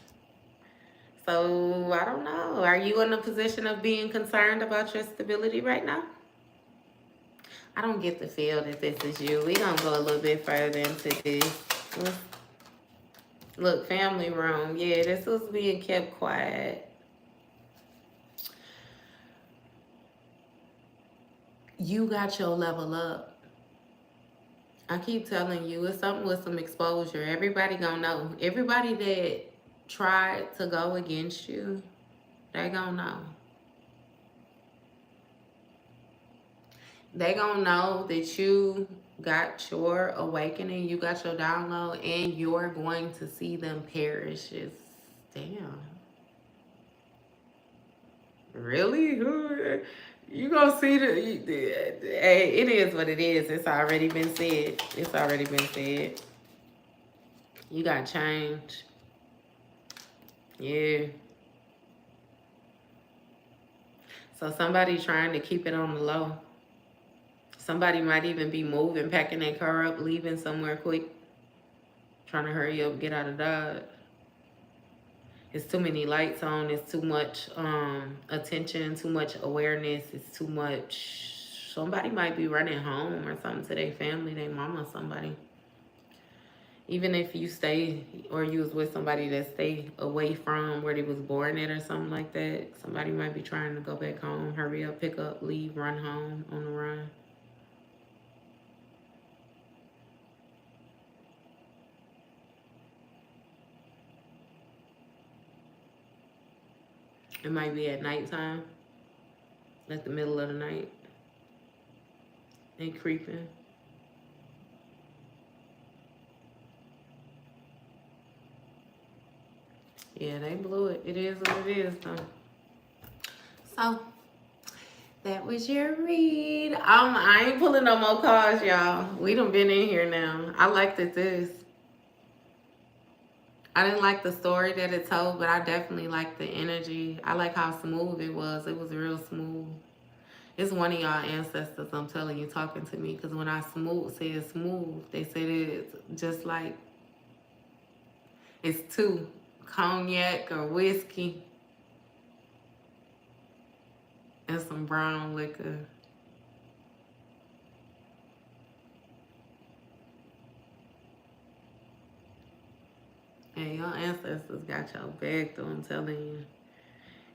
So, I don't know. Are you in a position of being concerned about your stability right now? I don't get the feel that this is you. We're going to go a little bit further into this. Look, family room. Yeah, this was being kept quiet. You got your level up. I keep telling you, it's something with some exposure. Everybody gonna know. Everybody that tried to go against you, they gonna know. They gonna know that you got your awakening, you got your download, and you're going to see them perish. It's, damn. Really? You gonna see hey, it is what it is. It's already been said. It's already been said. You got change. Yeah. So somebody trying to keep it on the low. Somebody might even be moving, packing their car up, leaving somewhere quick. Trying to hurry up, get out of Dodge. It's too many lights on. It's too much attention, too much awareness. It's too much. Somebody might be running home or something to their family, their mama, somebody. Even if you stay or you was with somebody that stay away from where they was born at or something like that, somebody might be trying to go back home, hurry up, pick up, leave, run home on the run. It might be at nighttime, like the middle of the night. They creeping. Yeah, they blew it. It is what it is, though. So, that was your read. I ain't pulling no more cards, y'all. We done been in here now. I liked this. I didn't like the story that it told, but I definitely liked the energy. I like how smooth it was. It was real smooth. It's one of y'all ancestors, I'm telling you, talking to me. Because when I said smooth, they said it's just like it's two. Cognac or whiskey and some brown liquor. And your ancestors got your back, though, I'm telling you.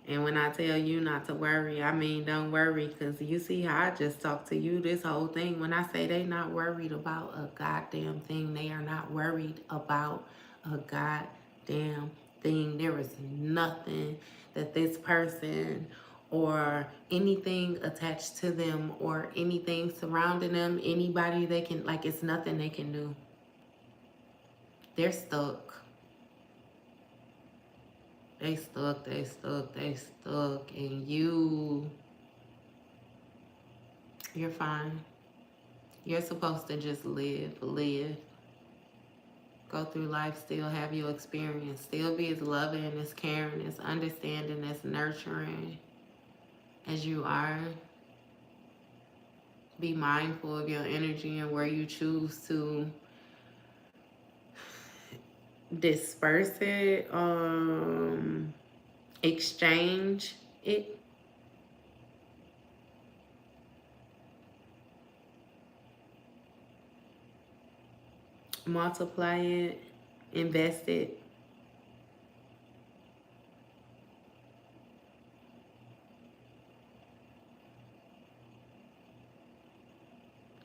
And when I tell you not to worry, I mean don't worry, because you see how I just talked to you this whole thing. When I say they not worried about a goddamn thing, they are not worried about a goddamn thing. There is nothing that this person or anything attached to them or anything surrounding them, anybody they can, like, it's nothing they can do. They're stuck. They stuck, and you're fine. You're supposed to just live. Go through life, still have your experience, still be as loving, as caring, as understanding, as nurturing as you are. Be mindful of your energy and where you choose to disperse it, exchange it. Multiply it, invest it.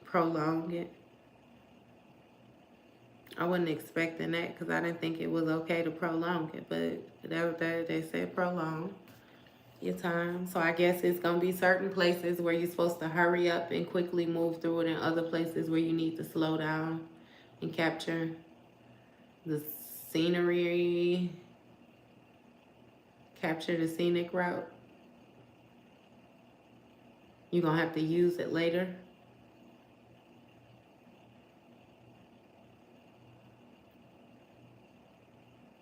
Prolong it. I wasn't expecting that because I didn't think it was okay to prolong it, but they said prolong your time. So I guess it's going to be certain places where you're supposed to hurry up and quickly move through it, and other places where you need to slow down and capture the scenery, capture the scenic route. You're going to have to use it later.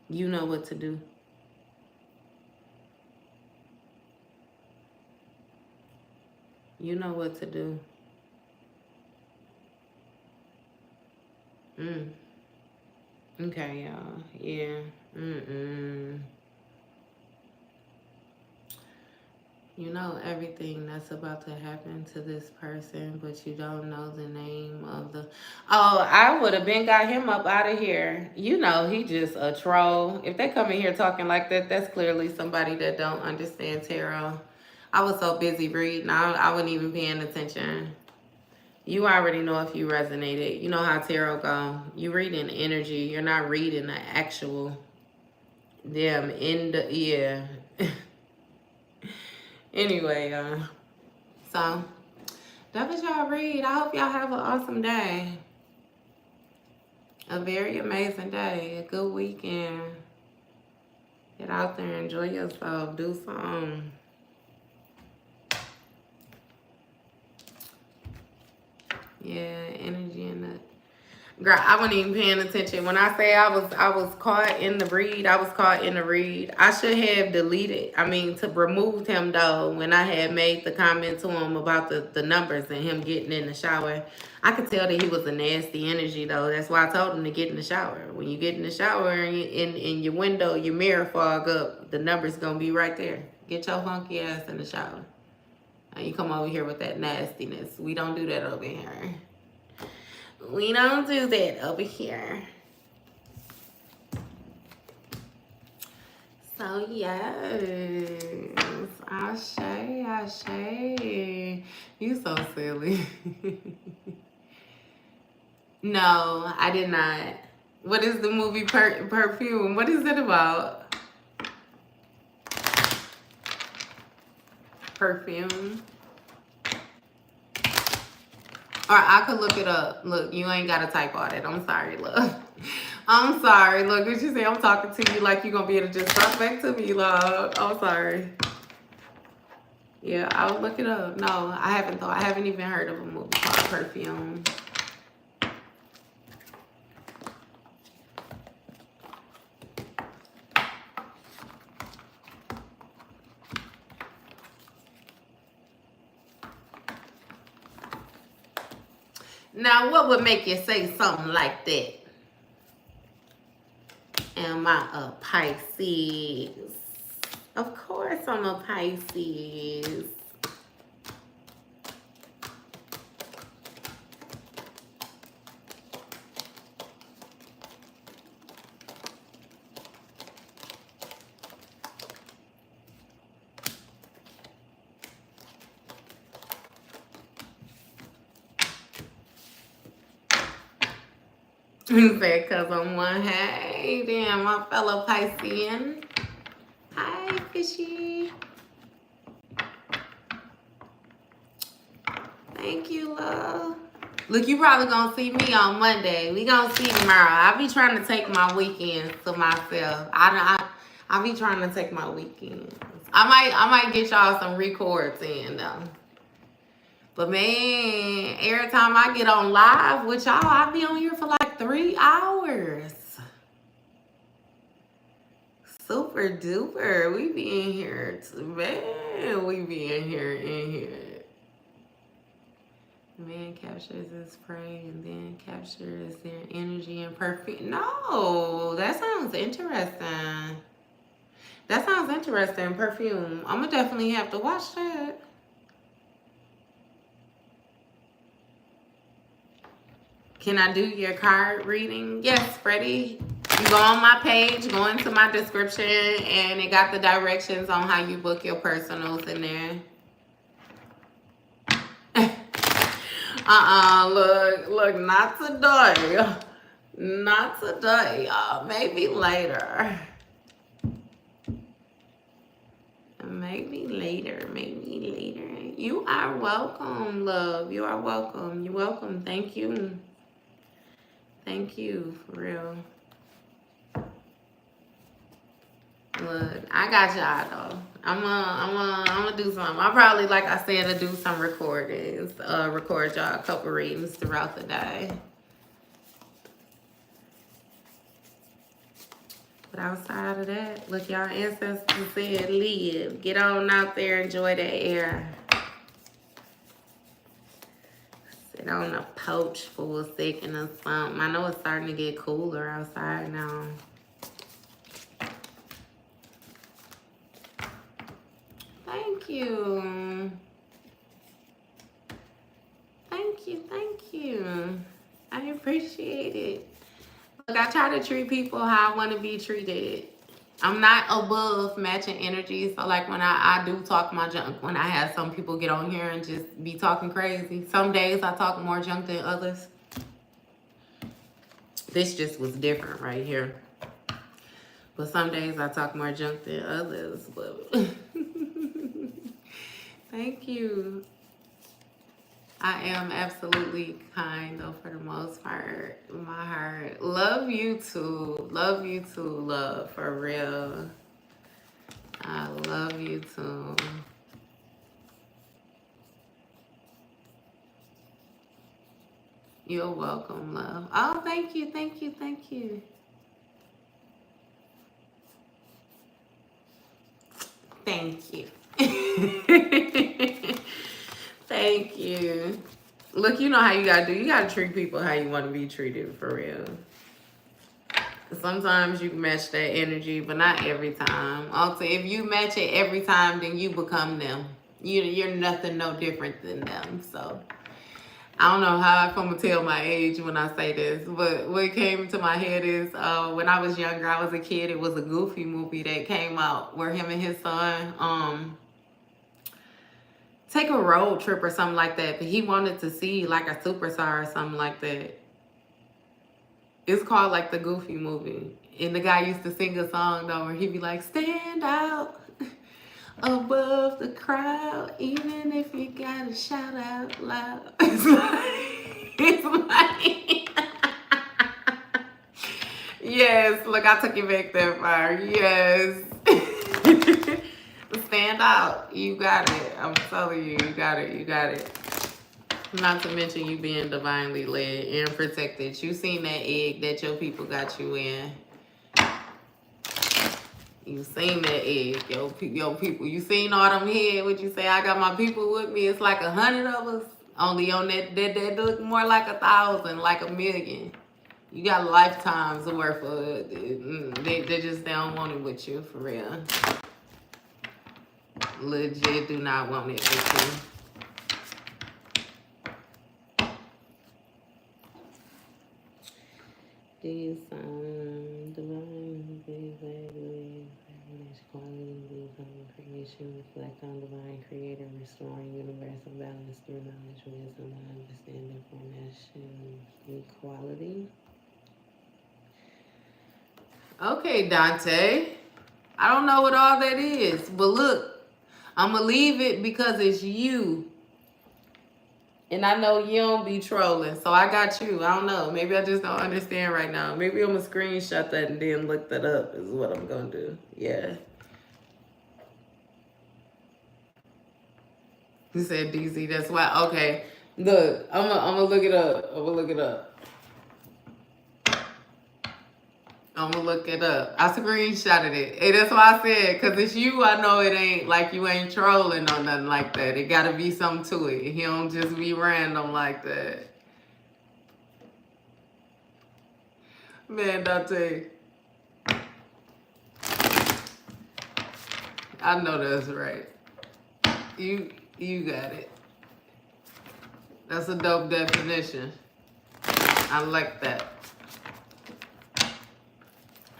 You know what to do. You know what to do. Okay, y'all. Yeah. You know everything that's about to happen to this person, but you don't know the name of the... Oh, I would have been got him up out of here. You know, he just a troll. If they come in here talking like that, that's clearly somebody that don't understand tarot. I was so busy reading, I wasn't even paying attention. You already know if you resonated. You know how tarot go. You reading energy. You're not reading the actual them in the... Yeah. Anyway, so that was y'all read. I hope y'all have an awesome day. A very amazing day. A good weekend. Get out there, enjoy yourself, do something. Yeah, energy in the... Girl, I wasn't even paying attention. When I say I was caught in the read, I was caught in the read. I should have deleted, to remove him though, when I had made the comment to him about the numbers and him getting in the shower. I could tell that he was a nasty energy though. That's why I told him to get in the shower. When you get in the shower and in your window, your mirror fog up, the number's gonna be right there. Get your funky ass in the shower. Now you come over here with that nastiness. We don't do that over here. We don't do that over here. So, yes. Ashe. You so silly. No, I did not. What is the movie Perfume? What is it about? Perfume. Or I could look it up. Look, you ain't got to type all that. I'm sorry, love. I'm sorry. Look, what you say? I'm talking to you like you're gonna be able to just talk back to me, love. I'm sorry. Yeah, I'll look it up. No, I haven't even heard of a movie called Perfume. Now, what would make you say something like that? Am I a Pisces? Of course I'm a Pisces. You said because I'm one. Hey, damn, my fellow Piscean. Hi, fishy. Thank you, love. Look, you probably gonna see me on Monday. We gonna see tomorrow. I be trying to take my weekends to myself. I be trying to take my weekends. I might get y'all some records in though. But man, every time I get on live with y'all, I be on here for like 3 hours. Super duper. We be in here too, man. We be in here. Man captures his prey and then captures their energy and perfume. No, that sounds interesting. That sounds interesting. Perfume. I'm gonna definitely have to watch that. Can I do your card reading? Yes, Freddie. You go on my page, go into my description, and it got the directions on how you book your personals in there. Look, not today. Not today. Maybe later. Maybe later. You are welcome, love. You are welcome. You're welcome. Thank you. Thank you, for real. Look, I got y'all though. I'm gonna do something. I'll probably, like I said, to do some recordings. Record y'all a couple readings throughout the day. But outside of that, look, y'all ancestors said live. Get on out there, enjoy the air. Sit on a porch for a second or something. I know it's starting to get cooler outside now. Thank you. Thank you. I appreciate it. Look, I try to treat people how I want to be treated. I'm not above matching energy. So like when I do talk my junk, when I have some people get on here and just be talking crazy. Some days I talk more junk than others. This just was different right here. But some days I talk more junk than others. But thank you. I am absolutely kind, though, for the most part. My heart. Love you too. Love you too, love. For real. I love you too. You're welcome, love. Oh, thank you. Thank you. Thank you. Look, you know how you gotta do. You gotta treat people how you want to be treated, for real. Sometimes you can match that energy, but not every time. Also, if you match it every time, then you become them. You're nothing no different than them. So I don't know how I'm gonna tell my age when I say this, but what came to my head is when I was younger, I was a kid. It was a Goofy movie that came out where him and his son take a road trip or something like that. But he wanted to see like a superstar or something like that. It's called like the Goofy movie. And the guy used to sing a song though where he'd be like, stand out above the crowd, even if you gotta shout out loud. It's like Yes, look, I took you back that far. Yes. Stand out. You got it. I'm telling you, you got it. You got it. Not to mention you being divinely led and protected. You seen that egg that your people got you in. You seen that egg, your people. You seen all them head. What you say? I got my people with me. It's like 100 of us. Only on that look more like 1,000, like 1,000,000. You got lifetimes worth of it. They just don't want it with you, for real. Legit do not want it with you. These divine quality, creation, reflect on divine creator, restoring universal balance through knowledge, wisdom, understanding, formation, equality. Okay, Dante. I don't know what all that is, but look, I'm going to leave it because it's you. And I know you don't be trolling, so I got you. I don't know. Maybe I just don't understand right now. Maybe I'm going to screenshot that and then look that up is what I'm going to do. Yeah. He said DC, that's why. Okay. Look, I'm gonna look it up. I'm gonna look it up. I'm gonna look it up. I screenshotted it. Hey, that's why I said, because it's you, I know it ain't like you ain't trolling or nothing like that. It gotta be something to it. He don't just be random like that. Man, Dante. I know that's right. You got it. That's a dope definition. I like that.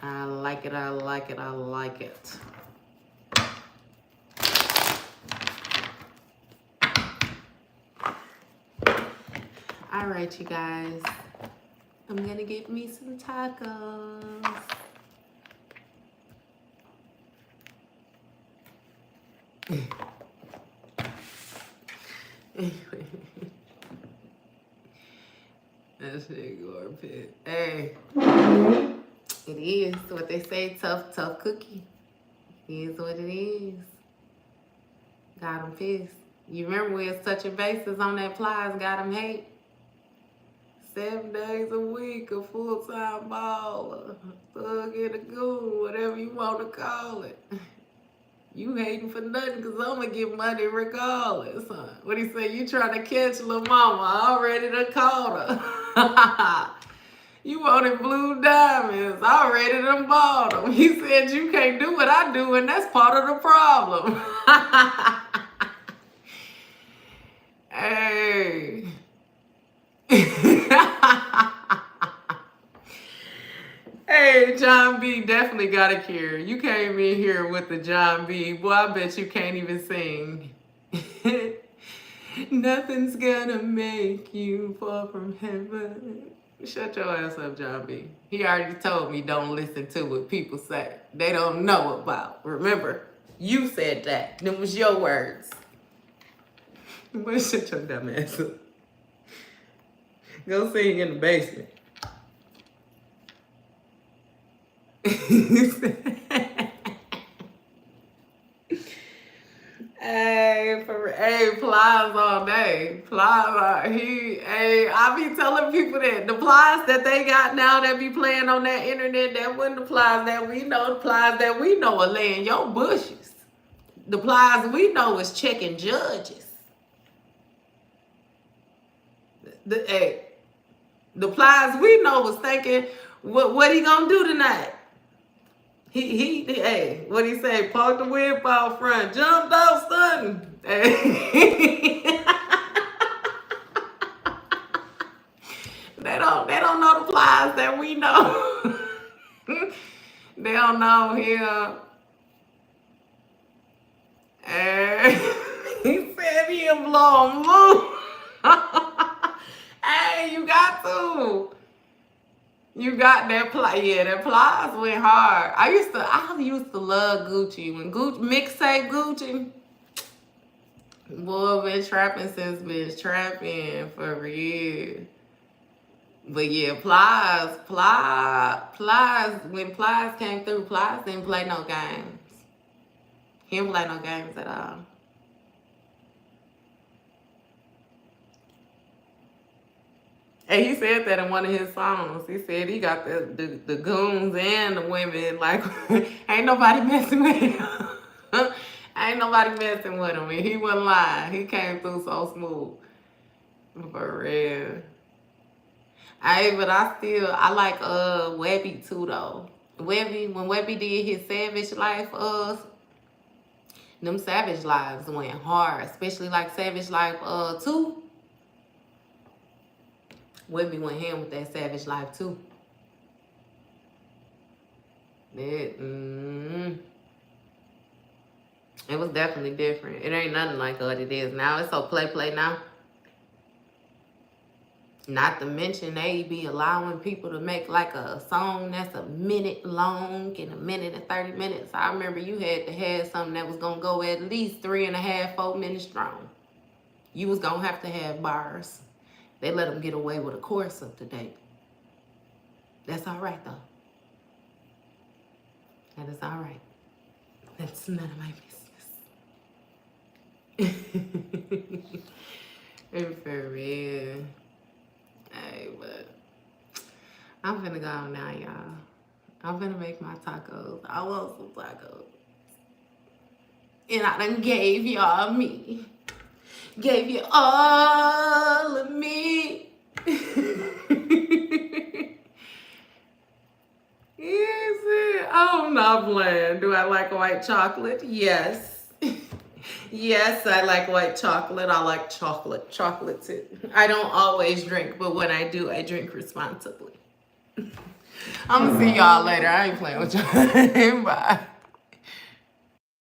I like it, I like it, I like it. All right, you guys. I'm gonna get me some tacos. That shit going pit. Hey. It is what they say, tough cookie. It is what it is. Got them pissed. You remember we was touching bases on that plies, got them hate. 7 days a week, a full-time baller, thug in a goon, whatever you want to call it. You hating for nothing because I'm going to get money regardless. Huh? What he say? You trying to catch Lil Mama. I already done caught her. You wanted blue diamonds. I already done bought them. He said you can't do what I do, and that's part of the problem. Hey. Hey, John B definitely got a cure. You came in here with the John B. Boy, I bet you can't even sing. Nothing's gonna make you fall from heaven. Shut your ass up, John B. He already told me don't listen to what people say. They don't know about. Remember, you said that. Them was your words. But shut your dumb ass up. Go sing in the basement. Hey, Plies all day. Plies, I be telling people that the Plies that they got now that be playing on that internet, that wasn't the Plies that we know. The Plies that we know are laying your bushes. The Plies we know is checking judges. The Plies we know was thinking, what he gonna do tonight? Hey, what he say? Park the whip out front, jumped out stunting. Hey. They don't know the Plies that we know. They don't know him. He said he'll blow him loose. Hey, you got to. You got that yeah, that Plies went hard. I used to love Gucci. When mixtape Gucci, boy, been trapping since been trapping for years. But yeah, when Plies came through, Plies didn't play no games. He didn't play no games at all. And he said that in one of his songs. He said he got the goons and the women. Like, ain't nobody messing with him. Ain't nobody messing with him. And he wasn't lying. He came through so smooth. For real. But I like Webby too though. When Webby did his Savage Life, them Savage Lives went hard, especially like Savage Life 2. Webby went ham with that Savage Life too. It was definitely different. It ain't nothing like what it is now. It's so play now. Not to mention they be allowing people to make like a song that's a minute long and a minute and 30 minutes. I remember you had to have something that was going to go at least 3.5, 4 minutes strong. You was going to have bars. They let them get away with a chorus up to date. That's all right though. That is all right. That's none of my business. For real. Hey, but I'm finna go now, y'all. I'm finna make my tacos. I want some tacos. And I done gave y'all me. Gave you all of me. I'm not playing. Do I like white chocolate? Yes. Yes, I like white chocolate. I like chocolate too. I don't always drink, but when I do, I drink responsibly. I'm gonna see y'all later. I ain't playing with y'all. Bye.